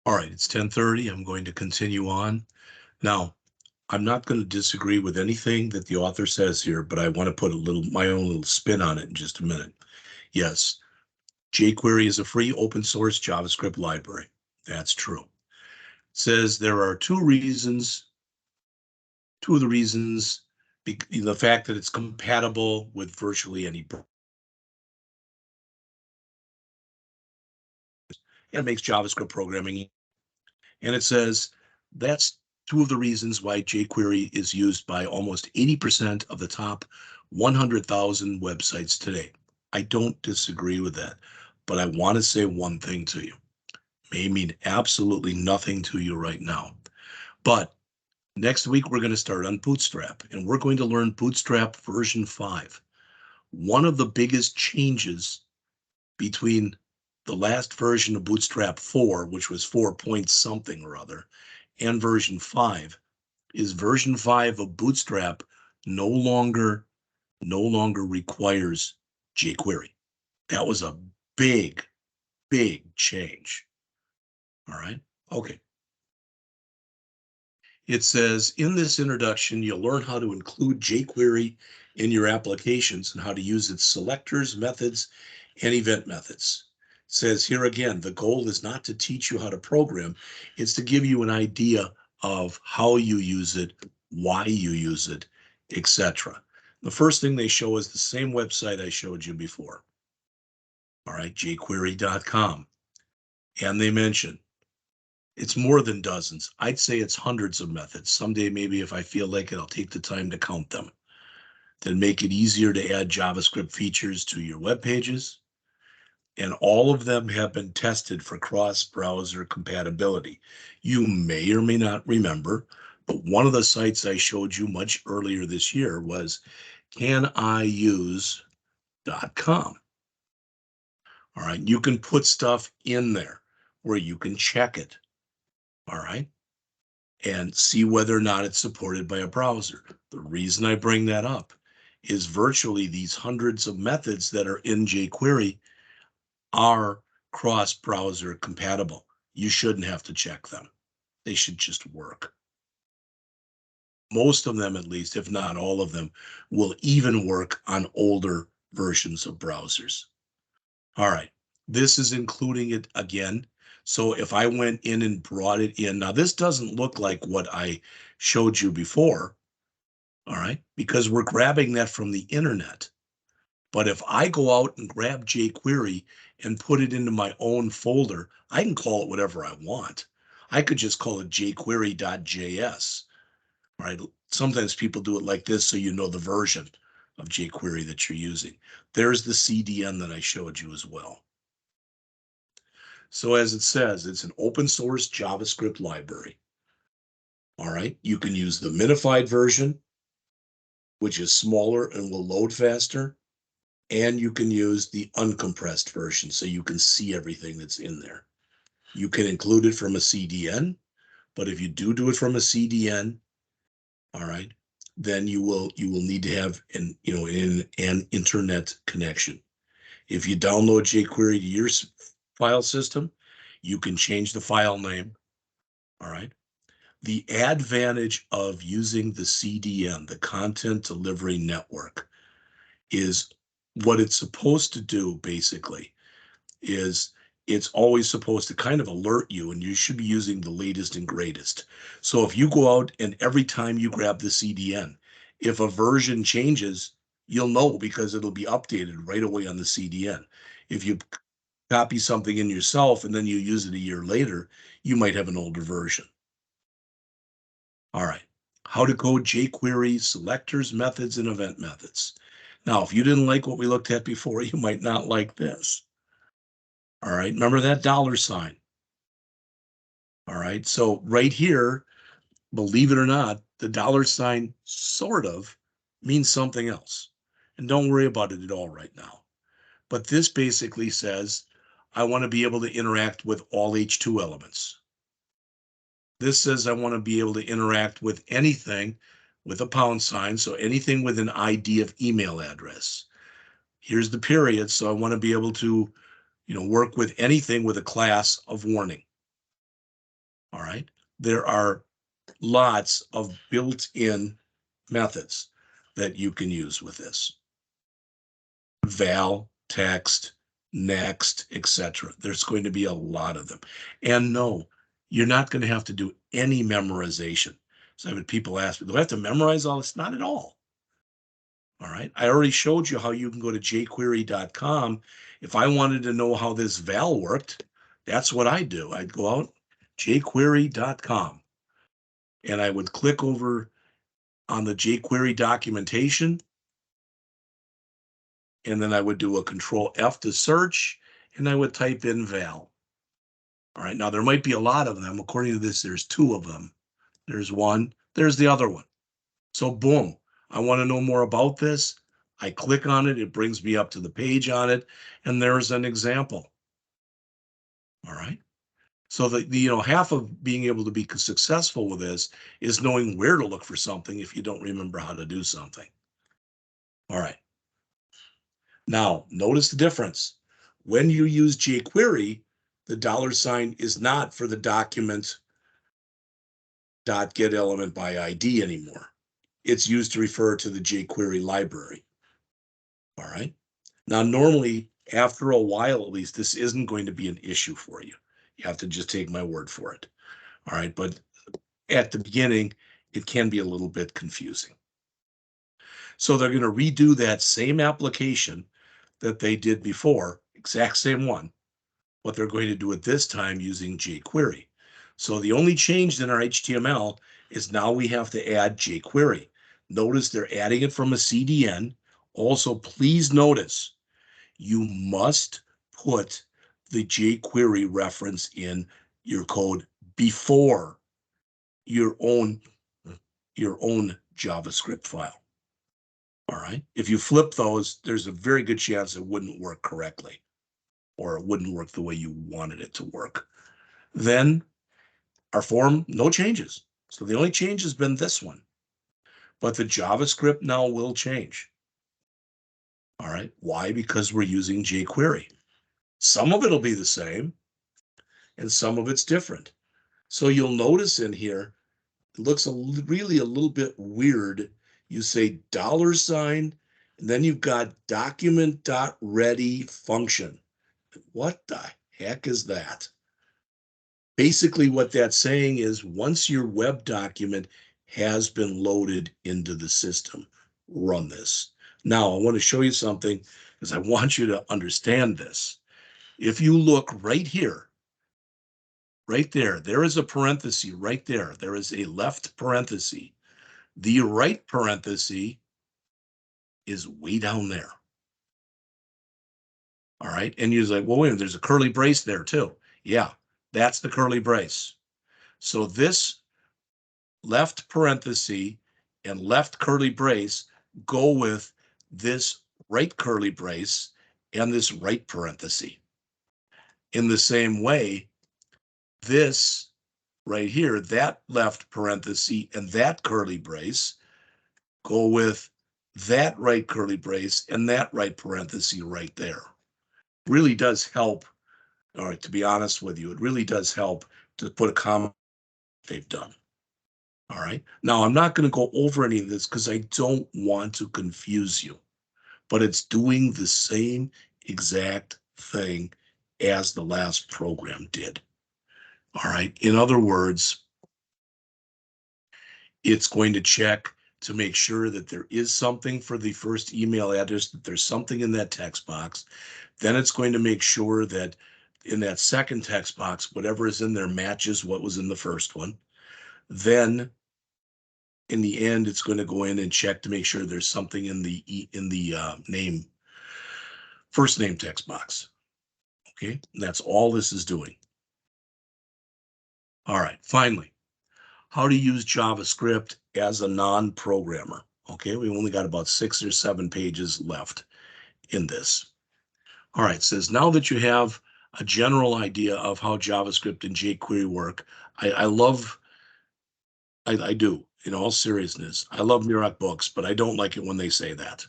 All right, it's 10:30. I'm going to continue on. Now, I'm not going to disagree with anything that the author says here, but I want to put my own little spin on it in just a minute. Yes, jQuery is a free open source JavaScript library. That's true. It says there are two of the reasons, the fact that it's compatible with virtually any, it makes JavaScript programming. And it says that's two of the reasons why jQuery is used by almost 80% of the top 100,000 websites today. I don't disagree with that, but I want to say one thing to you. May mean absolutely nothing to you right now, but next week we're going to start on Bootstrap, and we're going to learn Bootstrap version 5. One of the biggest changes between the last version of Bootstrap 4, which was 4 point something or other, and version 5 is version 5 of Bootstrap no longer requires jQuery. That was a big, big change. All right. Okay. It says in this introduction, you'll learn how to include jQuery in your applications and how to use its selectors, methods, and event methods. It says here again, the goal is not to teach you how to program, it's to give you an idea of how you use it, why you use it, etc. The first thing they show is the same website I showed you before. All right, jQuery.com. And they mention it's more than dozens. I'd say it's hundreds of methods. Someday, maybe if I feel like it, I'll take the time to count them. Then make it easier to add JavaScript features to your web pages. And all of them have been tested for cross-browser compatibility. You may or may not remember, but one of the sites I showed you much earlier this year was caniuse.com. All right, you can put stuff in there where you can check it. All right. And see whether or not it's supported by a browser. The reason I bring that up is virtually these hundreds of methods that are in jQuery are cross-browser compatible. You shouldn't have to check them. They should just work. Most of them, at least, if not all of them, will even work on older versions of browsers. All right, this is including it again. So if I went in and brought it in, now this doesn't look like what I showed you before, all right, because we're grabbing that from the internet. But if I go out and grab jQuery and put it into my own folder, I can call it whatever I want. I could just call it jQuery.js, all right? Sometimes people do it like this so you know the version of jQuery that you're using. There's the CDN that I showed you as well. So as it says, it's an open source JavaScript library. All right, you can use the minified version, which is smaller and will load faster, and you can use the uncompressed version so you can see everything that's in there. You can include it from a CDN, but if you do it from a CDN, all right, then you will need to have an internet connection. If you download jQuery to your file system, you can change the file name. All right. The advantage of using the CDN, the Content Delivery Network, is what it's supposed to do basically is it's always supposed to kind of alert you, and you should be using the latest and greatest. So if you go out and every time you grab the CDN, if a version changes, you'll know because it'll be updated right away on the CDN. If you copy something in yourself and then you use it a year later, you might have an older version. All right, how to code jQuery selectors, methods, and event methods. Now, if you didn't like what we looked at before, you might not like this. All right, remember that $sign. All right, so right here, believe it or not, the $sign sort of means something else. And don't worry about it at all right now. But this basically says, I want to be able to interact with all H2 elements. This says I want to be able to interact with anything with a $, so anything with an ID of email address. Here's the period, so I want to be able to, work with anything with a class of warning. All right. There are lots of built-in methods that you can use with this. Val, text, next, etc. There's going to be a lot of them. And no, you're not going to have to do any memorization. So I've had people ask me, do I have to memorize all this? Not at all. All right. I already showed you how you can go to jquery.com. If I wanted to know how this val worked, that's what I do. I'd go out jquery.com and I would click over on the jQuery documentation, and then I would do a control F to search, and I would type in val. All right, now there might be a lot of them. According to this, there's two of them. There's one, there's the other one. So boom, I want to know more about this. I click on it, it brings me up to the page on it, and there's an example. All right. So half of being able to be successful with this is knowing where to look for something if you don't remember how to do something. All right. Now, notice the difference. When you use jQuery, the $ is not for the document .get element by ID anymore. It's used to refer to the jQuery library. All right. Now, normally, after a while, at least, this isn't going to be an issue for you. You have to just take my word for it. All right. But at the beginning, it can be a little bit confusing. So they're going to redo that same application that they did before, exact same one, but they're going to do it this time using jQuery. So the only change in our HTML is now we have to add jQuery. Notice they're adding it from a CDN. Also, please notice you must put the jQuery reference in your code before your own JavaScript file. All right. If you flip those, there's a very good chance it wouldn't work correctly, or it wouldn't work the way you wanted it to work. Then our form, no changes. So the only change has been this one, but the JavaScript now will change. All right. Why? Because we're using jQuery. Some of it'll be the same and some of it's different. So you'll notice in here, it looks really a little bit weird. You say $, and then you've got document.ready function. What the heck is that? Basically, what that's saying is once your web document has been loaded into the system, run this. Now, I want to show you something because I want you to understand this. If you look right here, right there, there is a parenthesis right there. There is a left parenthesis. The right parenthesis is way down there. All right. And you're like, well, wait a minute, there's a curly brace there too. Yeah, that's the curly brace. So this left parenthesis and left curly brace go with this right curly brace and this right parenthesis. In the same way, this right here, that left parenthesis and that curly brace go with that right curly brace and that right parenthesis right there. Really does help. All right, to be honest with you, it really does help to put a comment they've done. All right. Now, I'm not going to go over any of this because I don't want to confuse you, but it's doing the same exact thing as the last program did. All right. In other words, it's going to check to make sure that there is something for the first email address, that there's something in that text box. Then it's going to make sure that in that second text box, whatever is in there matches what was in the first one. Then in the end, it's going to go in and check to make sure there's something in the name, first name text box. Okay, and that's all this is doing. All right, finally, how to use JavaScript as a non-programmer. Okay, we only got about 6 or 7 pages left in this. All right, it says now that you have a general idea of how JavaScript and jQuery work, I do, in all seriousness, I love Murok books, but I don't like it when they say that.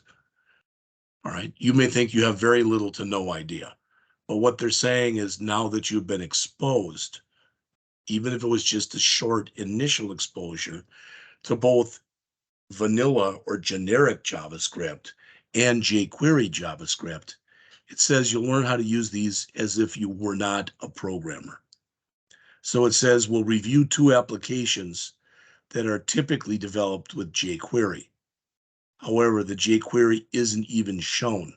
All right, you may think you have very little to no idea, but what they're saying is now that you've been exposed even if it was just a short initial exposure to both vanilla or generic JavaScript and jQuery JavaScript, it says you'll learn how to use these as if you were not a programmer. So it says we'll review two applications that are typically developed with jQuery. However, the jQuery isn't even shown.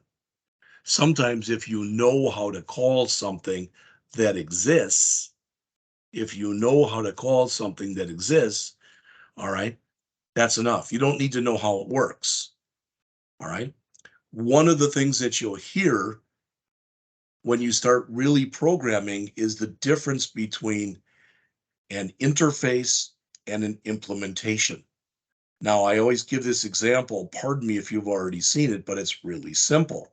Sometimes if you know how to call something that exists, all right, that's enough. You don't need to know how it works, all right? One of the things that you'll hear when you start really programming is the difference between an interface and an implementation. Now, I always give this example, pardon me if you've already seen it, but it's really simple.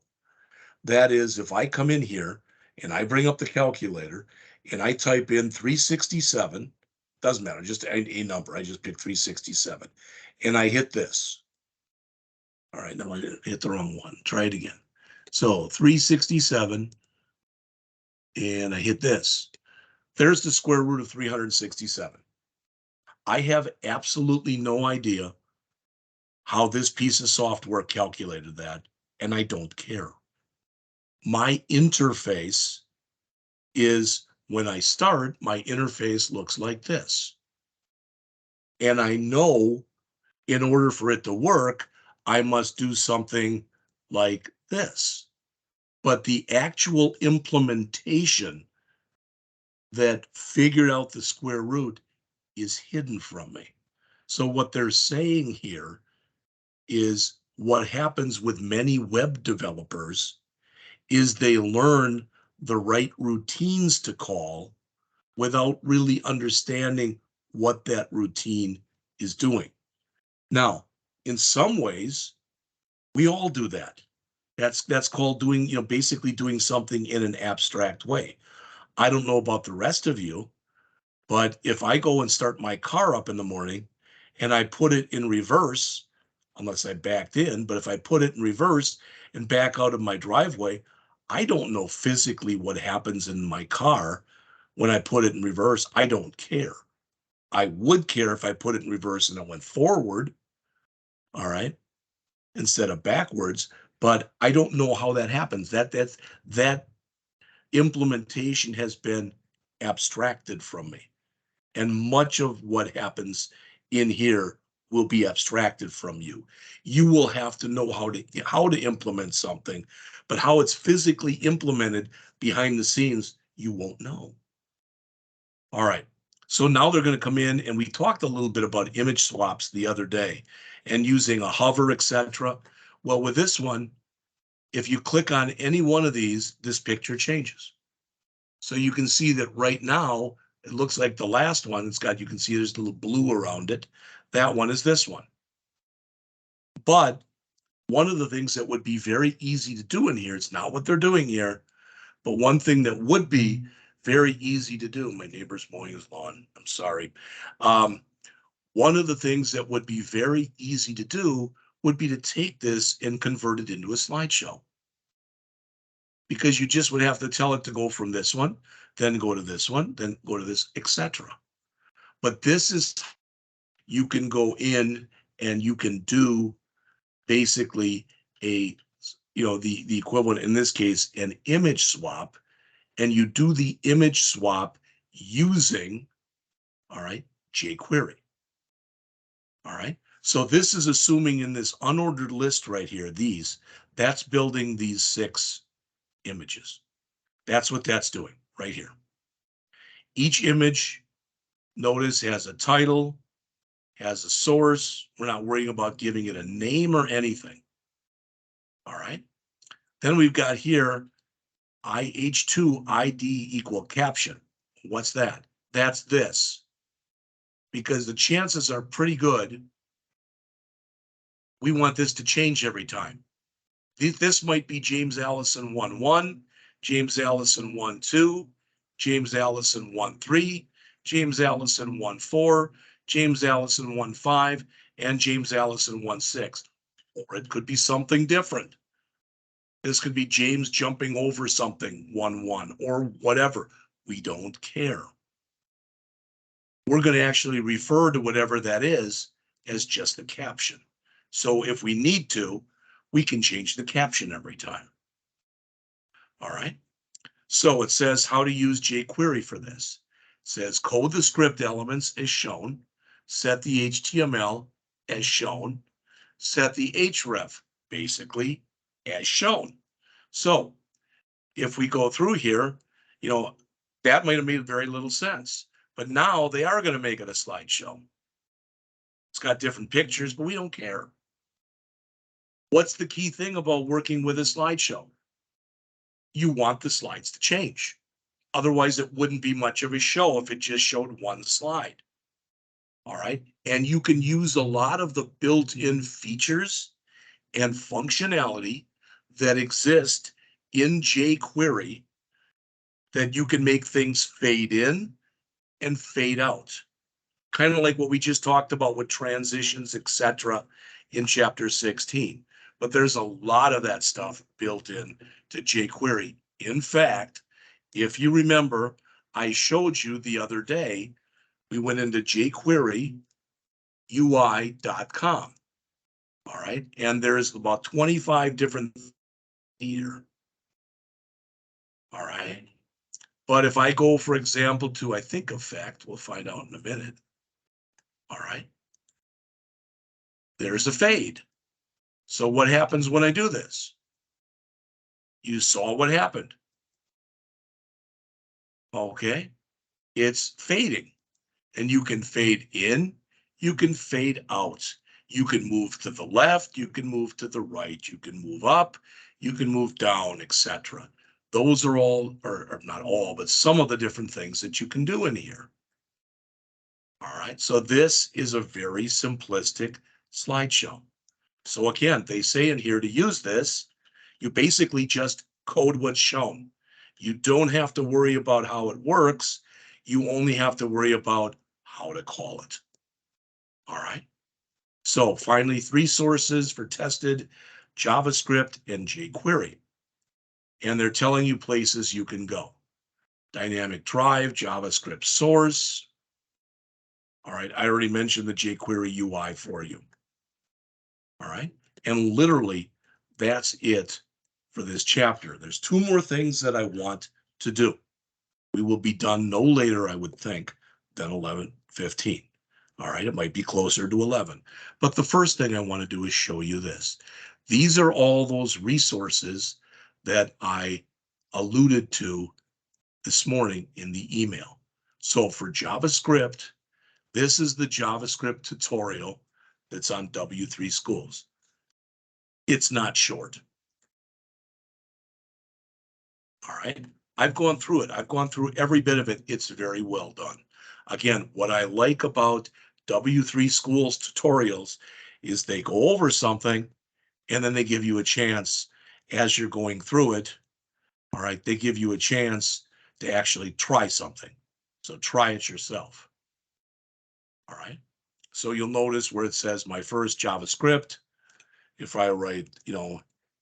That is, if I come in here and I bring up the calculator and I type in 367, doesn't matter, just a number, I just pick 367, and I hit this. All right, no, I hit the wrong one. Try it again. So 367, and I hit this. There's the square root of 367. I have absolutely no idea how this piece of software calculated that, and I don't care. My interface is, when I start, my interface looks like this. And I know in order for it to work, I must do something like this. But the actual implementation that figured out the square root is hidden from me. So what they're saying here is what happens with many web developers is they learn the right routines to call without really understanding what that routine is doing. Now, in some ways, we all do that. That's called doing, basically doing something in an abstract way. I don't know about the rest of you, but if I go and start my car up in the morning and I put it in reverse, unless I backed in, but if I put it in reverse and back out of my driveway, I don't know physically what happens in my car when I put it in reverse. I don't care. I would care if I put it in reverse and it went forward, all right, instead of backwards, but I don't know how that happens. That implementation has been abstracted from me. And much of what happens in here will be abstracted from you. You will have to know how to implement something, but how it's physically implemented behind the scenes, you won't know. All right. So now they're going to come in, and we talked a little bit about image swaps the other day and using a hover, etc. Well, with this one, if you click on any one of these, this picture changes. So you can see that right now, it looks like the last one, you can see there's a little blue around it. That one is this one. But one of the things that would be very easy to do in here, it's not what they're doing here, but one thing that would be very easy to do, my neighbor's mowing his lawn, I'm sorry. One of the things that would be very easy to do would be to take this and convert it into a slideshow. Because you just would have to tell it to go from this one, then go to this one, then go to this, etc. But this is, you can go in and you can do basically the equivalent, in this case, an image swap, and you do the image swap using, all right, jQuery. All right. So this is assuming in this unordered list right here, that's building these 6 images. That's what that's doing right here. Each image, notice, has a title, has a source. We're not worrying about giving it a name or anything. All right. Then we've got here IH2 ID equal caption. What's that? That's this. Because the chances are pretty good we want this to change every time. This might be James Allison 1-1, James Allison 1-2, James Allison 1-3, James Allison 1-4, James Allison 1-5, and James Allison 1-6. Or it could be something different. This could be James jumping over something 1-1 or whatever. We don't care. we're going to actually refer to whatever that is as just the caption. So if we need to, we can change the caption every time. All right. So it says how to use jQuery for this. It says code the script elements as shown, set the HTML as shown, set the href basically as shown. So if we go through here, that might have made very little sense, but now they are going to make it a slideshow. It's got different pictures, but we don't care. What's the key thing about working with a slideshow? You want the slides to change. Otherwise, it wouldn't be much of a show if it just showed one slide. All right. And you can use a lot of the built-in features and functionality that exist in jQuery that you can make things fade in and fade out. Kind of like what we just talked about with transitions, etc., in chapter 16. But there's a lot of that stuff built in to jQuery. In fact, if you remember, I showed you the other day, we went into jQuery UI.com. All right. And there's about 25 different here. All right. But if I go, for example, to, I think, effect, we'll find out in a minute. All right. There's a fade. So what happens when I do this? You saw what happened. Okay. It's fading. And you can fade in, you can fade out. You can move to the left, you can move to the right, you can move up, you can move down, etc. Those are all, or not all, but some of the different things that you can do in here. All right, so this is a very simplistic slideshow. So again, they say in here to use this, you basically just code what's shown. You don't have to worry about how it works. You only have to worry about how to call it. All right. So finally, 3 sources for tested JavaScript and jQuery. And they're telling you places you can go. Dynamic Drive, JavaScript source. All right. I already mentioned the jQuery UI for you. All right. And literally, that's it for this chapter. There's 2 more things that I want to do. We will be done no later, I would think, than 11:15. All right, it might be closer to 11. But the first thing I want to do is show you this. These are all those resources that I alluded to this morning in the email. So for JavaScript, this is the JavaScript tutorial that's on W3 Schools. It's not short. All right. I've gone through it. I've gone through every bit of it. It's very well done. Again, what I like about W3 Schools tutorials is they go over something and then they give you a chance as you're going through it. All right. They give you a chance to actually try something. So try it yourself. All right. So you'll notice where it says my first JavaScript. If I write,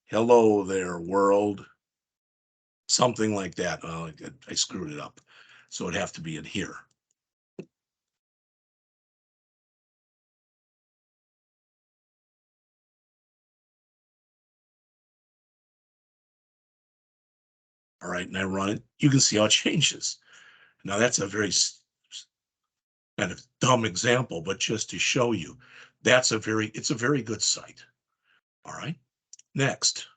hello there, world, something like that. I screwed it up. So it'd have to be in here. All right, and I run it. You can see how it changes. Now that's a very kind of dumb example, but just to show you, it's a very good site. All right, next.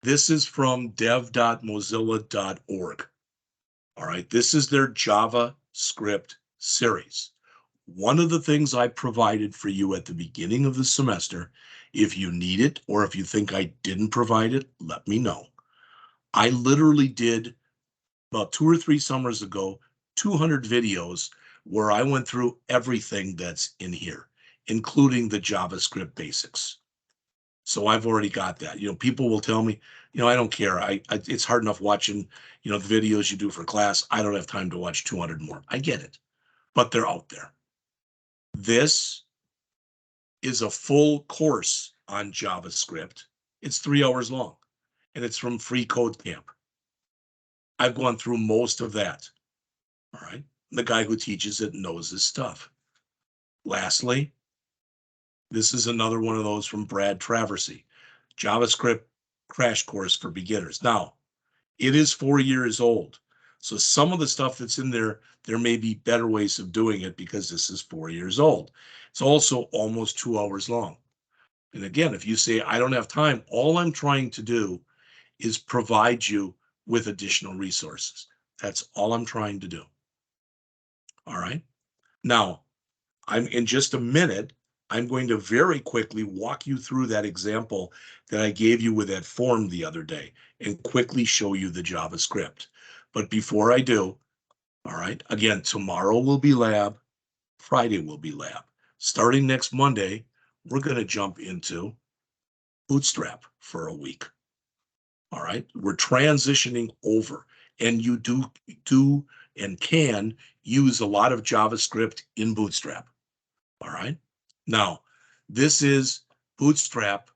This is from dev.mozilla.org. All right, this is their JavaScript series. One of the things I provided for you at the beginning of the semester, if you need it or if you think I didn't provide it, let me know. I literally did about 2 or 3 summers ago, 200 videos where I went through everything that's in here, including the JavaScript basics. So I've already got that. People will tell me, I don't care. It's hard enough watching, the videos you do for class. I don't have time to watch 200 more. I get it, but they're out there. This is a full course on JavaScript. It's 3 hours long, and it's from Free Code Camp. I've gone through most of that. All right. the guy who teaches it knows his stuff. Lastly, this is another one of those from Brad Traversy, JavaScript Crash Course for Beginners. Now, it is 4 years old. So some of the stuff that's in there, there may be better ways of doing it because this is 4 years old. It's also almost 2 hours long. And again, if you say, I don't have time, all I'm trying to do is provide you with additional resources. That's all I'm trying to do. All right. Now, I'm in just a minute, I'm going to very quickly walk you through that example that I gave you with that form the other day and quickly show you the JavaScript. But before I do, all right, again, tomorrow will be lab, Friday will be lab. Starting next Monday, we're going to jump into Bootstrap for a week. All right, we're transitioning over, and you do and can use a lot of JavaScript in Bootstrap. All right. Now, this is Bootstrap.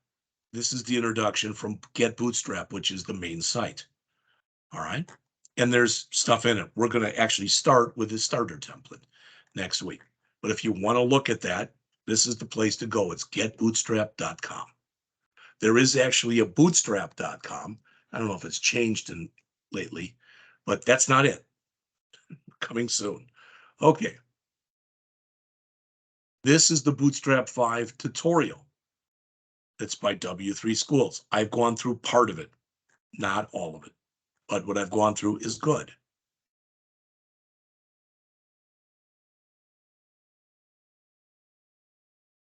This is the introduction from Get Bootstrap, which is the main site. All right. And there's stuff in it. We're going to actually start with the starter template next week. But if you want to look at that, this is the place to go. It's getbootstrap.com. There is actually a bootstrap.com. I don't know if it's changed lately, but that's not it. Coming soon. Okay. This is the Bootstrap 5 tutorial. That's by W3 Schools. I've gone through part of it, not all of it, but what I've gone through is good.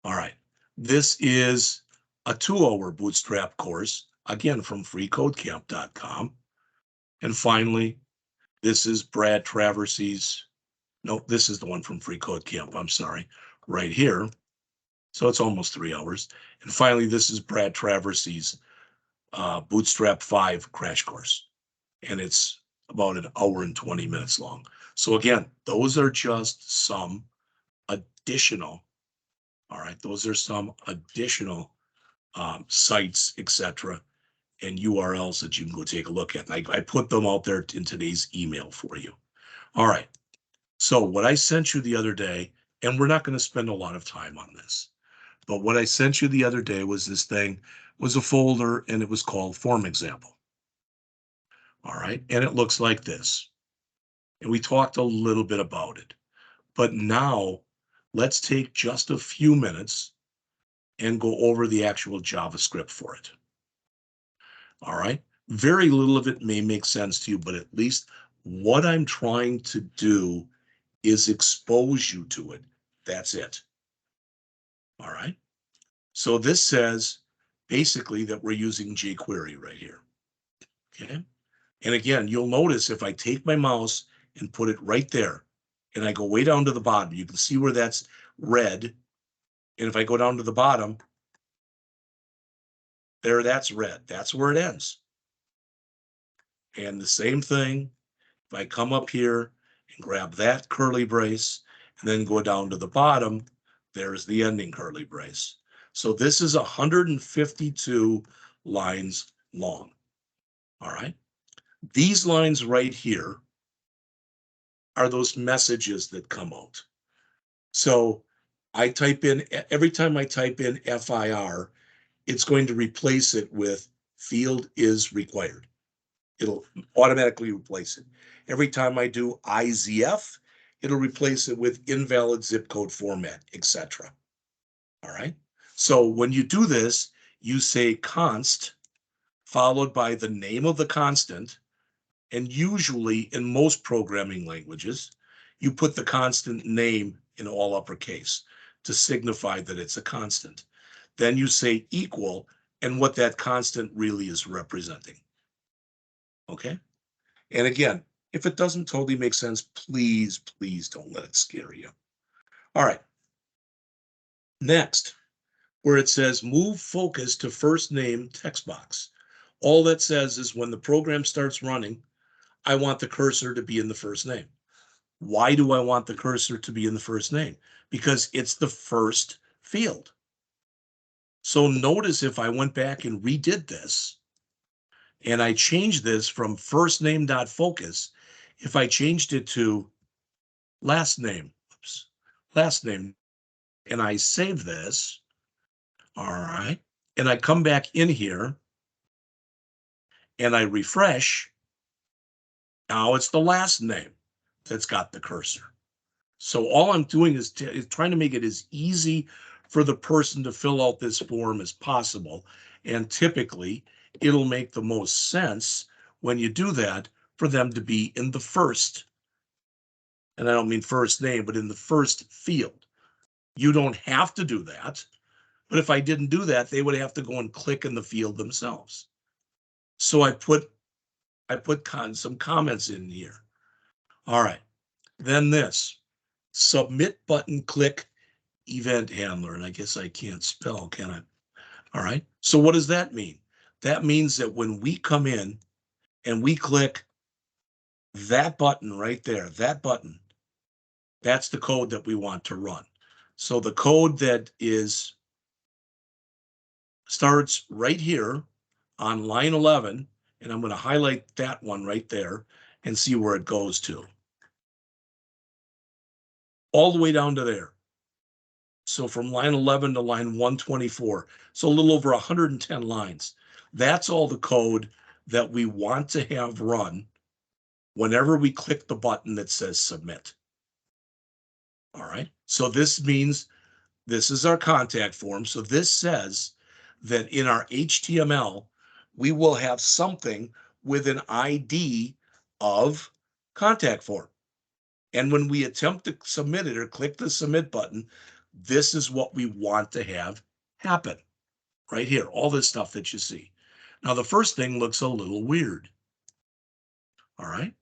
All right. This is a 2-hour Bootstrap course, again, from freecodecamp.com. And finally, this is Brad Traversy's. No, this is the one from Free Code Camp. I'm sorry, right here. So it's almost 3 hours. And finally, this is Brad Traversy's Bootstrap 5 crash course. And it's about an hour and 20 minutes long. So again, those are just some additional, all right, those are some additional sites, etc., and URLs that you can go take a look at. And I put them out there in today's email for you. All right. So what I sent you the other day, and we're not going to spend a lot of time on this, but what I sent you the other day was this thing, was a folder, and it was called Form Example. All right. And it looks like this. And we talked a little bit about it. But now let's take just a few minutes and go over the actual JavaScript for it. All right. Very little of it may make sense to you, but at least what I'm trying to do is expose you to it. That's it. All right. So this says basically that we're using jQuery right here. Okay. And again, you'll notice if I take my mouse and put it right there, and I go way down to the bottom, you can see where that's red. And if I go down to the bottom, there, that's red. That's where it ends. And the same thing, if I come up here and grab that curly brace and then go down to the bottom, there's the ending curly brace. So this is 152 lines long. All right. These lines right here are those messages that come out. So I type in, every time I type in FIR, it's going to replace it with field is required. It'll automatically replace it. Every time I do IZF, it'll replace it with invalid zip code format, etc. All right. So when you do this, you say const followed by the name of the constant. And usually in most programming languages, you put the constant name in all uppercase to signify that it's a constant. Then you say equal and what that constant really is representing. Okay. And again, if it doesn't totally make sense, please, please don't let it scare you. All right. Next, where it says move focus to first name text box. All that says is when the program starts running, I want the cursor to be in the first name. Why do I want the cursor to be in the first name? Because it's the first field. So notice if I went back and redid this, and I changed this from first name.focus, if I changed it to last name, oops, last name, and I save this. All right. And I come back in here and I refresh. Now it's the last name that's got the cursor. So all I'm doing is trying to make it as easy for the person to fill out this form as possible. And typically, it'll make the most sense when you do that for them to be in the first, and I don't mean first name, but in the first field. You don't have to do that. But if I didn't do that, they would have to go and click in the field themselves. So I put some comments in here. All right. Then this submit button, click event handler. And I guess I can't spell, can I? All right. So what does that mean? That means that when we come in and we click that button right there, that button, that's the code that we want to run. So the code that starts right here on line 11, and I'm going to highlight that one right there and see where it goes to. All the way down to there. So from line 11 to line 124, so a little over 110 lines. That's all the code that we want to have run whenever we click the button that says submit. All right. So this means this is our contact form. So this says that in our HTML, we will have something with an ID of contact form. And when we attempt to submit it or click the submit button, this is what we want to have happen right here. All this stuff that you see. Now, the first thing looks a little weird. All right.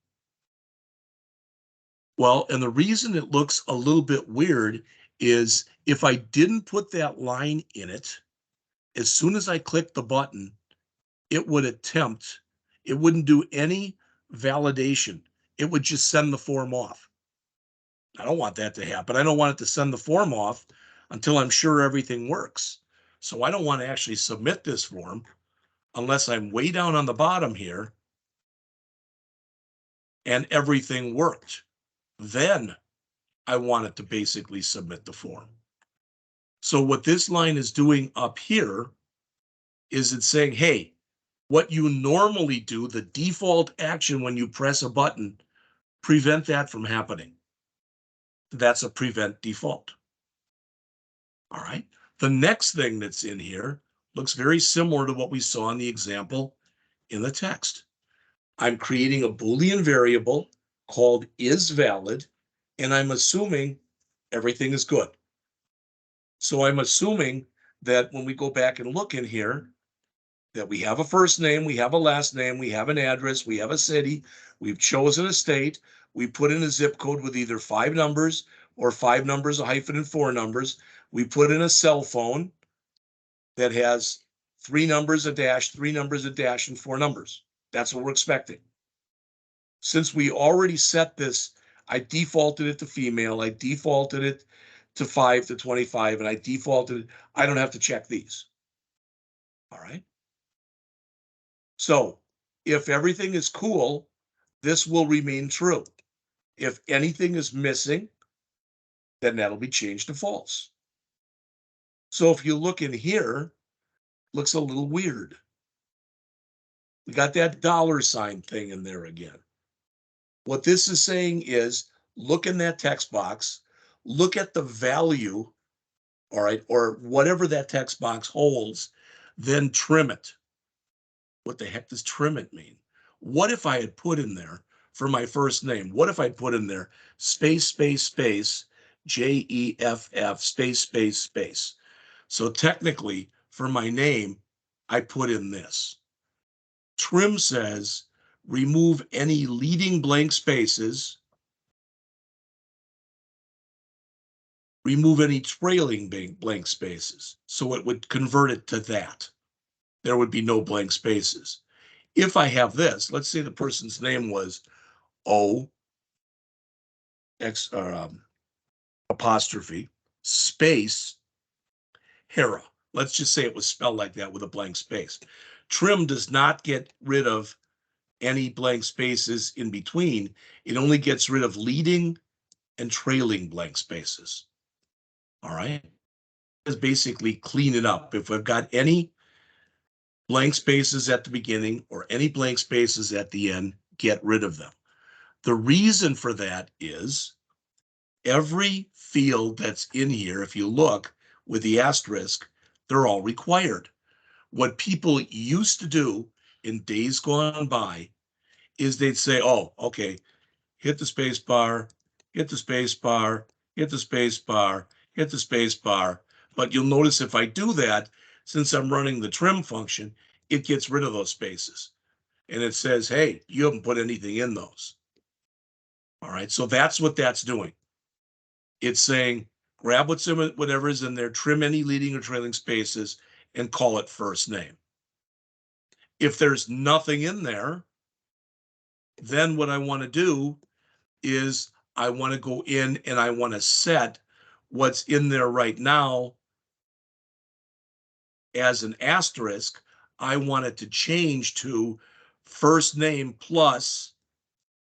Well, and the reason it looks a little bit weird is if I didn't put that line in it, as soon as I click the button, it wouldn't do any validation. It would just send the form off. I don't want that to happen. I don't want it to send the form off until I'm sure everything works. So I don't want to actually submit this form unless I'm way down on the bottom here and everything worked. Then I want it to basically submit the form. So what this line is doing up here is it's saying, hey, what you normally do, the default action when you press a button, prevent that from happening. That's a prevent default. All right. The next thing that's in here looks very similar to what we saw in the example in the text. I'm creating a Boolean variable called isValid, and I'm assuming everything is good. So I'm assuming that when we go back and look in here, that we have a first name, we have a last name, we have an address, we have a city, we've chosen a state, we put in a zip code with either 5 numbers or 5 numbers, a hyphen, and 4 numbers. We put in a cell phone that has 3 numbers, a dash, 3 numbers, a dash, and 4 numbers. That's what we're expecting. Since we already set this, I defaulted it to female, I defaulted it to 5 to 25, and I defaulted it, I don't have to check these. All right. So if everything is cool, this will remain true. If anything is missing, then that'll be changed to false. So if you look in here, looks a little weird. We got that $sign thing in there again. What this is saying is look in that text box, look at the value, all right, or whatever that text box holds, then trim it. What the heck does trim it mean? What if I had put in there for my first name? What if I put in there space, space, space, JEFF, space, space, space? So technically, for my name, I put in this. Trim says remove any leading blank spaces, remove any trailing blank spaces. So it would convert it to that. There would be no blank spaces. If I have this, let's say the person's name was O X apostrophe space Hera. Let's just say it was spelled like that with a blank space. Trim does not get rid of any blank spaces in between. It only gets rid of leading and trailing blank spaces. All right. Is basically clean it up. If I've got any blank spaces at the beginning or any blank spaces at the end, get rid of them. The reason for that is every field that's in here, if you look with the asterisk, they're all required. What people used to do in days gone by is they'd say, oh, okay, hit the space bar, hit the space bar, hit the space bar, hit the space bar. But you'll notice if I do that, since I'm running the trim function, it gets rid of those spaces. And it says, hey, you haven't put anything in those. All right, so that's what that's doing. It's saying, grab whatever is in there, trim any leading or trailing spaces, and call it first name. If there's nothing in there, then what I want to do is I want to go in and I want to set what's in there right now as an asterisk. I want it to change to first name plus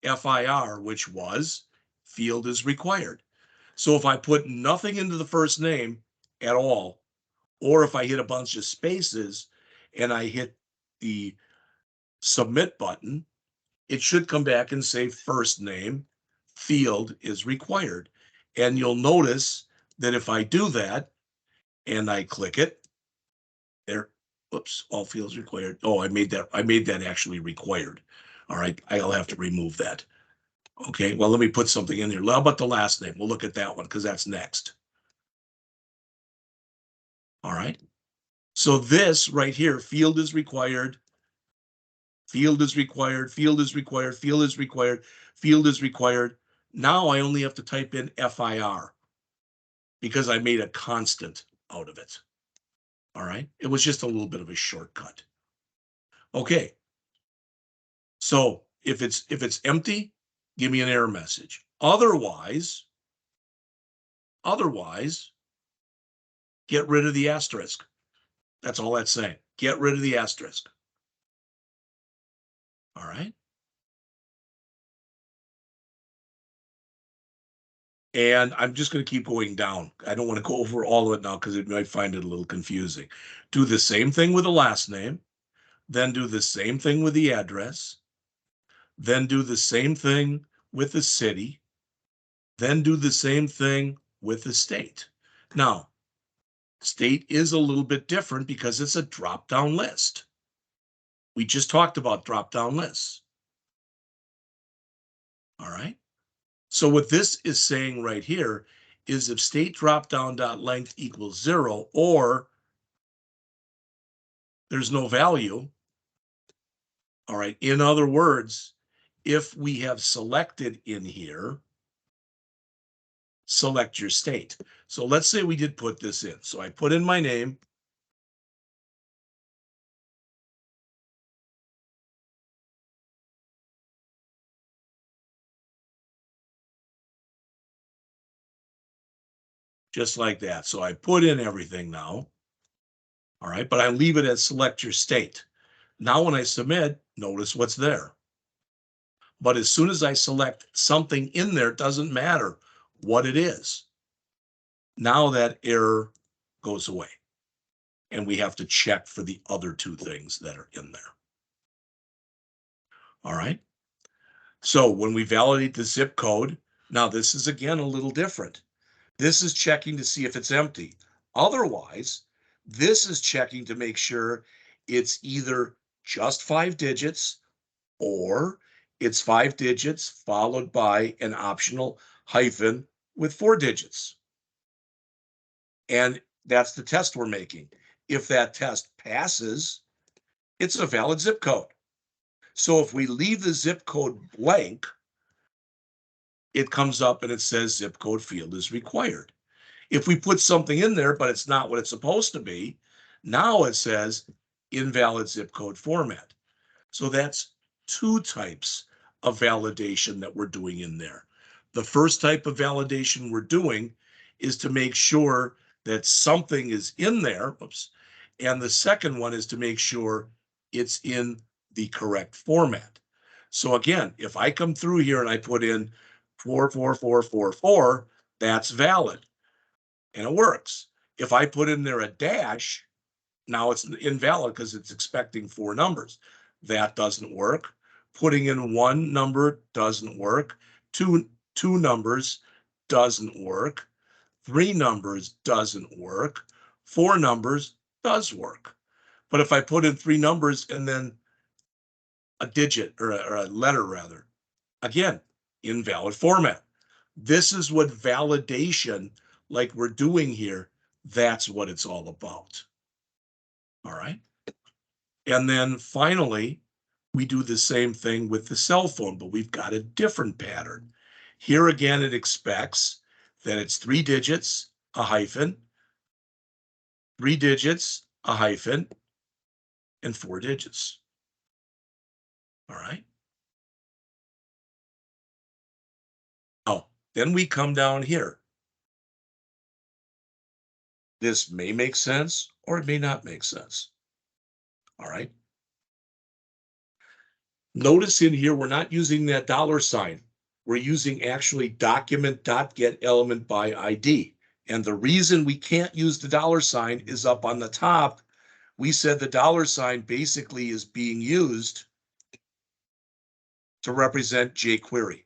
FIR, which was field is required. So if I put nothing into the first name at all, or if I hit a bunch of spaces and I hit the submit button, it should come back and say first name field is required. And you'll notice that if I do that and I click it, there, oops, all fields required. Oh, I made that actually required. All right, I'll have to remove that. Okay, well, let me put something in here. How about the last name? We'll look at that one because that's next. All right. So this right here, field is required, field is required, field is required, field is required, field is required. Now I only have to type in FIR because I made a constant out of it. All right. It was just a little bit of a shortcut. Okay. So if it's empty, give me an error message. Otherwise, get rid of the asterisk. That's all that's saying. Get rid of the asterisk. All right. And I'm just going to keep going down. I don't want to go over all of it now because it might find it a little confusing. Do the same thing with the last name, then do the same thing with the address, then do the same thing with the city, then do the same thing with the state. Now, state is a little bit different because it's a drop-down list. We just talked about drop-down lists. All right. So what this is saying right here is if state dropdown.length equals 0 or there's no value, all right, in other words, if we have selected in here, select your state. So let's say we did put this in. So I put in my name. Just like that. So I put in everything now. All right, but I leave it as select your state. Now when I submit, notice what's there. But as soon as I select something in there, it doesn't matter what it is. Now that error goes away. And we have to check for the other two things that are in there. All right. So when we validate the zip code, now this is again a little different. This is checking to see if it's empty. Otherwise, this is checking to make sure it's either just 5 digits or it's 5 digits followed by an optional hyphen with 4 digits. And that's the test we're making. If that test passes, it's a valid zip code. So if we leave the zip code blank, it comes up and it says zip code field is required. If we put something in there, but it's not what it's supposed to be, now it says invalid zip code format. So that's 2 types of validation that we're doing in there. The first type of validation we're doing is to make sure that something is in there. Oops. And the second one is to make sure it's in the correct format. So again, if I come through here and I put in 44444, that's valid and it works. If I put in there a dash, now it's invalid because it's expecting four numbers. That doesn't work. Putting in one number doesn't work. Two numbers doesn't work. Three numbers doesn't work. Four numbers does work. But if I put in three numbers and then a digit or a letter rather, again, invalid format. This is what validation, like we're doing here, that's what it's all about. All right. And then finally, we do the same thing with the cell phone, but we've got a different pattern. Here again, it expects that it's three digits, a hyphen, three digits, a hyphen, and four digits. All right. Oh, then we come down here. This may make sense or it may not make sense. All right. Notice in here, we're not using that $sign. We're using actually document.getElement by ID. And the reason we can't use the $sign is up on the top. We said the $sign basically is being used to represent jQuery.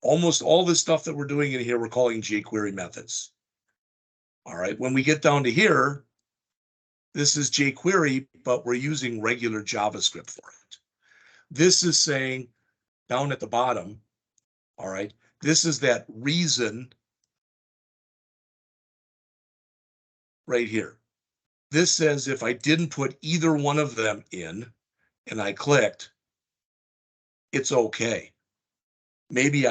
Almost all the stuff that we're doing in here, we're calling jQuery methods. All right, when we get down to here, this is jQuery, but we're using regular JavaScript for it. This is saying down at the bottom, all right, this is that reason right here. This says if I didn't put either one of them in and I clicked, it's okay. Maybe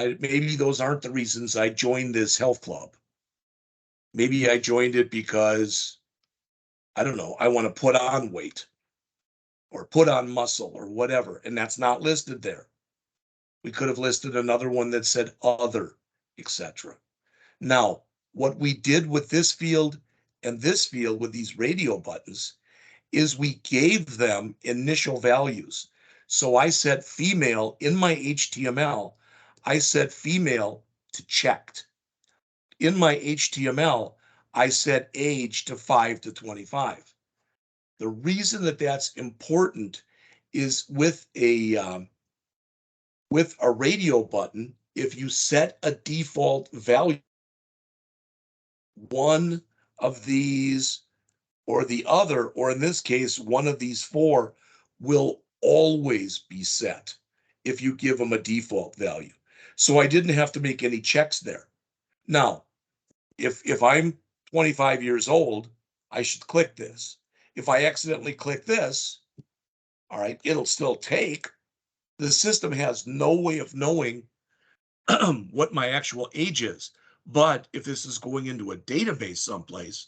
those aren't the reasons I joined this health club. Maybe I joined it because, I don't know, I want to put on weight or put on muscle or whatever, and that's not listed there. We could have listed another one that said other, etc. Now, what we did with this field and this field with these radio buttons is we gave them initial values. So I set female in my HTML, I set female to checked. In my HTML, I set age to 5 to 25. The reason that that's important is with a radio button, if you set a default value, one of these or the other, or in this case, one of these four will always be set if you give them a default value. So I didn't have to make any checks there. Now, if I'm 25 years old, I should click this. If I accidentally click this, all right, it'll still take. The system has no way of knowing what my actual age is. But if this is going into a database someplace,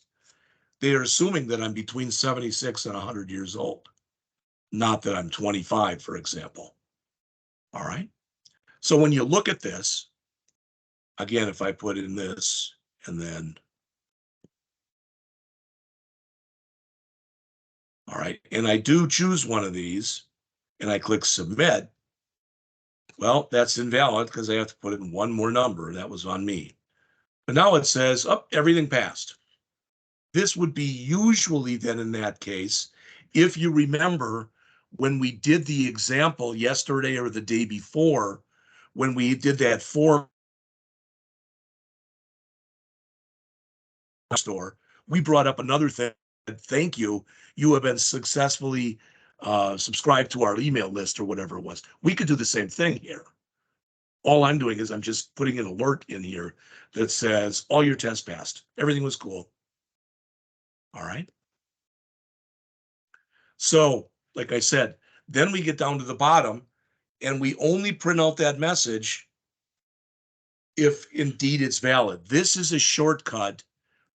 they are assuming that I'm between 76 and 100 years old, not that I'm 25, for example. All right. So when you look at this, again, if I put in this and then, all right, and I do choose one of these and I click submit, well, that's invalid because I have to put in one more number. That was on me. But now it says, oh, everything passed. This would be usually then in that case, if you remember when we did the example yesterday or the day before, when we did that form store, we brought up another thing. Thank you. You have been successfully subscribed to our email list or whatever it was. We could do the same thing here. All I'm doing is I'm just putting an alert in here that says all your tests passed. Everything was cool. All right. So, like I said, then we get down to the bottom and we only print out that message if indeed it's valid. This is a shortcut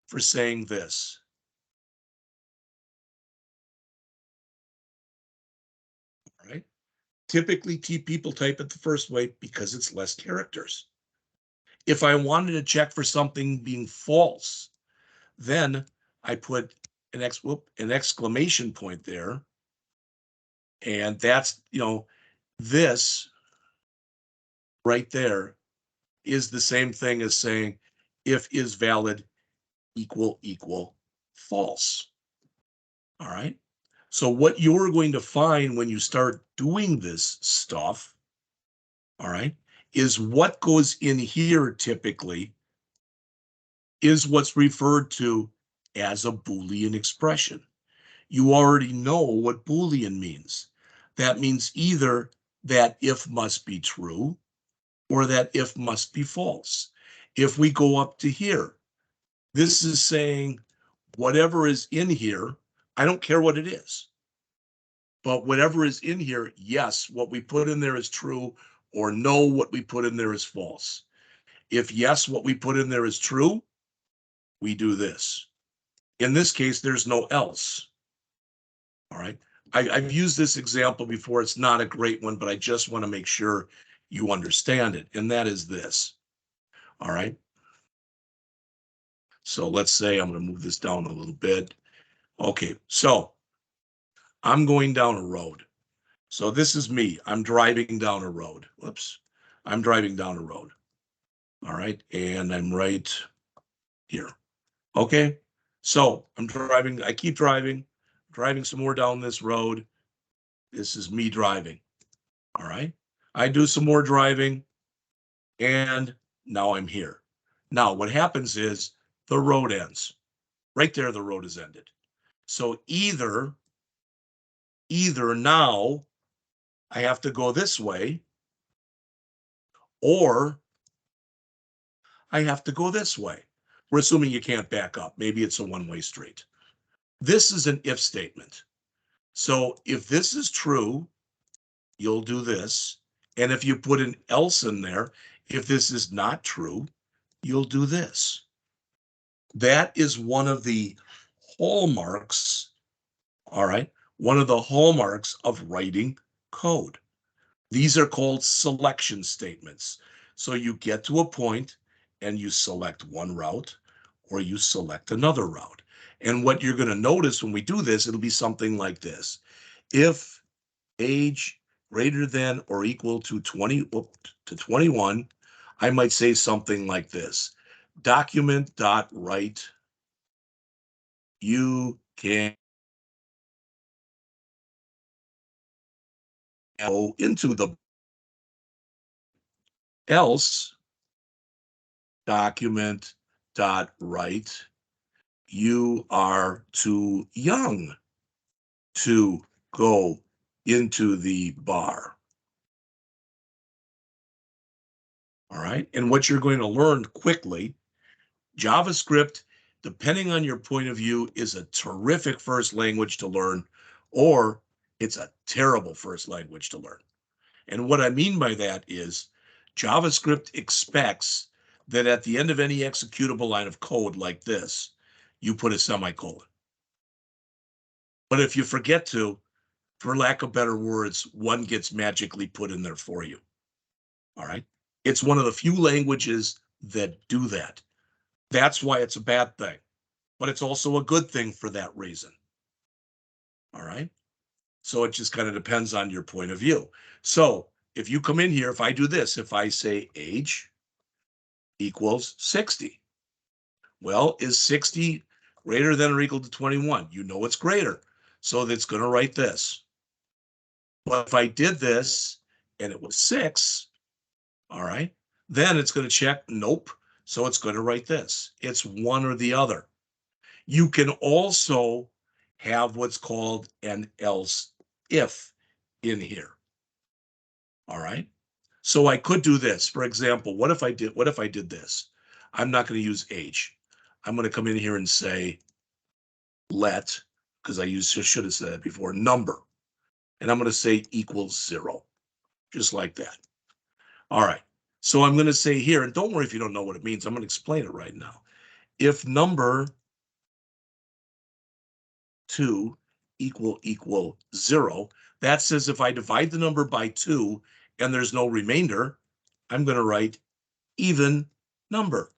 for saying this. All right. Typically, people type it the first way because it's less characters. If I wanted to check for something being false, then I put an exclamation point there. And that's, this right there is the same thing as saying if is valid equal false. All right. So what you're going to find when you start doing this stuff, all right, is what goes in here typically is what's referred to as a Boolean expression. You already know what Boolean means. That means either that if must be true or that if must be false. If we go up to here, this is saying whatever is in here, I don't care what it is, but whatever is in here, yes, what we put in there is true, or no, what we put in there is false. If yes, what we put in there is true, we do this. In this case, there's no else. All right. I've used this example before. It's not a great one, but I just want to make sure you understand it. And that is this. All right. So let's say I'm going to move this down a little bit. Okay. So I'm going down a road. So this is me. I'm driving down a road. Whoops. I'm driving down a road. All right. And I'm right here. Okay. So I'm driving. I keep driving some more down this road. This is me driving. All right. I do some more driving and now I'm here. Now what happens is the road ends. Right there, the road is ended. So either now I have to go this way or I have to go this way. We're assuming you can't back up. Maybe it's a one-way street. This is an if statement. So if this is true, you'll do this. And if you put an else in there, if this is not true, you'll do this. That is one of the hallmarks, all right, one of the hallmarks of writing code. These are called selection statements. So you get to a point and you select one route or you select another route. And what you're going to notice when we do this, it'll be something like this. If age greater than or equal to 21, I might say something like this. Document.write, you can go into the else document.write, you are too young to go into the bar. All right. And what you're going to learn quickly, JavaScript, depending on your point of view, is a terrific first language to learn, or it's a terrible first language to learn. And what I mean by that is JavaScript expects that at the end of any executable line of code like this, you put a semicolon. But if you forget to, for lack of better words, one gets magically put in there for you. All right. It's one of the few languages that do that. That's why it's a bad thing, but it's also a good thing for that reason. All right. So it just kind of depends on your point of view. So if you come in here, if I do this, if I say age equals 60, well, is 60 greater than or equal to 21? You know it's greater. So that's going to write this. But if I did this and it was 6, all right, then it's going to check nope. So it's going to write this. It's one or the other. You can also have what's called an else if in here. All right. So I could do this. For example, what if I did this? I'm not going to use age. I'm going to come in here and say let, because should have said it before, number. And I'm going to say equals 0, just like that. All right. So I'm going to say here, and don't worry if you don't know what it means. I'm going to explain it right now. If number 2 equal 0, that says if I divide the number by 2 and there's no remainder, I'm going to write even number.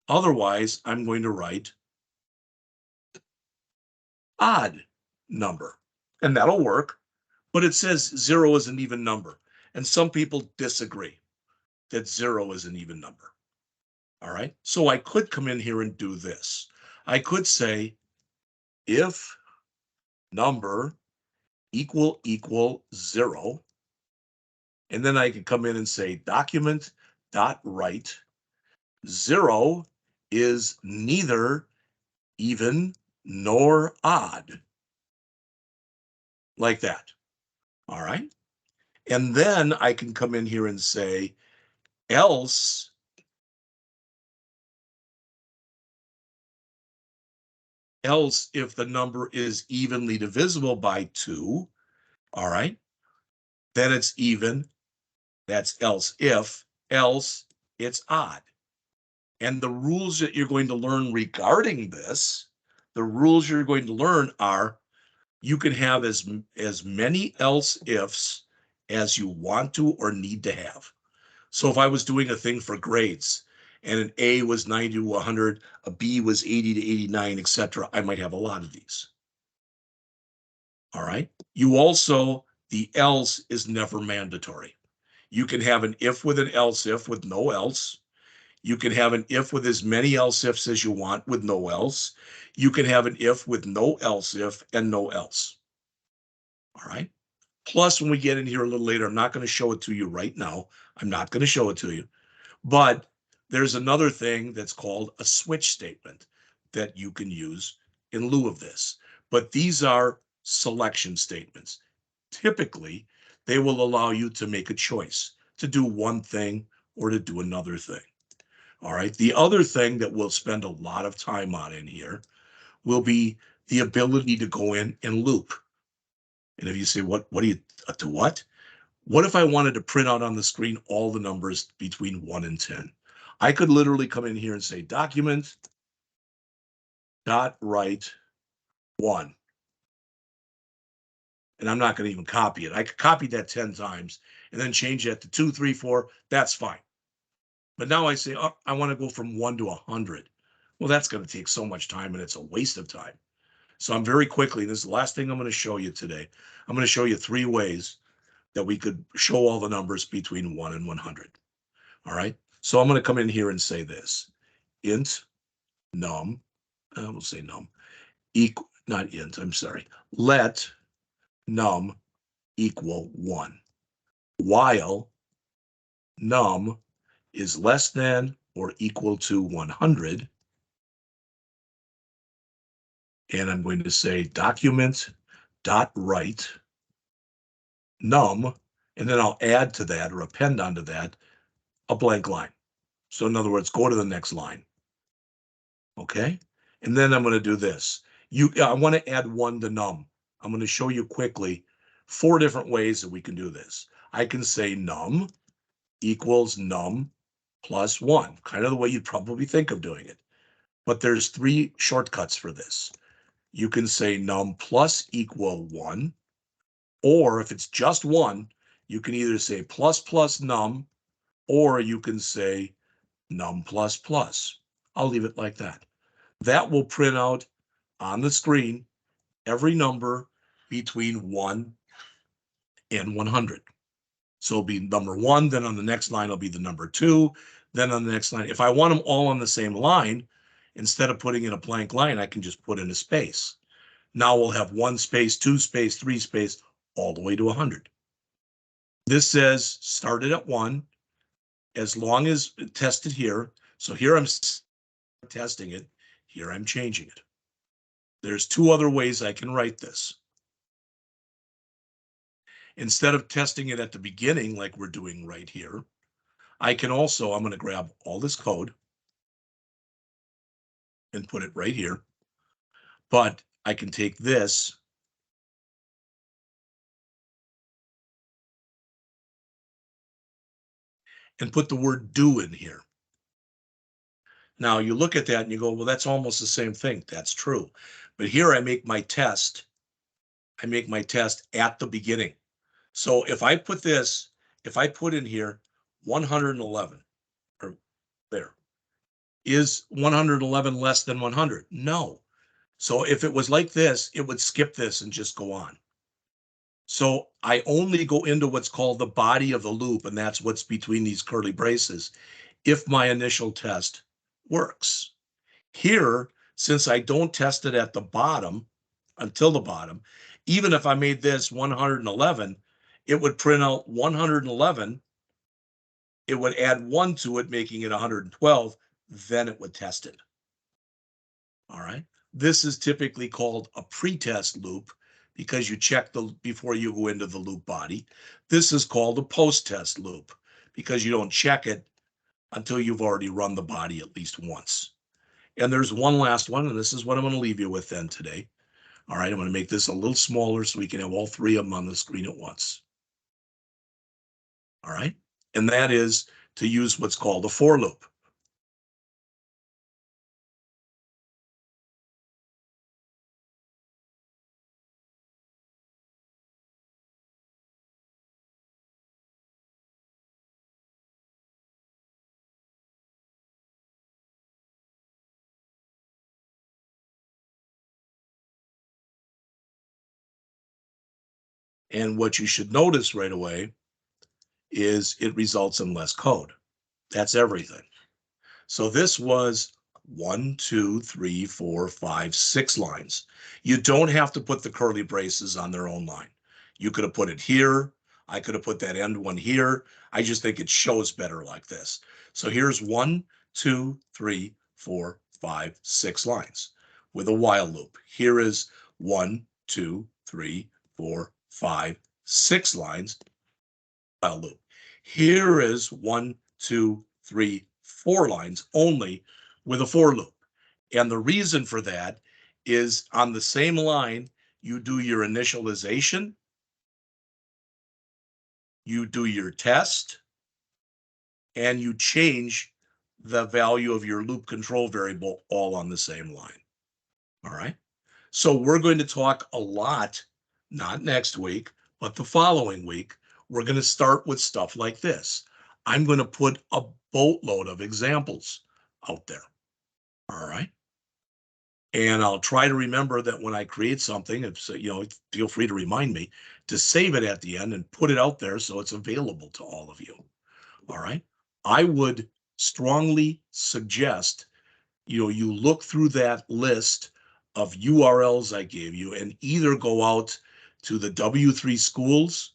Otherwise, I'm going to write odd number. And that'll work. But it says 0 is an even number. And some people disagree. that 0 is an even number. All right, so I could come in here and do this. I could say if number equal 0, and then I could come in and say document dot write 0 is neither even nor odd, like that. All right, and then I can come in here and say else if the number is evenly divisible by 2, all right, then it's even. That's else if, else it's odd. And the rules that you're going to learn regarding this, the rules you're going to learn are you can have as many else ifs as you want to or need to have. So if I was doing a thing for grades and an A was 90 to 100, a B was 80 to 89, etc., I might have a lot of these. All right. You also, the else is never mandatory. You can have an if with an else if with no else. You can have an if with as many else ifs as you want with no else. You can have an if with no else if and no else. All right. Plus, when we get in here a little later, I'm not going to show it to you right now. I'm not going to show it to you. But there's another thing that's called a switch statement that you can use in lieu of this. But these are selection statements. Typically, they will allow you to make a choice to do one thing or to do another thing. All right. The other thing that we'll spend a lot of time on in here will be the ability to go in and loop. And if you say, what do you, to what? What if I wanted to print out on the screen all the numbers between 1 and 10? I could literally come in here and say document dot write 1. And I'm not going to even copy it. I could copy that 10 times and then change that to 2, 3, 4. That's fine. But now I say, oh, I want to go from 1 to 100. Well, that's going to take so much time and it's a waste of time. So I'm very quickly, this is the last thing I'm going to show you today. I'm going to show you 3 ways that we could show all the numbers between 1 and 100. All right. So I'm going to come in here and say this. Int num, we'll say num, equal, not int, I'm sorry. Let num equal 1. While num is less than or equal to 100. And I'm going to say document dot write num, and then I'll add to that or append onto that a blank line. So in other words, go to the next line. Okay. And then I'm going to do this. I want to add 1 to num. I'm going to show you quickly 4 different ways that we can do this. I can say num equals num plus 1, kind of the way you'd probably think of doing it. But there's 3 shortcuts for this. You can say num plus equal 1, or if it's just 1, you can either say plus plus num, or you can say num plus plus. I'll leave it like that. That will print out on the screen every number between 1 and 100. So it'll be number 1, then on the next line it'll be the number 2, then on the next line. If I want them all on the same line, instead of putting in a blank line, I can just put in a space. Now we'll have 1 space, 2 space, 3 space, all the way to 100. This says started at 1, as long as tested here. So here I'm testing it, here I'm changing it. There's 2 other ways I can write this. Instead of testing it at the beginning like we're doing right here, I can also, I'm going to grab all this code and put it right here. But I can take this and put the word do in here. Now you look at that and you go, well, that's almost the same thing. That's true. But here I make my test. I make my test at the beginning. So if I put this, if I put in here 111, or there, is 111 less than 100? No. So if it was like this, it would skip this and just go on. So I only go into what's called the body of the loop, and that's what's between these curly braces, if my initial test works. Here, since I don't test it at the bottom until the bottom, even if I made this 111, it would print out 111. It would add 1 to it, making it 112. Then it would test it. All right. This is typically called a pre-test loop because you check the before you go into the loop body. This is called a post-test loop because you don't check it until you've already run the body at least once. And there's one last one, and this is what I'm going to leave you with then today. All right, I'm going to make this a little smaller so we can have all three of them on the screen at once. All right, and that is to use what's called a for loop. And what you should notice right away is it results in less code. That's everything. So this was 1, 2, 3, 4, 5, 6 lines. You don't have to put the curly braces on their own line. You could have put it here. I could have put that end one here. I just think it shows better like this. So here's 1, 2, 3, 4, 5, 6 lines with a while loop. Here is 1, 2, 3, 4, 5, 6 lines while loop. Here is 1, 2, 3, 4 lines only with a for loop. And the reason for that is on the same line, you do your initialization, you do your test, and you change the value of your loop control variable all on the same line. All right. So we're going to talk a lot, not next week, but the following week. We're going to start with stuff like this. I'm going to put a boatload of examples out there. All right. And I'll try to remember that when I create something, if feel free to remind me to save it at the end and put it out there so it's available to all of you. All right. I would strongly suggest you look through that list of URLs I gave you and either go out to the W3 schools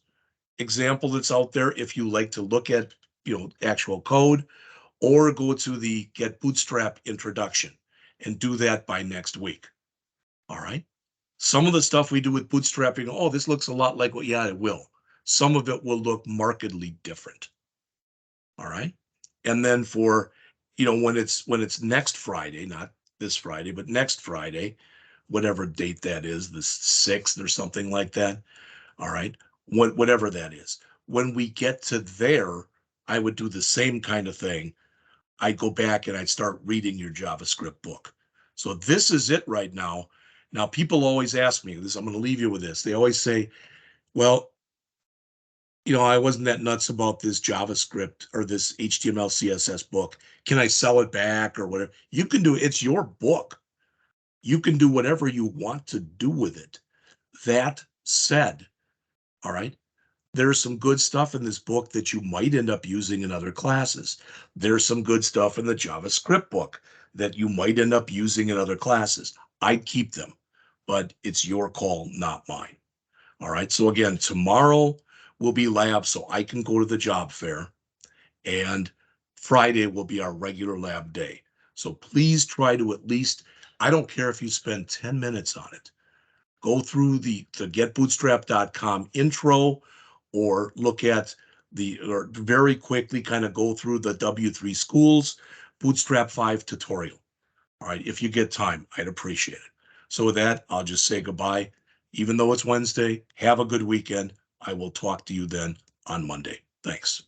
example that's out there if you like to look at actual code, or go to the Get Bootstrap introduction and do that by next week. All right. Some of the stuff we do with bootstrapping, oh, this looks a lot like what, yeah, it will. Some of it will look markedly different. All right. And then for, when it's next Friday, not this Friday, but next Friday, whatever date that is, the 6th or something like that. All right. Whatever that is. When we get to there, I would do the same kind of thing. I'd go back and I'd start reading your JavaScript book. So this is it right now. Now, people always ask me this. I'm going to leave you with this. They always say, well, I wasn't that nuts about this JavaScript or this HTML, CSS book. Can I sell it back or whatever? You can do it. It's your book. You can do whatever you want to do with it. That said, all right, there's some good stuff in this book that you might end up using in other classes. There's some good stuff in the JavaScript book that you might end up using in other classes. I'd keep them, but it's your call, not mine. All right. So again, tomorrow will be lab, so I can go to the job fair, and Friday will be our regular lab day. So please try to at least, I don't care if you spend 10 minutes on it. Go through the getbootstrap.com intro, or look at or very quickly kind of go through the W3 schools Bootstrap 5 tutorial. All right, if you get time, I'd appreciate it. So with that, I'll just say goodbye. Even though it's Wednesday, have a good weekend. I will talk to you then on Monday. Thanks.